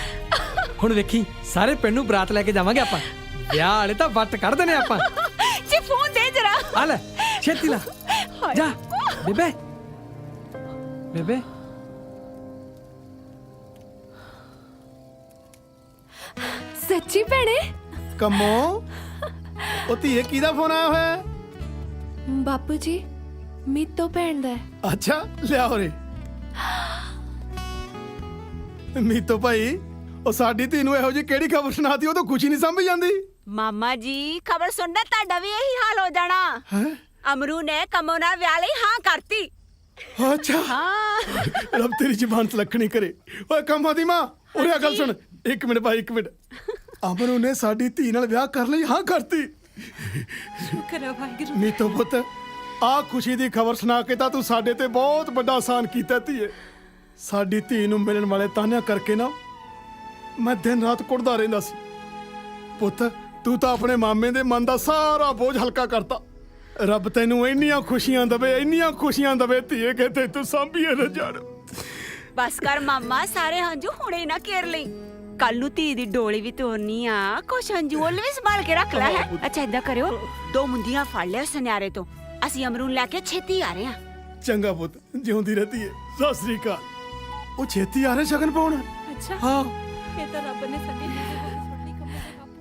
ਹੁਣ ਵੇਖੀ ਸਾਰੇ ਪਿੰਡ ਨੂੰ ਬਰਾਤ ਲੈ ਕੇ ਜਾਵਾਂਗੇ ਆਪਾਂ। ਵਿਆਹ ਵਾਲੇ ਤਾਂ ਵੱਟ ਕੱਢ ਦੇਣੇ ਆਪਾਂ। ਜੀ ਫੋਨ ਦੇ ਜਰਾ। ਆ ਲੈ ਛੇਤੀ ਲਾ ਜਾ ਬੇਬੇ। ਬੇਬੇ ਸੱਚੀ ਭੈਣੇ? ਕੰਮੋ ਉਹ ਧੀਏ ਕਿਹਦਾ ਫੋਨ ਆਇਆ ਹੋਇਆ ਹੈ? ਬਾਪੂ ਜੀ ਮੀਤੋ ਭੈਣ ਦਾ ਹੈ। ਅੱਛਾ ਲਿਆ ਹੋਰੇ। ਮੀਤੋ ਭਾਈ ਉਹ ਸਾਡੀ ਧੀ ਨੂੰ ਇਹੋ ਜਿਹੀ ਕਿਹੜੀ ਖਬਰ ਸੁਣਾਤੀ, ਉਹ ਤਾਂ ਕੁਝ ਹੀ ਨਹੀਂ ਸਮਝ ਜਾਂਦੀ। ਮਾਮਾ ਜੀ ਖਬਰ ਸੁਣਨਾ ਤੁਹਾਡਾ ਵੀ ਇਹੀ ਹਾਲ ਹੋ ਜਾਣਾ। ਅਮਰੂ ਨੇ ਕੰਮੋ ਨਾਲ ਵਿਆਹ ਲਈ ਹਾਂ ਕਰਤੀ। ਅੱਛਾ ਹਾਂ ਰੱਬ ਤੇਰੀ ਜ਼ਬਾਨ ਤਲੱਖਣੀ ਕਰੇ। ਓਏ ਕੰਮਾਂ ਦੀ ਮਾਂ ਉਰੇ ਆ ਗੱਲ ਸੁਣ। ਇੱਕ ਮਿੰਟ ਭਾਈ ਇੱਕ ਮਿੰਟ। ਅਮਰੂ ਨੇ ਸਾਡੀ ਧੀ ਨਾਲ ਵਿਆਹ ਕਰਨ ਲਈ ਹਾਂ ਕਰਤੀ। ਸ਼ੁਕਰ ਹੈ ਵਾਹਿਗੁਰੂ। ਮੀਤੋ ਪੁੱਤ ਆ ਖੁਸ਼ੀ ਦੀ ਖਬਰ ਸੁਣਾ ਕੇ ਤਾਂ ਤੂੰ ਸਾਡੇ ਤੇ ਬਹੁਤ ਵੱਡਾ ਆਸਾਨ ਕੀਤਾ ਧੀਏ। ਸਾਡੀ ਧੀ ਨੂੰ ਮਿਲਣ ਵਾਲੇ ਤਾਨਿਆਂ ਕਰਕੇ ਨਾ ਮੈਂ ਦਿਨ ਰਾਤ ਕੁੜਦਾ ਰਹਿੰਦਾ ਸੀ। ਪੁੱਤ ਤੂੰ ਤਾਂ ਆਪਣੇ ਮਾਮੇ ਦੇ ਮਨ ਦਾ ਸਾਰਾ ਬੋਝ ਹਲਕਾ ਕਰਤਾ। ਰੱਬ ਤੈਨੂੰ ਇੰਨੀਆਂ ਖੁਸ਼ੀਆਂ ਦਵੇ ਧੀਏ ਕਿ ਤੇ ਤੂੰ ਸਾਂਭੀਏ ਨਾ ਜਾਣ। ਬਸ ਕਰ ਮਾਮਾ, ਸਾਰੇ ਹੰਝੂ ਹੁਣੇ ਨਾ ਘੇਰ ਲਈ। ਕੱਲ ਨੂੰ ਧੀ ਦੀ ਡੋਲੀ ਵੀ ਤੋਰਨੀ ਆ, ਕੁਛ ਹੰਝੂ ਉਹ ਵੀ ਸੰਭਾਲ ਕੇ ਰੱਖ ਲੈ। ਹੈ ਅੱਛਾ ਏਦਾਂ ਕਰਿਓ, 2 ਮੁੰਦੀਆਂ ਫੜ ਲਿਓ ਸੁਨਿਆਰੇ ਤੋਂ। ਅਸੀਂ ਅਮਰੂ ਨੂੰ ਲੈ ਕੇ ਛੇਤੀ ਆ ਰਹੇ ਹਾਂ। ਚੰਗਾ ਪੁੱਤ ਜਿਉਂਦੀ ਰਹਤੀ ਹੈ। ਸਤਿ ਸ੍ਰੀ ਅਕਾਲ। ਉਹ ਛੇਤੀ ਆ ਰਹੇ ਸ਼ਗਨ ਪਾਉਣ। ਅੱਛਾ ਹਾਂ ਇਹ ਤਾਂ ਰੱਬ ਨੇ ਸਾਡੀ ਨਜ਼ਰ ਸੁਣ ਲਈ ਕੰਮੋ ਦੇ ਬਾਪੂ।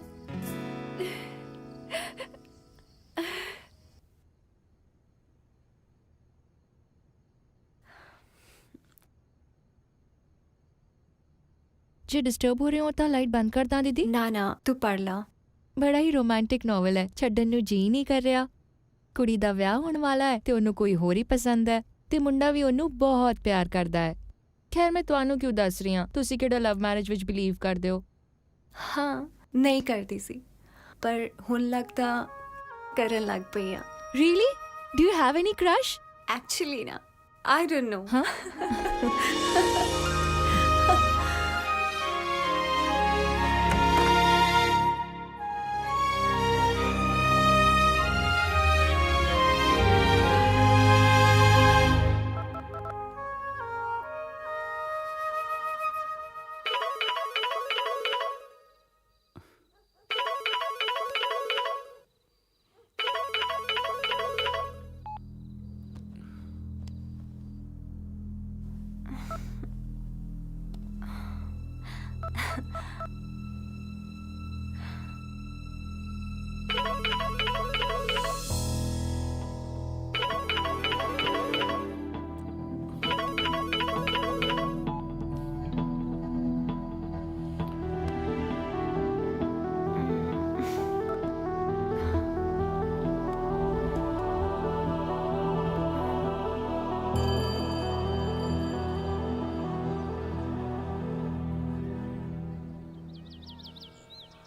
ਜੇ ਡਿਸਟਰਬ ਹੋ ਰਹੇ ਹੋ ਤਾਂ ਲਾਈਟ ਬੰਦ ਕਰ ਦਾਂ ਦੀਦੀ। ਨਾ ਤੂੰ ਪੜ ਲਾ। ਬੜਾ ਹੀ ਰੋਮਾਂਟਿਕ ਨੋਵਲ ਹੈ, ਛੱਡਣ ਨੂੰ ਜੀ ਨਹੀਂ ਕਰ ਰਿਹਾ। ਕੁੜੀ ਦਾ ਵਿਆਹ ਹੋਣ ਵਾਲਾ ਹੈ ਤੇ ਉਹਨੂੰ ਕੋਈ ਹੋਰ ਹੀ ਪਸੰਦ ਹੈ ਤੇ ਮੁੰਡਾ ਵੀ ਉਹਨੂੰ ਬਹੁਤ ਪਿਆਰ ਕਰਦਾ ਹੈ। ਖੈਰ ਮੈਂ ਤੁਹਾਨੂੰ ਕਿਉਂ ਦੱਸ ਰਹੀ ਹਾਂ, ਤੁਸੀਂ ਕਿਹੜਾ ਲਵ ਮੈਰਿਜ ਵਿੱਚ ਬਿਲੀਵ ਕਰਦੇ ਹੋ? ਹਾਂ ਨਹੀਂ ਕਰਦੀ ਸੀ ਪਰ ਹੁਣ ਲੱਗਦਾ ਕਰਨ ਲੱਗ ਪਈ ਆ। Really? Do you have any crush? Actually ਨਾ ਆਈ ਡੋਨਟ ਨੋ। ਹਾਂ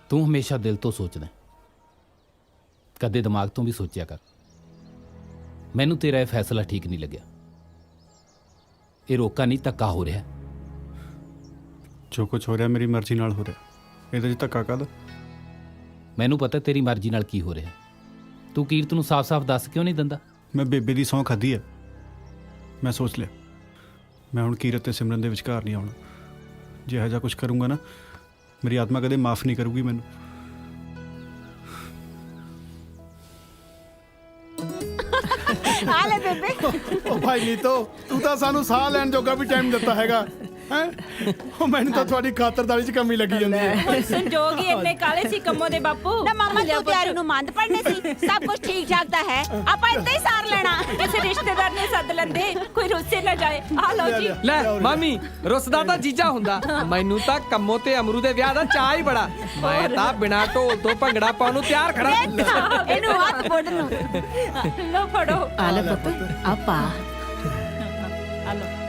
ਤੂੰ ਹਮੇਸ਼ਾ ਦਿਲ ਤੋਂ ਸੋਚਦਾ, ਕਦੇ ਦਿਮਾਗ ਤੋਂ ਵੀ ਸੋਚਿਆ ਕਰ। ਮੈਨੂੰ ਤੇਰਾ ਇਹ ਫੈਸਲਾ ਠੀਕ ਨਹੀਂ ਲੱਗਿਆ। ਇਹ ਰੋਕਾ ਨਹੀਂ, ਧੱਕਾ ਹੋ ਰਿਹਾ। ਜੋ ਕੁਝ ਹੋ ਰਿਹਾ ਮੇਰੀ ਮਰਜ਼ੀ ਨਾਲ ਹੋ ਰਿਹਾ, ਇਹਦੇ 'ਚ ਧੱਕਾ ਕਾਹਦਾ? ਮੈਨੂੰ ਪਤਾ ਤੇਰੀ ਮਰਜ਼ੀ ਨਾਲ ਕੀ ਹੋ ਰਿਹਾ। ਤੂੰ ਕੀਰਤ ਨੂੰ ਸਾਫ਼-ਸਾਫ਼ ਦੱਸ ਕਿਉਂ ਨਹੀਂ ਦਿੰਦਾ? ਮੈਂ ਬੇਬੇ ਦੀ ਸਹੁੰ ਖਾਧੀ ਹੈ। ਮੈਂ ਸੋਚ ਲਿਆ ਮੈਂ ਹੁਣ ਕੀਰਤ ਤੇ ਸਿਮਰਨ ਦੇ ਵਿਚਕਾਰ ਨਹੀਂ ਆਉਣਾ। ਜੇ ਇਹੋ ਜਿਹਾ ਕੁਝ ਕਰੂੰਗਾ ਨਾ, ਮੇਰੀ ਆਤਮਾ ਕਦੇ ਮਾਫ ਨਹੀਂ ਕਰੂਗੀ ਮੈਨੂੰ। ਆ ਲੈ ਬੇਬੇ। ਉਹ ਭਾਈ ਨੀਤੋ ਤੂੰ ਤਾਂ ਸਾਨੂੰ ਸਾਹ ਲੈਣ ਜੋਗਾ ਵੀ ਟਾਈਮ ਦਿੱਤਾ ਹੈਗਾ ਹੈ। ਉਹ ਮੈਨੂੰ ਤਾਂ ਤੁਹਾਡੀ ਖਾਤਰਦਾਰੀ 'ਚ ਕਮੀ ਲੱਗੀ ਜਾਂਦੀ ਹੈ। ਸੰਜੋਗ ਹੀ ਇੰਨੇ ਕਾਲੇ ਸੀ ਕੰਮੋ ਦੇ ਬਾਪੂ। ਨਾ ਮਾਮਾ ਤੂੰ ਤਿਆਰੀ ਨੂੰ ਮੰਦ ਪੜਨੇ ਸੀ। ਸਭ ਕੁਝ ਠੀਕ ਠਾਕ ਤਾਂ ਹੈ, ਆਪਾਂ ਇੱਦਾਂ ਹੀ ਸਾਰ ਲੈਣਾ। ਕਿਸੇ ਰਿਸ਼ਤੇਦਾਰ ਨੇ ਸੱਦ ਲੈਂਦੇ, ਕੋਈ ਰੁੱਸੇ ਨਾ ਜਾਏ। ਆ ਲਓ ਜੀ। ਲੈ ਮਾਮੀ ਰੁੱਸਦਾ ਤਾਂ ਜੀਜਾ ਹੁੰਦਾ। ਮੈਨੂੰ ਤਾਂ ਕੰਮੋ ਤੇ ਅਮਰੂ ਦੇ ਵਿਆਹ ਦਾ ਚਾਅ ਹੀ ਬੜਾ। ਮੈਂ ਤਾਂ ਬਿਨਾਂ ਢੋਲ ਤੋਂ ਭੰਗੜਾ ਪਾਉਣ ਨੂੰ ਤਿਆਰ ਖੜਾ। ਇਹਨੂੰ ਹੱਥ ਬੋੜ ਨੂੰ ਲੋ ਫੜੋ। ਆ ਲੈ ਪੁੱਤ ਆਪਾ। ਆ ਲਓ।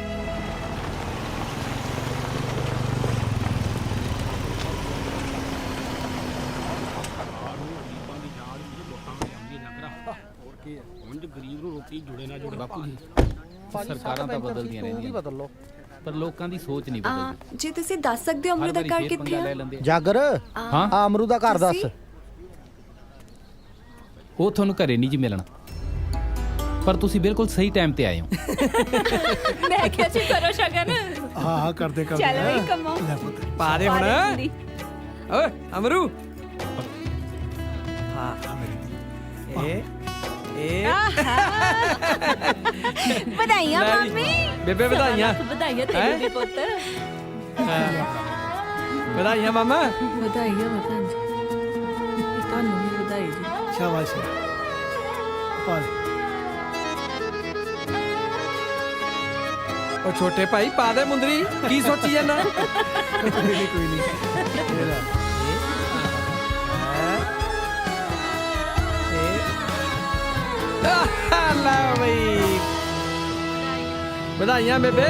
ਗਰੀਬ ਨੂੰ ਰੋਟੀ ਜੁੜੇ ਨਾ ਜੁੜੇ। ਬਾਪੂ ਜੀ ਸਰਕਾਰਾਂ ਤਾਂ ਬਦਲਦੀਆਂ ਰਹਿੰਦੀਆਂ, ਪਰ ਲੋਕਾਂ ਦੀ ਸੋਚ ਨਹੀਂ ਬਦਲਦੀ। ਜੇ ਤੁਸੀਂ ਦੱਸ ਸਕਦੇ ਹੋ ਅਮਰੂ ਦਾ ਘਰ ਕਿੱਥੇ ਆ? ਜਾਗਰ ਹਾਂ ਆ ਅਮਰੂ ਦਾ ਘਰ ਦੱਸ। ਉਹ ਤੁਹਾਨੂੰ ਘਰੇ ਨਹੀਂ ਜੀ ਮਿਲਣਾ। ਪਰ ਤੁਸੀਂ ਬਿਲਕੁਲ ਸਹੀ ਟਾਈਮ ਤੇ ਆਏ ਹੋ। ਮੈਂ ਕਿਹਾ ਸੀ ਕਰੋ ਸ਼ਗਨ। ਹਾਂ ਕਰਦੇ ਕਰਦੇ ਚੱਲ ਬਈ ਕੰਮੋ ਪਾ ਦੇ ਹੁਣ। ਓਏ ਅਮਰੂ ਹਾਂ ਵਧਾਈਆਂ ਮਾਮੀ। ਬੇਬੇ ਵਧਾਈਆਂ। ਵਧਾਈਆਂ ਤੈਨੂੰ ਵੀ ਪੁੱਤ। ਵਧਾਈਆਂ ਮਾਮਾ। ਵਧਾਈਆਂ ਵਤਨ ਜੀ, ਤੁਹਾਨੂੰ ਵੀ ਵਧਾਈ ਜੀ। ਸ਼ਾਬਾਸ਼ ਪਾ ਦੇ। ਉਹ ਛੋਟੇ ਭਾਈ ਪਾ ਦੇ ਮੁੰਦਰੀ, ਕੀ ਸੋਚੀ ਜਾਂਦਾ? ਕੋਈ ਨਹੀਂ ਲਾ ਬਈ ਵਧਾਈਆਂ ਬੇਬੇ।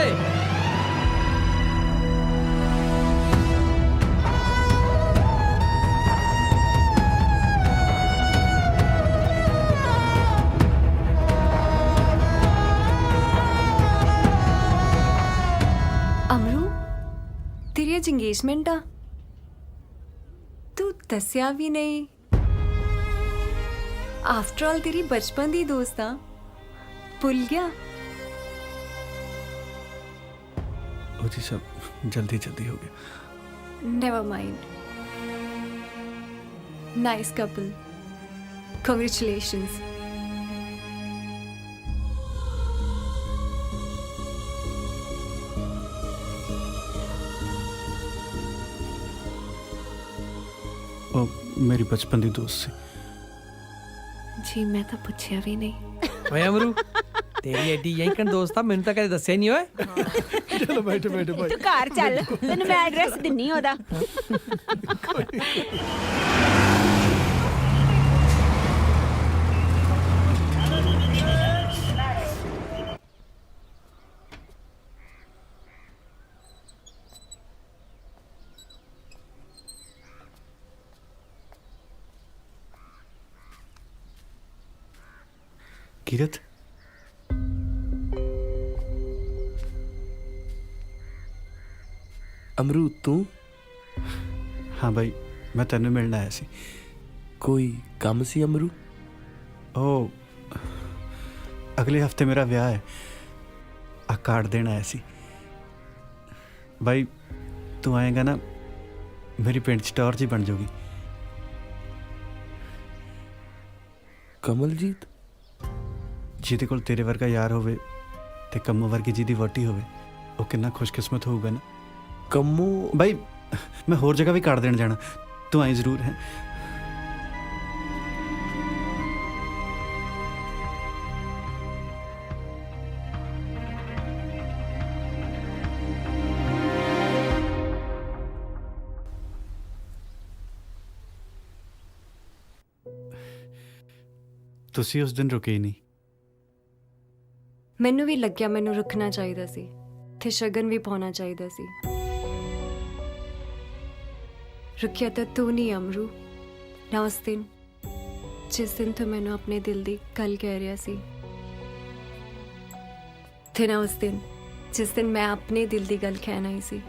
ਅਮਰੂ ਤੇਰੀ ਅੱਜ ਇੰਗੇਜਮੈਂਟ ਆ, ਤੂੰ ਦੱਸਿਆ ਵੀ ਨਹੀਂ। ਆਫਟਰ ਆਲ ਤੇਰੀ ਬਚਪਨ ਦੀ ਦੋਸਤ ਆ, ਭੁੱਲ ਗਿਆ? ਉਹ ਜੀ सब जल्दी जल्दी हो गया। Never mind. Nice couple, congratulations. ਉਹ ਮੇਰੀ ਬਚਪਨ ਦੀ ਦੋਸਤ ਸੀ जी मैं तो पूछया भी नहीं। ਓਏ ਅਮਰੂ ਤੇਰੀ ਐਡੀ ਯੈਂਕਣ ਦੋਸਤ ਆ, ਮੈਨੂੰ ਤਾਂ ਕਦੇ ਦੱਸਿਆ ਨਹੀਂ ਓਏ। ਚਲੋ ਬੈਠੋ ਬੈਠੋ ਭਾਈ। ਤੂੰ ਘਰ ਚੱਲ, ਤੈਨੂੰ ਮੈਂ ਐਡਰੈਸ ਦਿੰਨੀ ਉਹਦਾ। ਕੀਰਤ ਅਮਰੂ ਤੂੰ? ਹਾਂ ਬਾਈ, ਮੈਂ ਤੈਨੂੰ ਮਿਲਣ ਆਇਆ ਸੀ। ਕੋਈ ਕੰਮ ਸੀ ਅਮਰੂ? ਉਹ ਅਗਲੇ ਹਫਤੇ ਮੇਰਾ ਵਿਆਹ ਹੈ, ਆ ਕਾਰਡ ਦੇਣ ਆਇਆ ਸੀ। ਬਾਈ ਤੂੰ ਆਏਗਾ ਨਾ, ਮੇਰੀ ਪਿੰਡ 'ਚ ਟੌਰ ਜੀ ਬਣ ਜਾਊਗੀ। ਕਮਲਜੀਤ ਜਿਹਦੇ ਕੋਲ ਤੇਰੇ ਵਰਗਾ ਯਾਰ ਹੋਵੇ ਤੇ ਕੰਮੋ ਵਰਗੀ ਜਿਹਦੀ ਵਹੁਟੀ ਹੋਵੇ, ਉਹ ਕਿੰਨਾ ਖੁਸ਼ਕਿਸਮਤ ਹੋਊਗਾ ਨਾ। ਕੰਮੋ ਬਾਈ ਮੈਂ ਹੋਰ ਜਗ੍ਹਾ ਵੀ ਕਾਰਡ ਦੇਣ ਜਾਣਾ, ਤੂੰ ਆਈ ਜ਼ਰੂਰ ਹੈ। ਤੁਸੀਂ ਉਸ ਦਿਨ ਰੁਕੇ ਹੀ ਨਹੀਂ। ਮੈਨੂੰ ਵੀ ਲੱਗਿਆ ਮੈਨੂੰ ਰੁਕਣਾ ਚਾਹੀਦਾ ਸੀ ਤੇ ਸ਼ਗਨ ਵੀ ਪਾਉਣਾ ਚਾਹੀਦਾ ਸੀ। ਰੁਕਿਆ ਤਾਂ ਤੂੰ ਨਹੀਂ ਅਮਰੂ, ਨਾ ਉਸ ਦਿਨ ਜਿਸ ਦਿਨ ਤੂੰ ਮੈਨੂੰ ਆਪਣੇ ਦਿਲ ਦੀ ਗੱਲ ਕਹਿ ਰਿਹਾ ਸੀ, ਤੇ ਨਾ ਉਸ ਦਿਨ ਜਿਸ ਦਿਨ ਮੈਂ ਆਪਣੇ ਦਿਲ ਦੀ ਗੱਲ ਕਹਿਣਾ ਹੀ ਸੀ।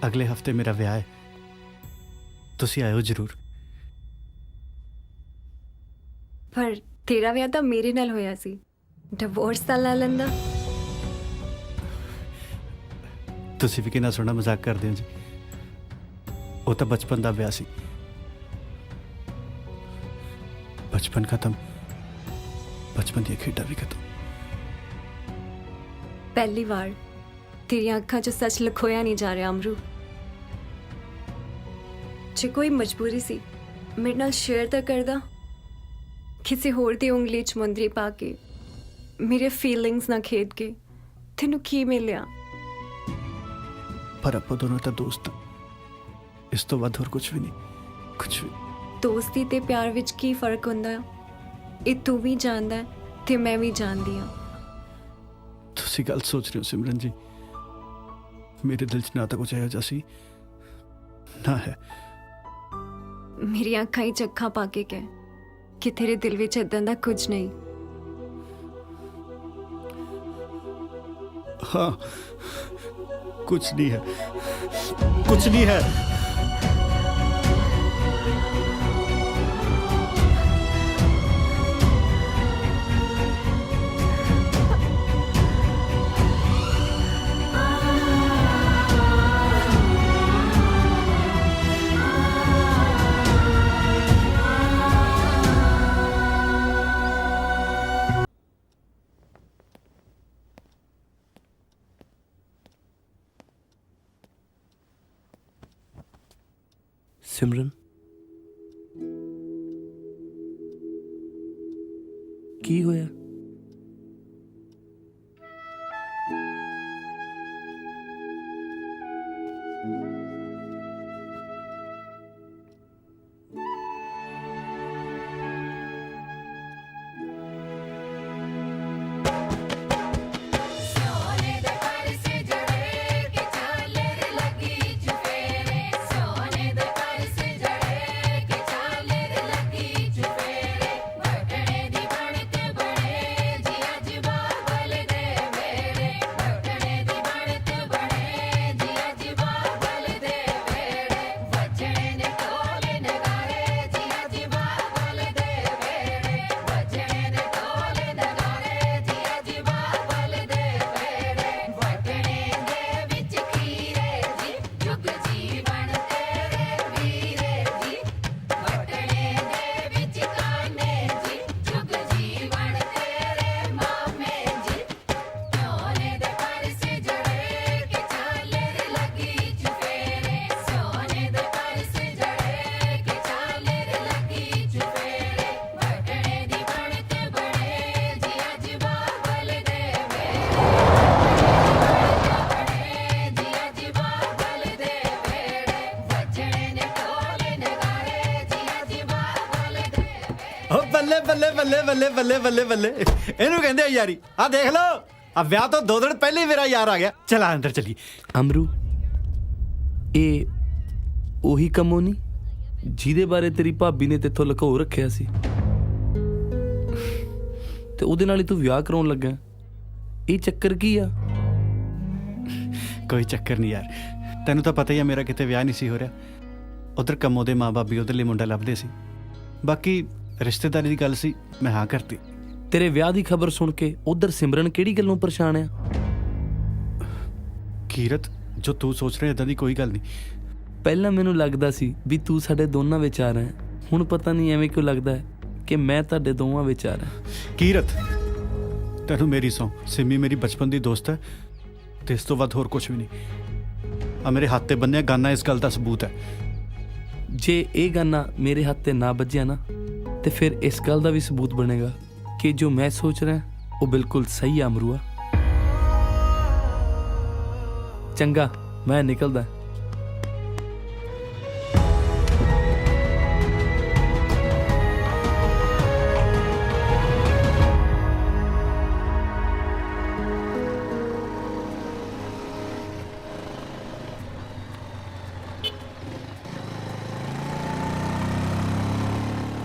ਅਗਲੇ ਹਫਤੇ ਮੇਰਾ ਵਿਆਹ ਹੈ, ਤੁਸੀਂ ਆਇਓ ਜ਼ਰੂਰ। ਪਰ ਤੇਰਾ ਵਿਆਹ ਤਾਂ ਮੇਰੇ ਨਾਲ ਹੋਇਆ ਸੀ, ਡਿਵੋਰਸ ਤਾਂ ਲੈ ਲੈਂਦਾ। ਤੁਸੀਂ ਵੀ ਕਿੰਨਾ ਸੋਹਣਾ ਮਜ਼ਾਕ ਕਰਦੇ ਹੋ ਜੀ। ਉਹ ਤਾਂ ਬਚਪਨ ਦਾ ਵਿਆਹ ਸੀ, ਬਚਪਨ ਖਤਮ, ਬਚਪਨ ਦੀਆਂ ਖੇਡਾਂ ਵੀ ਖਤਮ। ਪਹਿਲੀ ਵਾਰ ਤੇਰੀਆਂ ਅੱਖਾਂ 'ਚ ਸੱਚ ਲੁਕੋਇਆ ਨਹੀਂ ਜਾ ਰਿਹਾ ਅਮਰੂ। ਜੇ ਕੋਈ ਮਜਬੂਰੀ ਸੀ ਮੇਰੇ ਨਾਲ ਸ਼ੇਅਰ ਤਾਂ ਕਰਦਾ, ਕਿਸੇ ਹੋਰ ਦੀ ਉਂਗਲੀ 'ਚ ਮੁੰਦਰੀ ਪਾ ਕੇ ਮੇਰੇ ਫੀਲਿੰਗਸ ਨਾਲ ਖੇਡ ਕੇ ਤੈਨੂੰ ਕੀ ਮਿਲਿਆ? ਪਰ ਆਪਾਂ ਦੋਨੋਂ ਤਾਂ ਦੋਸਤ, ਇਸ ਤੋਂ ਵੱਧ ਹੋਰ ਕੁਝ ਵੀ ਨਹੀਂ, ਕੁਝ ਵੀ। ਦੋਸਤੀ ਤੇ ਪਿਆਰ ਵਿੱਚ ਕੀ ਫਰਕ ਹੁੰਦਾ ਹੈ, ਇਹ ਤੂੰ ਵੀ ਜਾਣਦਾ ਹੈ ਤੇ ਮੈਂ ਵੀ ਜਾਣਦੀ ਹਾਂ। ਤੁਸੀਂ ਗੱਲ ਸੋਚ ਰਹੇ ਹੋ ਸਿਮਰਨ ਜੀ, ਮੇਰੇ ਦਿਲ 'ਚ ਨਾ ਤਾਂ ਕੁਝ ਇਹੋ ਜਿਹਾ ਸੀ, ਨਾ ਹੈ। ਮੇਰੀਆਂ ਅੱਖਾਂ 'ਚ ਅੱਖਾਂ ਪਾ ਕੇ ਕਹਿ ਕਿ ਤੇਰੇ ਦਿਲ ਵਿੱਚ ਏਦਾਂ ਦਾ ਕੁਝ ਨਹੀਂ। हाँ कुछ नहीं है। कुछ नहीं है। सिमरन, की होया? ਬੱਲੇ ਬੱਲੇ ਬੱਲੇ ਬੱਲੇ ਬੱਲੇ ਬੱਲੇ ਬੱਲੇ ਇਹਨੂੰ ਕਹਿੰਦੇ ਆ ਯਾਰੀ। ਆ ਦੇਖ ਲਓ, ਆ ਵਿਆਹ ਤੋਂ 2 ਦਿਨ ਪਹਿਲੇ ਹੀ ਮੇਰਾ ਯਾਰ ਆ ਗਿਆ। ਚਲਾ ਅੰਦਰ ਚੱਲੀ। ਅਮਰੂ, ਇਹ ਉਹੀ ਕੰਮੋਂ ਨਹੀਂ ਜਿਹਦੇ ਬਾਰੇ ਤੇਰੀ ਭਾਬੀ ਨੇ ਤੇਥੋਂ ਲੁਕੋ ਰੱਖਿਆ ਸੀ ਤੇ ਉਹਦੇ ਨਾਲ ਹੀ ਤੂੰ ਵਿਆਹ ਕਰਾਉਣ ਲੱਗਾ। ਇਹ ਚੱਕਰ ਕੀ ਆ? ਕੋਈ ਚੱਕਰ ਨਹੀਂ ਯਾਰ, ਤੈਨੂੰ ਤਾਂ ਪਤਾ ਹੀ ਆ ਮੇਰਾ ਕਿਤੇ ਵਿਆਹ ਨਹੀਂ ਸੀ ਹੋ ਰਿਹਾ। ਉਧਰ ਕੰਮੋ ਦੇ ਮਾਂ-ਬਾਪ ਵੀ ਉਹਦੇ ਲਈ ਮੁੰਡਾ ਲੱਭਦੇ ਸੀ। ਬਾਕੀ ਰਿਸ਼ਤੇਦਾਰੀ ਦੀ ਗੱਲ ਸੀ, ਮੈਂ ਹਾਂ ਕਰਤੀ। ਤੇਰੇ ਵਿਆਹ ਦੀ ਖਬਰ ਸੁਣ ਕੇ ਉਧਰ ਸਿਮਰਨ ਕਿਹੜੀ ਗੱਲੋਂ ਪਰੇਸ਼ਾਨ ਆ? ਕੀਰਤ, ਜੋ ਤੂੰ ਸੋਚ ਰਿਹਾ ਇਦਾਂ ਦੀ ਕੋਈ ਗੱਲ ਨਹੀਂ। ਪਹਿਲਾਂ ਮੈਨੂੰ ਲੱਗਦਾ ਸੀ ਵੀ ਤੂੰ ਸਾਡੇ ਦੋਨਾਂ ਵਿੱਚ ਆ ਰਿਹਾ, ਹੁਣ ਪਤਾ ਨਹੀਂ ਐਵੇਂ ਕਿਉਂ ਲੱਗਦਾ ਹੈ ਕਿ ਮੈਂ ਤੁਹਾਡੇ ਦੋਵਾਂ ਵਿੱਚ ਆ ਰਿਹਾ। ਕੀਰਤ, ਤੈਨੂੰ ਮੇਰੀ ਸੌਂ, ਸਿੰਮੀ ਮੇਰੀ ਬਚਪਨ ਦੀ ਦੋਸਤ ਹੈ ਤੇ ਇਸ ਤੋਂ ਵੱਧ ਹੋਰ ਕੁਝ ਵੀ ਨਹੀਂ। ਆ ਮੇਰੇ ਹੱਥ ਤੇ ਬੰਨਿਆ ਗਾਨਾ ਇਸ ਗੱਲ ਦਾ ਸਬੂਤ ਹੈ। ਜੇ ਇਹ ਗਾਨਾ ਮੇਰੇ ਹੱਥ ਤੇ ਨਾ ਵੱਜਿਆ ਨਾ ਤੇ ਫਿਰ ਇਸ ਗੱਲ ਦਾ ਵੀ ਸਬੂਤ ਬਣੇਗਾ ਕਿ ਜੋ ਮੈਂ ਸੋਚ ਰਿਹਾ ਉਹ ਬਿਲਕੁਲ ਸਹੀ ਆ ਅਮਰੂਆ। ਚੰਗਾ, ਮੈਂ ਨਿਕਲਦਾ।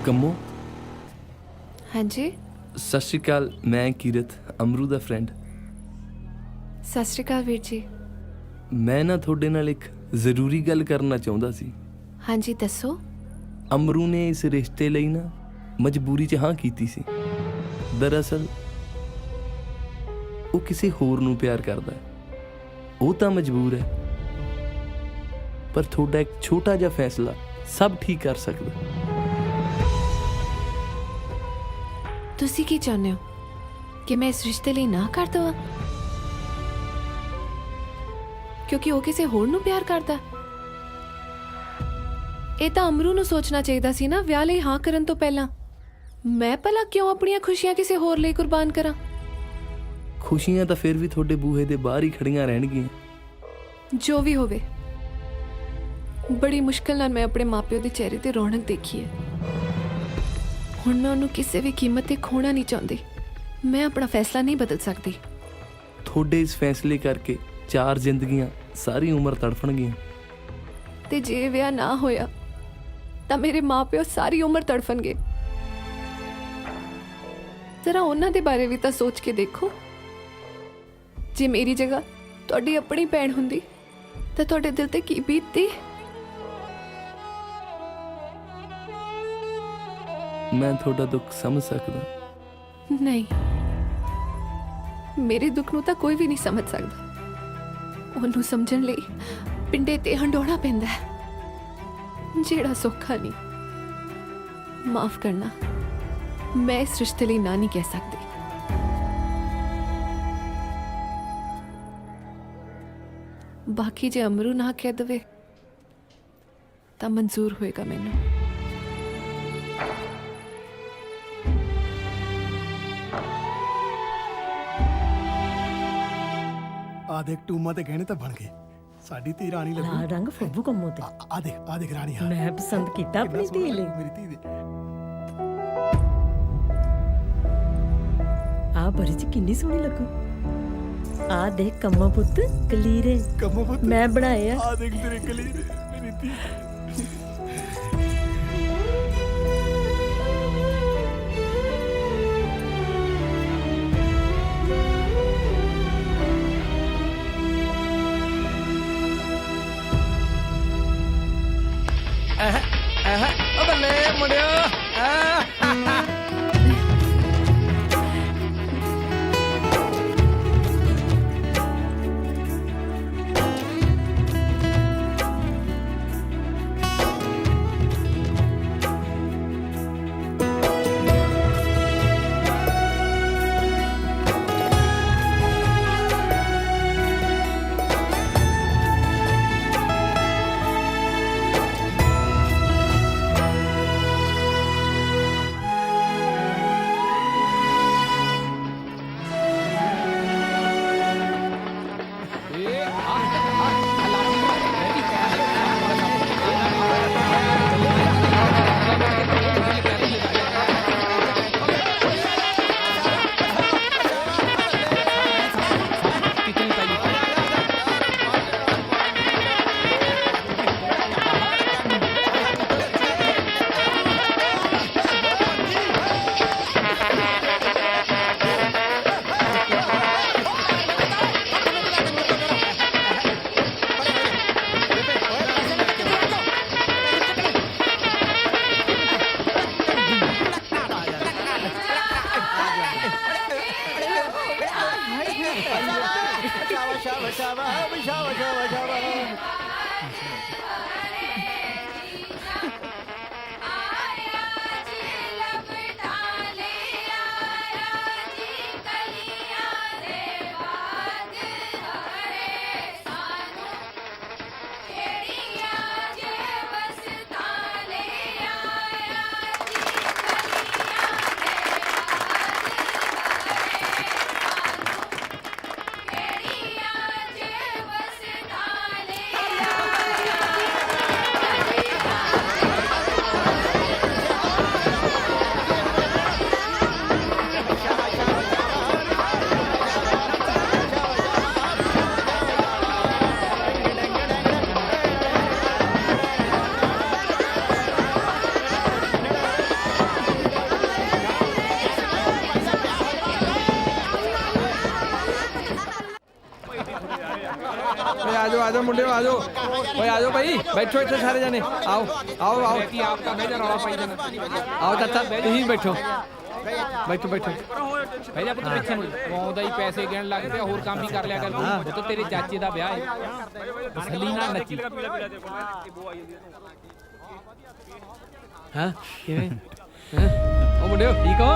ਕੰਮੋ, ਹਾਂਜੀ। ਸਤਿ ਸ਼੍ਰੀ ਅਕਾਲ, ਮੈਂ ਕੀਰਤ, ਅਮਰੂ ਦਾ ਫਰੈਂਡ। ਸਤਿ ਸ਼੍ਰੀ ਅਕਾਲ ਵੀਰ ਜੀ। ਮੈਂ ਨਾ ਤੁਹਾਡੇ ਨਾਲ ਇੱਕ ਜ਼ਰੂਰੀ ਗੱਲ ਕਰਨਾ ਚਾਹੁੰਦਾ ਸੀ। ਹਾਂਜੀ ਦੱਸੋ। ਅਮਰੂ ਨੇ ਇਸ ਰਿਸ਼ਤੇ ਲਈ ਨਾ ਮਜਬੂਰੀ 'ਚ ਹਾਂ ਕੀਤੀ ਸੀ। ਦਰਅਸਲ ਉਹ ਕਿਸੇ ਹੋਰ ਨੂੰ ਪਿਆਰ ਕਰਦਾ ਹੈ। ਉਹ ਤਾਂ ਮਜਬੂਰ ਹੈ, ਪਰ ਤੁਹਾਡਾ ਇੱਕ ਛੋਟਾ ਜਿਹਾ ਫੈਸਲਾ ਸਭ ਠੀਕ ਕਰ ਸਕਦਾ। ਤੁਸੀਂ ਕੀ ਚਾਹੁੰਦੇ ਹੋ ਕਿ ਮੈਂ ਇਸ ਰਿਸ਼ਤੇ ਲਈ ਨਾ ਕਰ ਦਵਾਂ ਕਿਉਂਕਿ ਉਹ ਕਿਸੇ ਹੋਰ ਨੂੰ ਪਿਆਰ ਕਰਦਾ? ਇਹ ਤਾਂ ਅਮਰੂ ਨੂੰ ਸੋਚਣਾ ਚਾਹੀਦਾ ਸੀ ਨਾ ਵਿਆਹ ਲਈ ਹਾਂ ਕਰਨ ਤੋਂ ਪਹਿਲਾਂ। ਮੈਂ ਭਲਾ ਕਿਉਂ ਆਪਣੀਆਂ ਖੁਸ਼ੀਆਂ ਕਿਸੇ ਹੋਰ ਲਈ ਕੁਰਬਾਨ ਕਰਾਂ? ਖੁਸ਼ੀਆਂ ਤਾਂ ਫਿਰ ਵੀ ਤੁਹਾਡੇ ਬੂਹੇ ਦੇ ਬਾਹਰ ਹੀ ਖੜੀਆਂ ਰਹਿਣਗੀਆਂ। ਜੋ ਵੀ ਹੋਵੇ, ਬੜੀ ਮੁਸ਼ਕਿਲ ਨਾਲ ਮੈਂ ਆਪਣੇ ਮਾਪਿਓ ਦੇ ਚਿਹਰੇ ਤੇ ਰੌਣਕ ਦੇਖੀ ਹੈ। ਹੁਣ ਮੈਂ ਉਹਨੂੰ ਕਿਸੇ ਵੀ ਕੀਮਤ ਤੇ ਖੋਣਾ ਨਹੀਂ ਚਾਹੁੰਦੀ। ਮੈਂ ਆਪਣਾ ਫੈਸਲਾ ਨਹੀਂ ਬਦਲ ਸਕਦੀ। ਤੁਹਾਡੇ ਇਸ ਫੈਸਲੇ ਕਰਕੇ 4 ਜ਼ਿੰਦਗੀਆਂ ਸਾਰੀ ਉਮਰ ਤੜਫਣਗੀਆਂ। ਤੇ ਜੇ ਵਿਆਹ ਨਾ ਹੋਇਆ ਤਾਂ ਮੇਰੇ ਮਾਪਿਓ ਸਾਰੀ ਉਮਰ ਤੜਫਣਗੇ। ਜ਼ਰਾ ਉਹਨਾਂ ਦੇ ਬਾਰੇ ਵੀ ਤਾਂ ਸੋਚ ਕੇ ਦੇਖੋ। ਜੇ ਮੇਰੀ ਜਗ੍ਹਾ ਤੁਹਾਡੀ ਆਪਣੀ ਭੈਣ ਹੁੰਦੀ ਤਾਂ ਤੁਹਾਡੇ ਦਿਲ ਤੇ ਕੀ ਬੀਤਦੀ। ਮੈਂ ਤੁਹਾਡਾ ਦੁੱਖ ਸਮਝ ਸਕਦਾ। ਨਹੀਂ, ਮੇਰੇ ਦੁੱਖ ਨੂੰ ਤਾਂ ਕੋਈ ਵੀ ਨਹੀਂ ਸਮਝ ਸਕਦਾ। ਉਹਨੂੰ ਸਮਝਣ ਲਈ ਪਿੰਡੇ ਤੇ ਹੰਡੋਣਾ ਪੈਂਦਾ ਹੈ, ਜਿਹੜਾ ਸੌਖਾ ਨਹੀਂ। ਮਾਫ ਕਰਨਾ, ਮੈਂ ਇਸ ਰਿਸ਼ਤੇ ਲਈ ਨਾ ਨਹੀਂ ਕਹਿ ਸਕਦੀ। ਬਾਕੀ ਜੇ ਅਮਰੂ ਨਾ ਕਹਿ ਦਵੇ ਤਾਂ ਮਨਜ਼ੂਰ ਹੋਏਗਾ ਮੈਨੂੰ। ਆ ਦੇਖ ਟੂਮਾ ਤੇ ਗਹਿਣੇ ਤਾਂ ਬਣ ਗਏ। ਸਾਡੀ ਧੀ ਰਾਣੀ ਲੱਗੂ। ਲਾਲ ਰੰਗ ਫੱਬੂ ਕੰਮੋ ਤੇ ਆ ਦੇਖ ਰਾਣੀ ਹਾਰ ਮੈਂ ਪਸੰਦ ਕੀਤਾ ਆਪਣੀ ਧੀ ਲਈ। ਮੇਰੀ ਧੀ ਦੇ ਆ ਬੜੀ ਚ ਕਿੰਨੀ ਸੋਹਣੀ ਲੱਗੂ। ਆ ਦੇਖ ਕੰਮਾ ਪੁੱਤ ਕਲੀਰੇ ਕੰਮਾ ਪੁੱਤ ਮੈਂ ਬਣਾਏ ਆ। ਆ ਦੇਖ ਤੇਰੇ ਕਲੀਰੇ ਮੇਰੀ ਧੀ। ਉਹ ਬੱਲੇ ਮੁੰਡਿਓ। आ जाओ मुंडे आ जाओ। ओए आ जाओ भाई, बैठो इतने सारे जने। आओ आओ आओ आपका मेजर रौला पाई देना। आओ चाचा तुम बैठो बैठो बैठो। भैया पुੱਤ ਪਿੱਛੇ ਮੁੜ ਆਉਂਦਾ ਹੀ ਪੈਸੇ ਗਿਣ ਲੱਗ ਪਿਆ, ਹੋਰ ਕੰਮ ਵੀ ਕਰ ਲਿਆ ਕਰ। ਉਹ ਤਾਂ ਤੇਰੇ ਚਾਚੇ ਦਾ ਵਿਆਹ ਹੈ, ਤਸੱਲੀ ਨਾਲ ਨੱਚੀ। ਹਾਂ ਕਿਵੇਂ ਉਹ ਮੁੰਡਿਓ ਠੀਕ ਹੋ?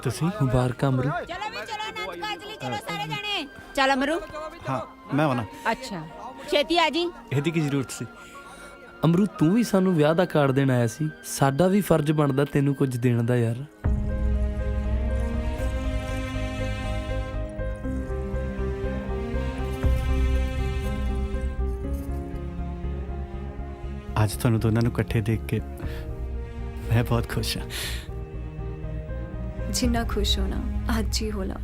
ਤੁਸੀਂ ਮੁਬਾਰਕਾਂ ਅਮਰੂ। ਚਲੋ ਵੀ ਚਲੋ ਨੰਦ ਕਾਜਲੀ ਚਲੋ ਸਾਰੇ ਜਣੇ। ਚੱਲ ਅਮਰੂ। ਹਾਂ ਮੈਂ ਆਉਣਾ। ਅੱਛਾ ਛੇਤੀ ਆ ਜੀ। ਇਹਦੀ ਕੀ ਜ਼ਰੂਰਤ ਸੀ? ਅਮਰੂ ਤੂੰ ਵੀ ਸਾਨੂੰ ਵਿਆਹ ਦਾ ਕਾਰਡ ਦੇਣ ਆਇਆ ਸੀ, ਸਾਡਾ ਵੀ ਫਰਜ਼ ਬਣਦਾ ਤੈਨੂੰ ਕੁਝ ਦੇਣ ਦਾ ਯਾਰ। ਅੱਜ ਤੁਹਾਨੂੰ ਦੋਨਾਂ ਨੂੰ ਇਕੱਠੇ ਦੇਖ ਕੇ ਮੈਂ ਬਹੁਤ ਖੁਸ਼ ਹਾਂ। ਜਿੰਨਾ ਖੁਸ਼ ਹੋਣਾ ਅੱਜ ਹੀ ਹੋਣਾ।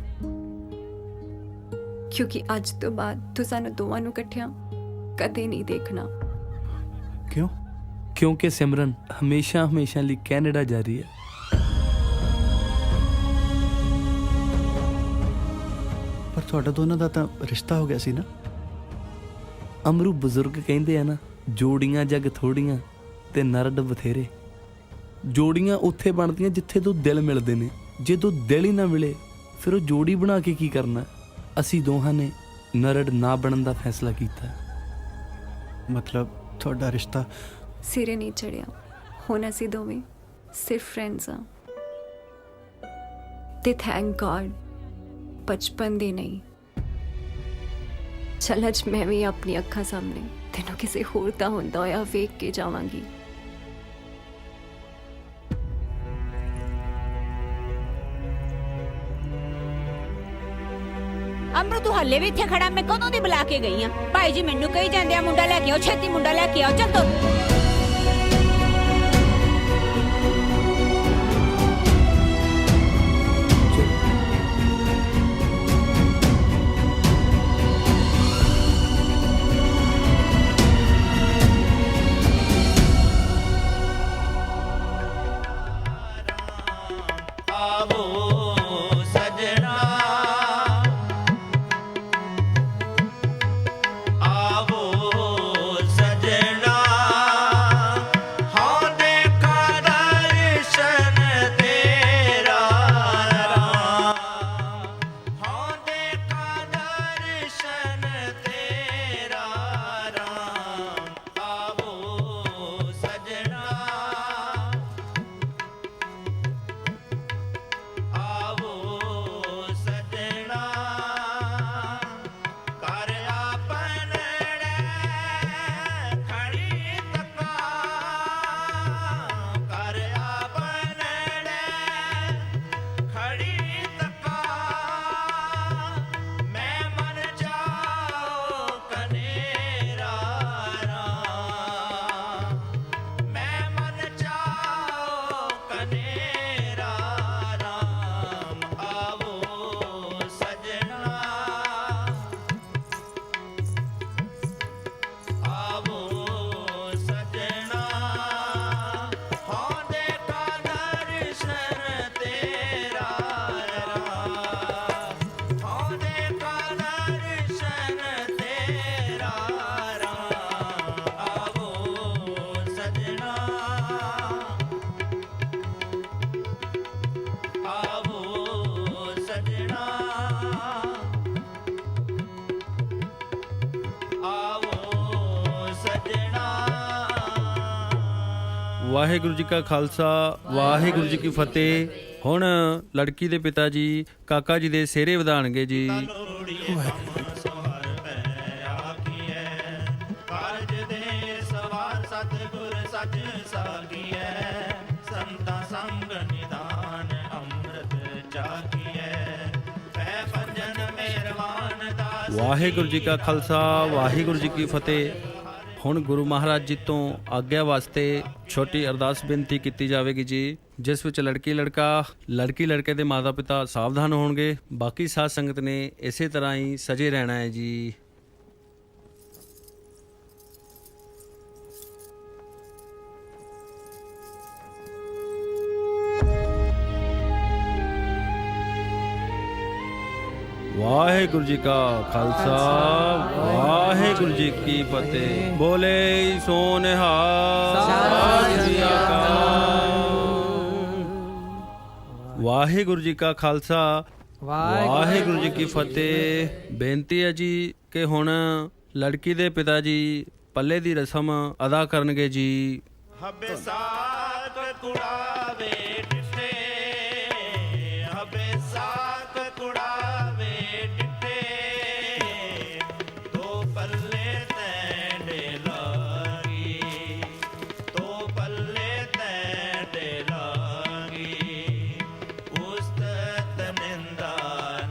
ਕਿਉਂਕਿ ਅੱਜ ਤੋਂ ਬਾਅਦ ਤੂੰ ਸਾਨੂੰ ਦੋਵਾਂ ਨੂੰ ਇਕੱਠਿਆਂ ਕਦੇ ਨਹੀਂ ਦੇਖਣਾ। ਕਿਉਂ? ਕਿਉਂਕਿ ਸਿਮਰਨ ਹਮੇਸ਼ਾ ਹਮੇਸ਼ਾ ਲਈ ਕੈਨੇਡਾ ਜਾ ਰਹੀ ਹੈ। ਪਰ ਤੁਹਾਡਾ ਦੋਨਾਂ ਦਾ ਤਾਂ ਰਿਸ਼ਤਾ ਹੋ ਗਿਆ ਸੀ ਨਾ। ਅਮਰੂ ਬਜ਼ੁਰਗ ਕਹਿੰਦੇ ਆ ਨਾ, ਜੋੜੀਆਂ ਜਗ ਥੋੜੀਆਂ ਤੇ ਨਰਡ ਬਥੇਰੇ। ਜੋੜੀਆਂ ਉੱਥੇ ਬਣਦੀਆਂ ਜਿੱਥੇ ਦੋ ਦਿਲ ਮਿਲਦੇ ਨੇ। ਜੇ ਦੋ ਦਿਲ ਹੀ ਨਾ ਮਿਲੇ ਫਿਰ ਉਹ ਜੋੜੀ ਬਣਾ ਕੇ ਕੀ ਕਰਨਾ। ਅਸੀਂ ਦੋਹਾਂ ਨੇ ਨਰਡ ਨਾ ਬਣਨ ਦਾ ਫੈਸਲਾ ਕੀਤਾ। ਮਤਲਬ ਤੁਹਾਡਾ ਰਿਸ਼ਤਾ ਸਿਰੇ ਨਹੀਂ ਚੜਿਆ। ਹੁਣ ਅਸੀਂ ਦੋਵੇਂ ਸਿਰਫ ਫਰੈਂਡਸ ਆ। ਤੇ ਥੈਂਕ ਗॉड ਬਚਪਨ ਦੇ ਨਹੀਂ। ਚੱਲ ਅੱਜ ਮੈਂ ਵੀ ਆਪਣੀ ਅੱਖਾਂ ਸਾਹਮਣੇ ਤੈਨੂੰ ਕਿਸੇ ਹੋਰ ਦਾ ਹੁੰਦਾ ਹੋਇਆ ਵੇਖ ਕੇ ਜਾਵਾਂਗੀ। ਅਮਰੂ ਤੂੰ ਹੱਲੇ ਵੀ ਇੱਥੇ ਖੜਾ? ਮੈਂ ਕਦੋਂ ਦੀ ਬੁਲਾ ਕੇ ਗਈ ਆ। ਭਾਈ ਜੀ ਮੈਨੂੰ ਕਹੀ ਜਾਂਦੇ ਆ ਮੁੰਡਾ ਲੈ ਕੇ ਆਓ, ਛੇਤੀ ਮੁੰਡਾ ਲੈ ਕੇ ਆਓ। ਚੱਲ ਤੋ ਵਾਹਿਗੁਰੂ ਜੀ ਕਾ ਖਾਲਸਾ ਵਾਹਿਗੁਰੂ ਜੀ ਕੀ ਫਤਿਹ। ਹੁਣ ਲੜਕੀ ਦੇ ਪਿਤਾ ਜੀ ਕਾਕਾ ਜੀ ਦੇ ਸਿਹਰੇ ਵਧਾਣਗੇ ਜੀ। ਵਾਹਿਗੁਰੂ ਜੀ ਕਾ ਖਾਲਸਾ ਵਾਹਿਗੁਰੂ ਜੀ ਕੀ ਫਤਿਹ। ਹੁਣ ਗੁਰੂ ਮਹਾਰਾਜ ਜੀ ਤੋਂ ਆਗਿਆ ਵਾਸਤੇ ਛੋਟੀ ਅਰਦਾਸ ਬੇਨਤੀ ਕੀਤੀ ਜਾਵੇਗੀ ਜੀ, ਜਿਸ ਵਿੱਚ ਲੜਕੀ ਲੜਕੇ ਦੇ ਮਾਤਾ ਪਿਤਾ ਸਾਵਧਾਨ ਹੋਣਗੇ। ਬਾਕੀ ਸਾਧ ਸੰਗਤ ਨੇ ਇਸੇ ਤਰ੍ਹਾਂ ਹੀ ਸਜੇ ਰਹਿਣਾ ਹੈ ਜੀ। ਵਾਹਿਗੁਰੂ ਜੀ ਕਾ ਖਾਲਸਾ ਵਾਹਿਗੁਰੂ ਜੀ ਕੀ ਫਤਿਹ। ਬੋਲੇ ਸੋ ਨਿਹਾਲ ਸਤਿ ਸ੍ਰੀ ਅਕਾਲ। ਵਾਹਿਗੁਰੂ ਜੀ ਕਾ ਖਾਲਸਾ ਵਾਹਿਗੁਰੂ ਜੀ ਕੀ ਫਤਿਹ। ਬੇਨਤੀ ਹੈ ਜੀ ਕਿ ਹੁਣ ਲੜਕੀ ਦੇ ਪਿਤਾ ਜੀ ਪੱਲੇ ਦੀ ਰਸਮ ਅਦਾ ਕਰਨਗੇ ਜੀ। ਹਬੇ ਸਾਕ ਕੁੜਾਵੇ ਡਿੱਠੇ, ਹਬੇ ਸਾਕ ਕੁੜਾਵੇ ਡਿੱਠੇ, ਦੋ ਪੱਲੇ ਤੈਂਡੇ ਲਾਗੀ, ਦੋ ਪੱਲੇ ਤੈਂਡੇ ਲਾਗੀ, ਉਸਤਤ ਨਿੰਦਾ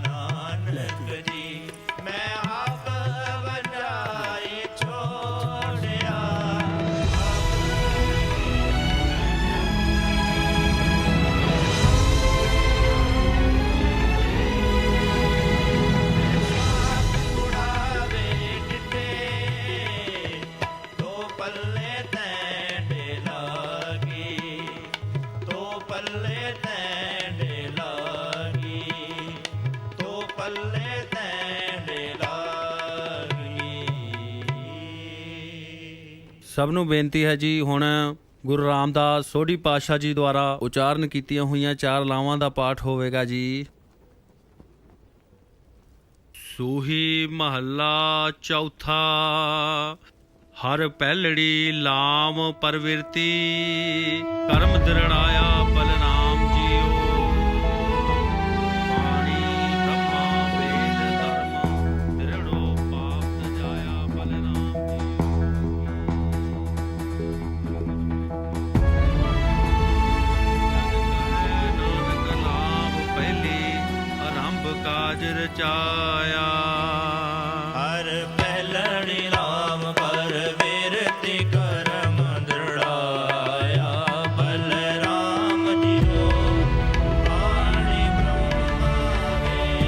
ਨਾਨਕ ਜੀ, ਮੈਂ ਆਪ ਵੰਜਾਈ ਛੋੜਿਆ। ਸਭ ਨੂੰ ਬੇਨਤੀ ਹੈ ਜੀ ਹੁਣ ਗੁਰੂ ਰਾਮਦਾਸ ਸੋਢੀ ਪਾਤਸ਼ਾਹ ਜੀ ਦੁਆਰਾ ਉਚਾਰਨ ਕੀਤੀਆਂ ਹੋਈਆਂ 4 ਲਾਵਾਂ ਦਾ ਪਾਠ ਹੋਵੇਗਾ ਜੀ। ਸੂਹੀ ਮਹੱਲਾ ਚੌਥਾ। ਹਰ ਪਹਿਲੜੀ ਲਾਮ ਪਰਵਿਰਤੀ ਕਰਮ ਦ੍ਰਿੜਾਇਆ ਬਲਰਾਮ ਜੀਓ। ਬਾਣੀ ਬ੍ਰਹਮਾ ਵੇਦ ਧਰਮ ਦ੍ਰਿੜੋ ਪਾਪ ਤਜਾਇਆ ਬਲਰਾਮ ਨਾਨਕ ਲਾਭ ਪਹਿਲੀ ਆਰੰਭ ਕਾਜ ਰਚਾਇਆ। ਹਰ ਪਹਿਲੜੀ ਰਾਮ ਪਰ ਵਿਰਤੀ ਕਰਮ ਦ੍ਰਿੜਾਇਆ ਬਲਰਾਮ ਜੀਓ। ਬਾਣੀ ਬ੍ਰਹਮਾ ਵੇਦ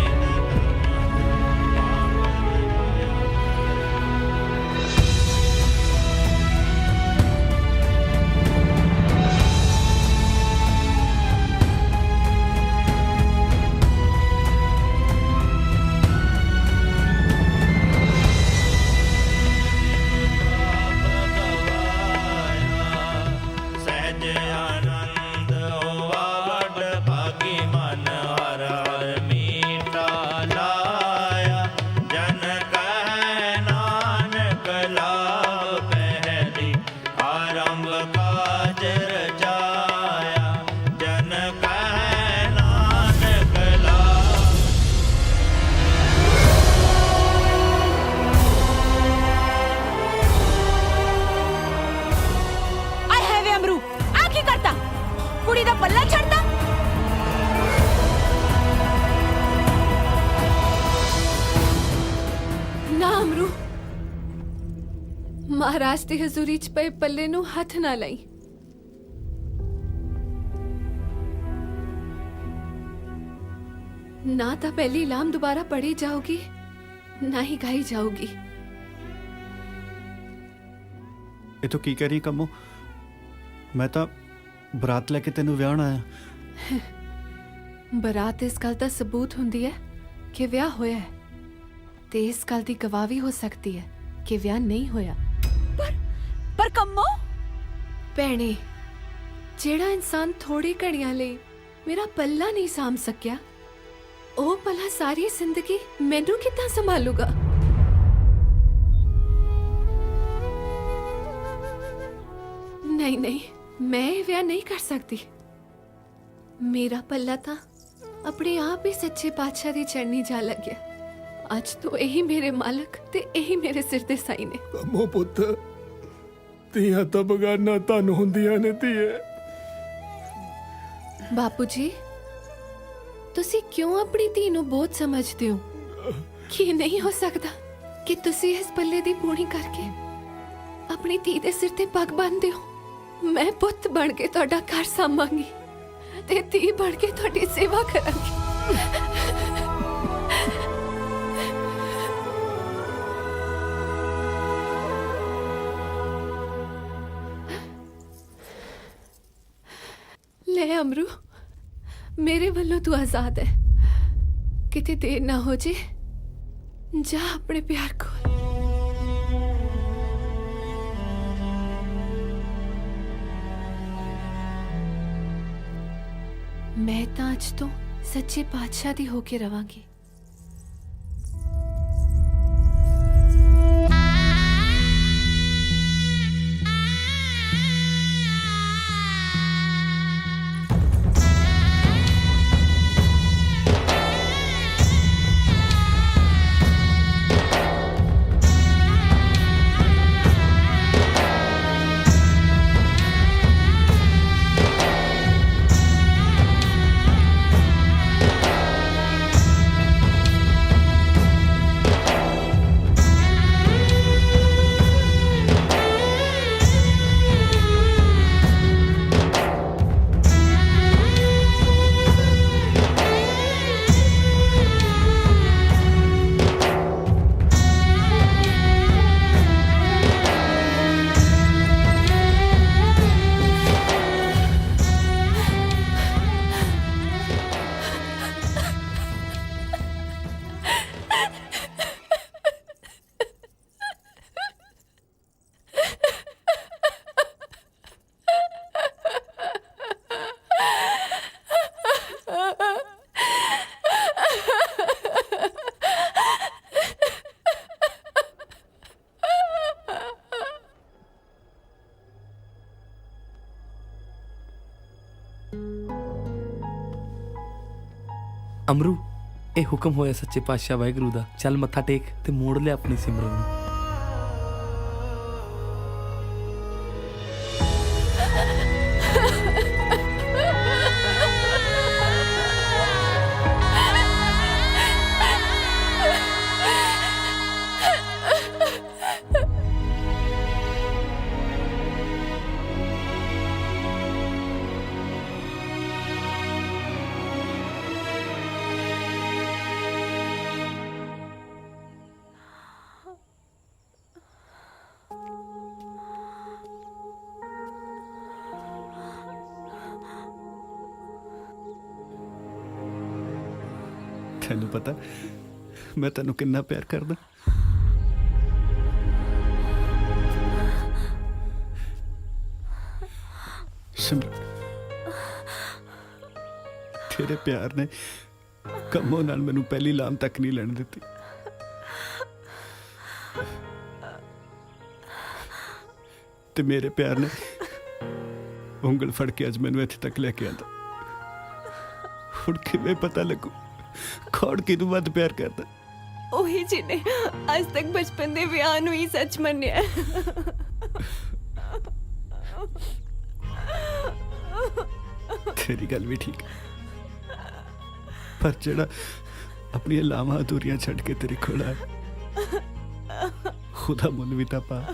ਸਹਿਜ ਆਨੰਦ ਹੋਵਾ ਵਡ ਭਾਗੀ ਮਨ ਹਰ ਹਰ ਮੀਠਾ ਲਾਇਆ। ਜਨ ਕਹਿ ਨਾਨਕ ਲਾਭ ਪਹਿਲੀ ਆਰੰਭ ਕਾਜ ਰਚਾਇਆ। ਜਨ ਕਹਿ ਨਾਨਕ ਲਾਭ ਆਏ ਹੈ ਵੇ ਅਮਰੂ, ਆ ਕੀ ਕਰਤਾ? ਕੁੜੀ ਦਾ ਪੱਲਾ ਛੱਡਦਾ। ਨਾ ਅਮਰੂ, ਮਹਾਰਾਜ ਦੀ ਹਜ਼ੂਰੀ ਚ ਪਏ ਪੱਲੇ ਨੂੰ ਹੱਥ ਨਾ ਲਾਈ। ਨਾ ਤਾਂ ਪਹਿਲੀ ਲਾਮ ਦੁਬਾਰਾ ਪੜੀ ਜਾਊਗੀ, ਨਾ ਹੀ ਗਾਈ ਜਾਊਗੀ। ਇਹ ਤੂੰ ਕੀ ਕਹਿ ਰਹੀ ਕੰਮੋ? ਮੈਂ ਤਾਂ ਬਰਾਤ ਲੈ ਕੇ ਤੈਨੂੰ ਵਿਆਹਣ ਆਇਆ। ਬਰਾਤ ਇਸ ਗੱਲ ਦਾ ਸਬੂਤ ਹੁੰਦੀ ਹੈ ਕਿ ਵਿਆਹ ਹੋਇਆ ਹੈ, ਤੇ ਇਸ ਗੱਲ ਦੀ ਗਵਾਹ ਵੀ ਹੋ ਸਕਦੀ ਹੈ ਕਿ ਵਿਆਹ ਨਹੀਂ ਹੋਇਆ। ਪਰ ਕੰਮੋ ਭੈਣੇ, ਜਿਹੜਾ ਇਨਸਾਨ ਥੋੜੀ ਘੜੀਆਂ ਲਈ ਮੇਰਾ ਪੱਲਾ ਨਹੀਂ ਸਾਂਭ ਸਕਿਆ, ਉਹ ਭਲਾ ਸਾਰੀ ਜ਼ਿੰਦਗੀ ਮੈਨੂੰ ਕਿੱਦਾਂ ਸੰਭਾਲੂਗਾ? ਨਹੀਂ ਨਹੀਂ, ਮੈਂ ਇਹ ਵਿਆਹ ਨਹੀਂ ਕਰ ਸਕਦੀ। ਮੇਰਾ ਪੱਲਾ ਤਾਂ ਆਪਣੇ ਆਪ ਹੀ ਸੱਚੇ ਪਾਤਸ਼ਾਹ ਦੀ ਚੜ੍ਹਨੀ ਜਾ ਲੱਗਿਆ। ਅੱਜ ਤੋਂ ਇਹੀ ਮੇਰੇ ਮਾਲਕ ਤੇ ਇਹੀ ਮੇਰੇ ਸਿਰ ਦੇ ਸਾਈ ਨੇ। ਕੰਮੋ ਪੁੱਤ, ਧੀਆਂ ਤਾਂ ਬਗਾਨਾ ਧਨ ਹੁੰਦੀਆਂ ਨੇ ਧੀਏ। ਬਾਪੂ ਜੀ, ਤੁਸੀਂ ਕਿਉਂ ਆਪਣੀ ਧੀ ਨੂੰ ਬਹੁਤ ਸਮਝਦੇ ਹੋ? ਕੀ ਨਹੀਂ ਹੋ ਸਕਦਾ ਕਿ ਤੁਸੀਂ ਇਸ ਪੱਲੇ ਦੀ ਪੂਣੀ ਕਰਕੇ ਆਪਣੀ ਧੀ ਦੇ ਸਿਰ ਤੇ ਪੱਗ ਬੰਨ੍ਹਦੇ ਹੋ? ਮੈਂ ਪੁੱਤ ਬਣ ਕੇ ਤੁਹਾਡਾ ਘਰ ਸੰਭਾਂਗੀ ਤੇ ਧੀ ਬਣ ਕੇ ਤੁਹਾਡੀ ਸੇਵਾ ਕਰਾਂਗੀ। ਲੈ ਅਮਰੂ, ਮੇਰੇ ਵੱਲੋਂ ਤੂੰ ਆਜ਼ਾਦ ਹੈ। ਕਿਤੇ ਦੇਰ ਨਾ ਹੋ ਜੇ, ਜਾ ਆਪਣੇ ਪਿਆਰ ਕੋਲ। ਮੈਂ ਤਾਂ ਅੱਜ ਤੋਂ ਸੱਚੇ ਪਾਤਸ਼ਾਹ ਦੀ ਹੋ ਕੇ ਰਵਾਂਗੀ। ਅਮਰੂ ਇਹ ਹੁਕਮ ਹੋਇਆ ਸੱਚੇ ਪਾਤਸ਼ਾਹ ਵਾਹਿਗੁਰੂ ਦਾ, ਚੱਲ ਮੱਥਾ ਟੇਕ ਤੇ ਮੋੜ ਲਿਆ ਆਪਣੀ ਸਿਮਰਨ ਨੂੰ। ਤੈਨੂੰ ਪਤਾ ਮੈਂ ਤੈਨੂੰ ਕਿੰਨਾ ਪਿਆਰ ਕਰਦਾ। ਸਿਮਰਨ, ਤੇਰੇ ਪਿਆਰ ਨੇ ਕੰਮੋਂ ਨਾਲ ਮੈਨੂੰ ਪਹਿਲੀ ਲਾਮ ਤੱਕ ਨਹੀਂ ਲੈਣ ਦਿੱਤੀ। ਤੇ ਮੇਰੇ ਪਿਆਰ ਨੇ ਉਂਗਲ ਫੜ ਕੇ ਅੱਜ ਮੈਨੂੰ ਇੱਥੇ ਤੱਕ ਲੈ ਕੇ ਆਂਦਾ। ਹੁਣ ਕਿਵੇਂ ਪਤਾ ਲੱਗੂ ਕੌਣ ਕਿਹਨੂੰ ਵੱਧ ਪਿਆਰ ਕਰਦਾ? ਉਹੀ ਜਿਹਨੇ ਅੱਜ ਤੱਕ ਬਚਪਨ ਦੇ ਵਿਆਹ ਨੂੰ ਹੀ ਸੱਚ ਮੰਨਿਆ। ਤੇਰੀ ਗੱਲ ਵੀ ਠੀਕ, ਪਰ ਜਿਹੜਾ ਆਪਣੀਆਂ ਲਾਵਾਂ ਅਧੂਰੀਆਂ ਛੱਡ ਕੇ ਤੇਰੇ ਕੋਲ ਆਇਆ, ਖੁਦਾ ਮੁੱਲ ਵੀ ਤਾਂ ਪਾ।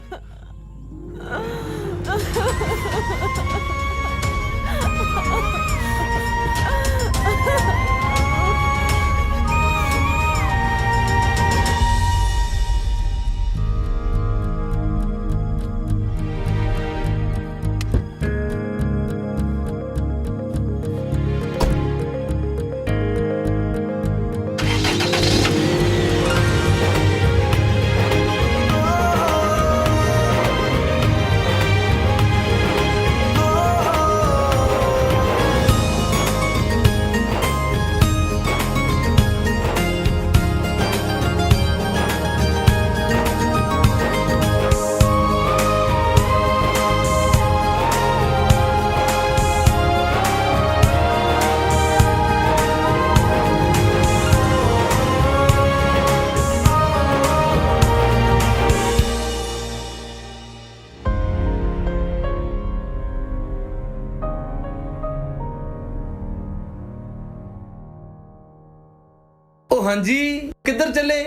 ਉਹ ਹਾਂਜੀ ਕਿੱਧਰ ਚੱਲੇ?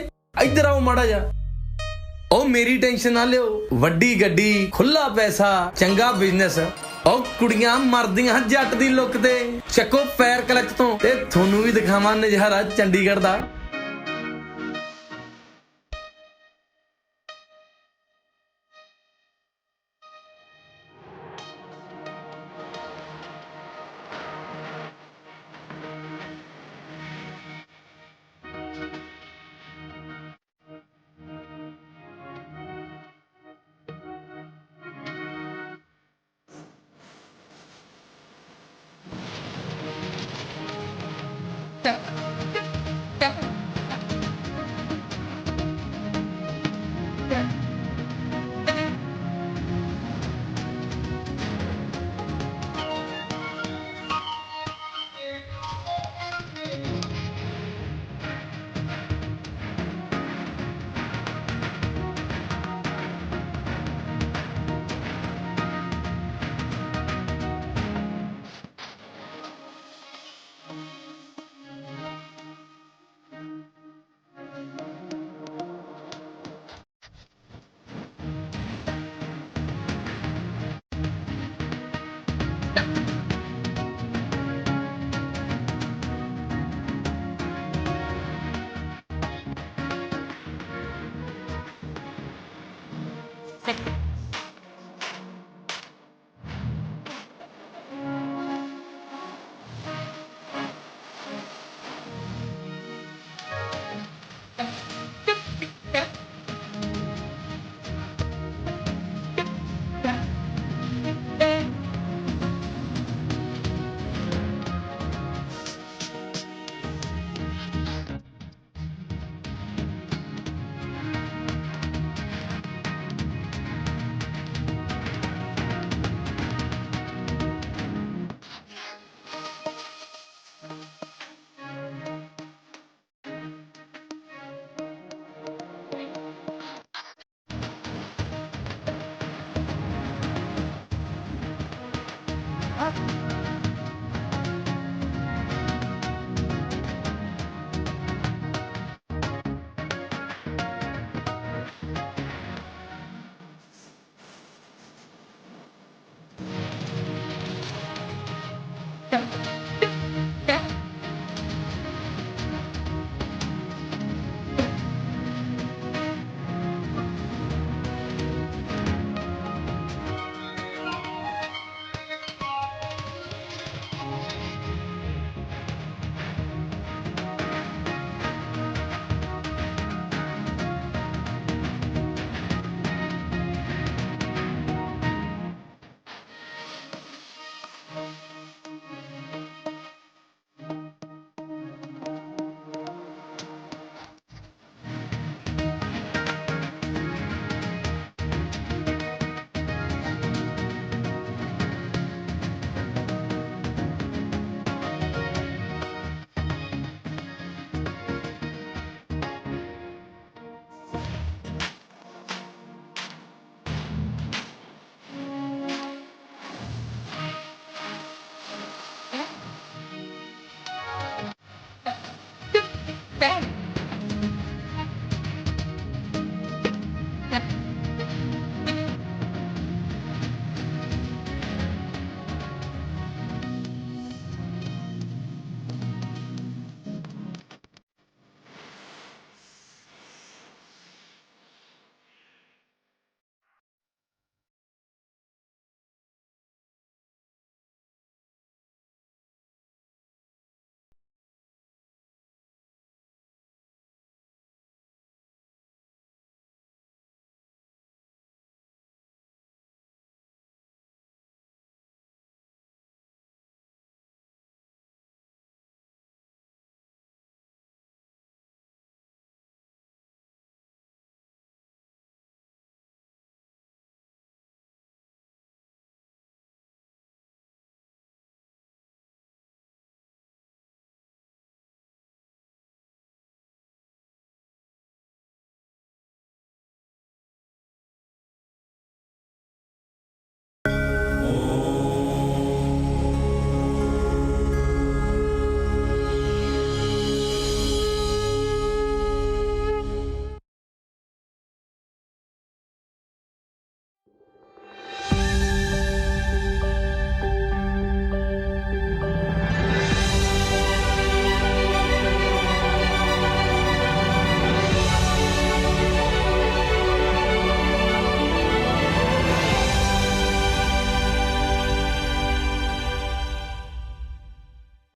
ਇੱਧਰ ਆਓ ਮਾੜਾ ਜਾ। ਉਹ ਮੇਰੀ ਟੈਨਸ਼ਨ ਨਾ ਲਿਓ, ਵੱਡੀ ਗੱਡੀ, ਖੁੱਲਾ ਪੈਸਾ, ਚੰਗਾ ਬਿਜ਼ਨਸ। ਉਹ ਕੁੜੀਆਂ ਮਰਦੀਆਂ ਜੱਟ ਦੀ ਲੁੱਕ ਤੇ। ਚੱਕੋ ਪੈਰ ਕਲਚ ਤੋਂ ਤੇ ਤੁਹਾਨੂੰ ਵੀ ਦਿਖਾਵਾਂ ਨਜ਼ਾਰਾ ਚੰਡੀਗੜ੍ਹ ਦਾ।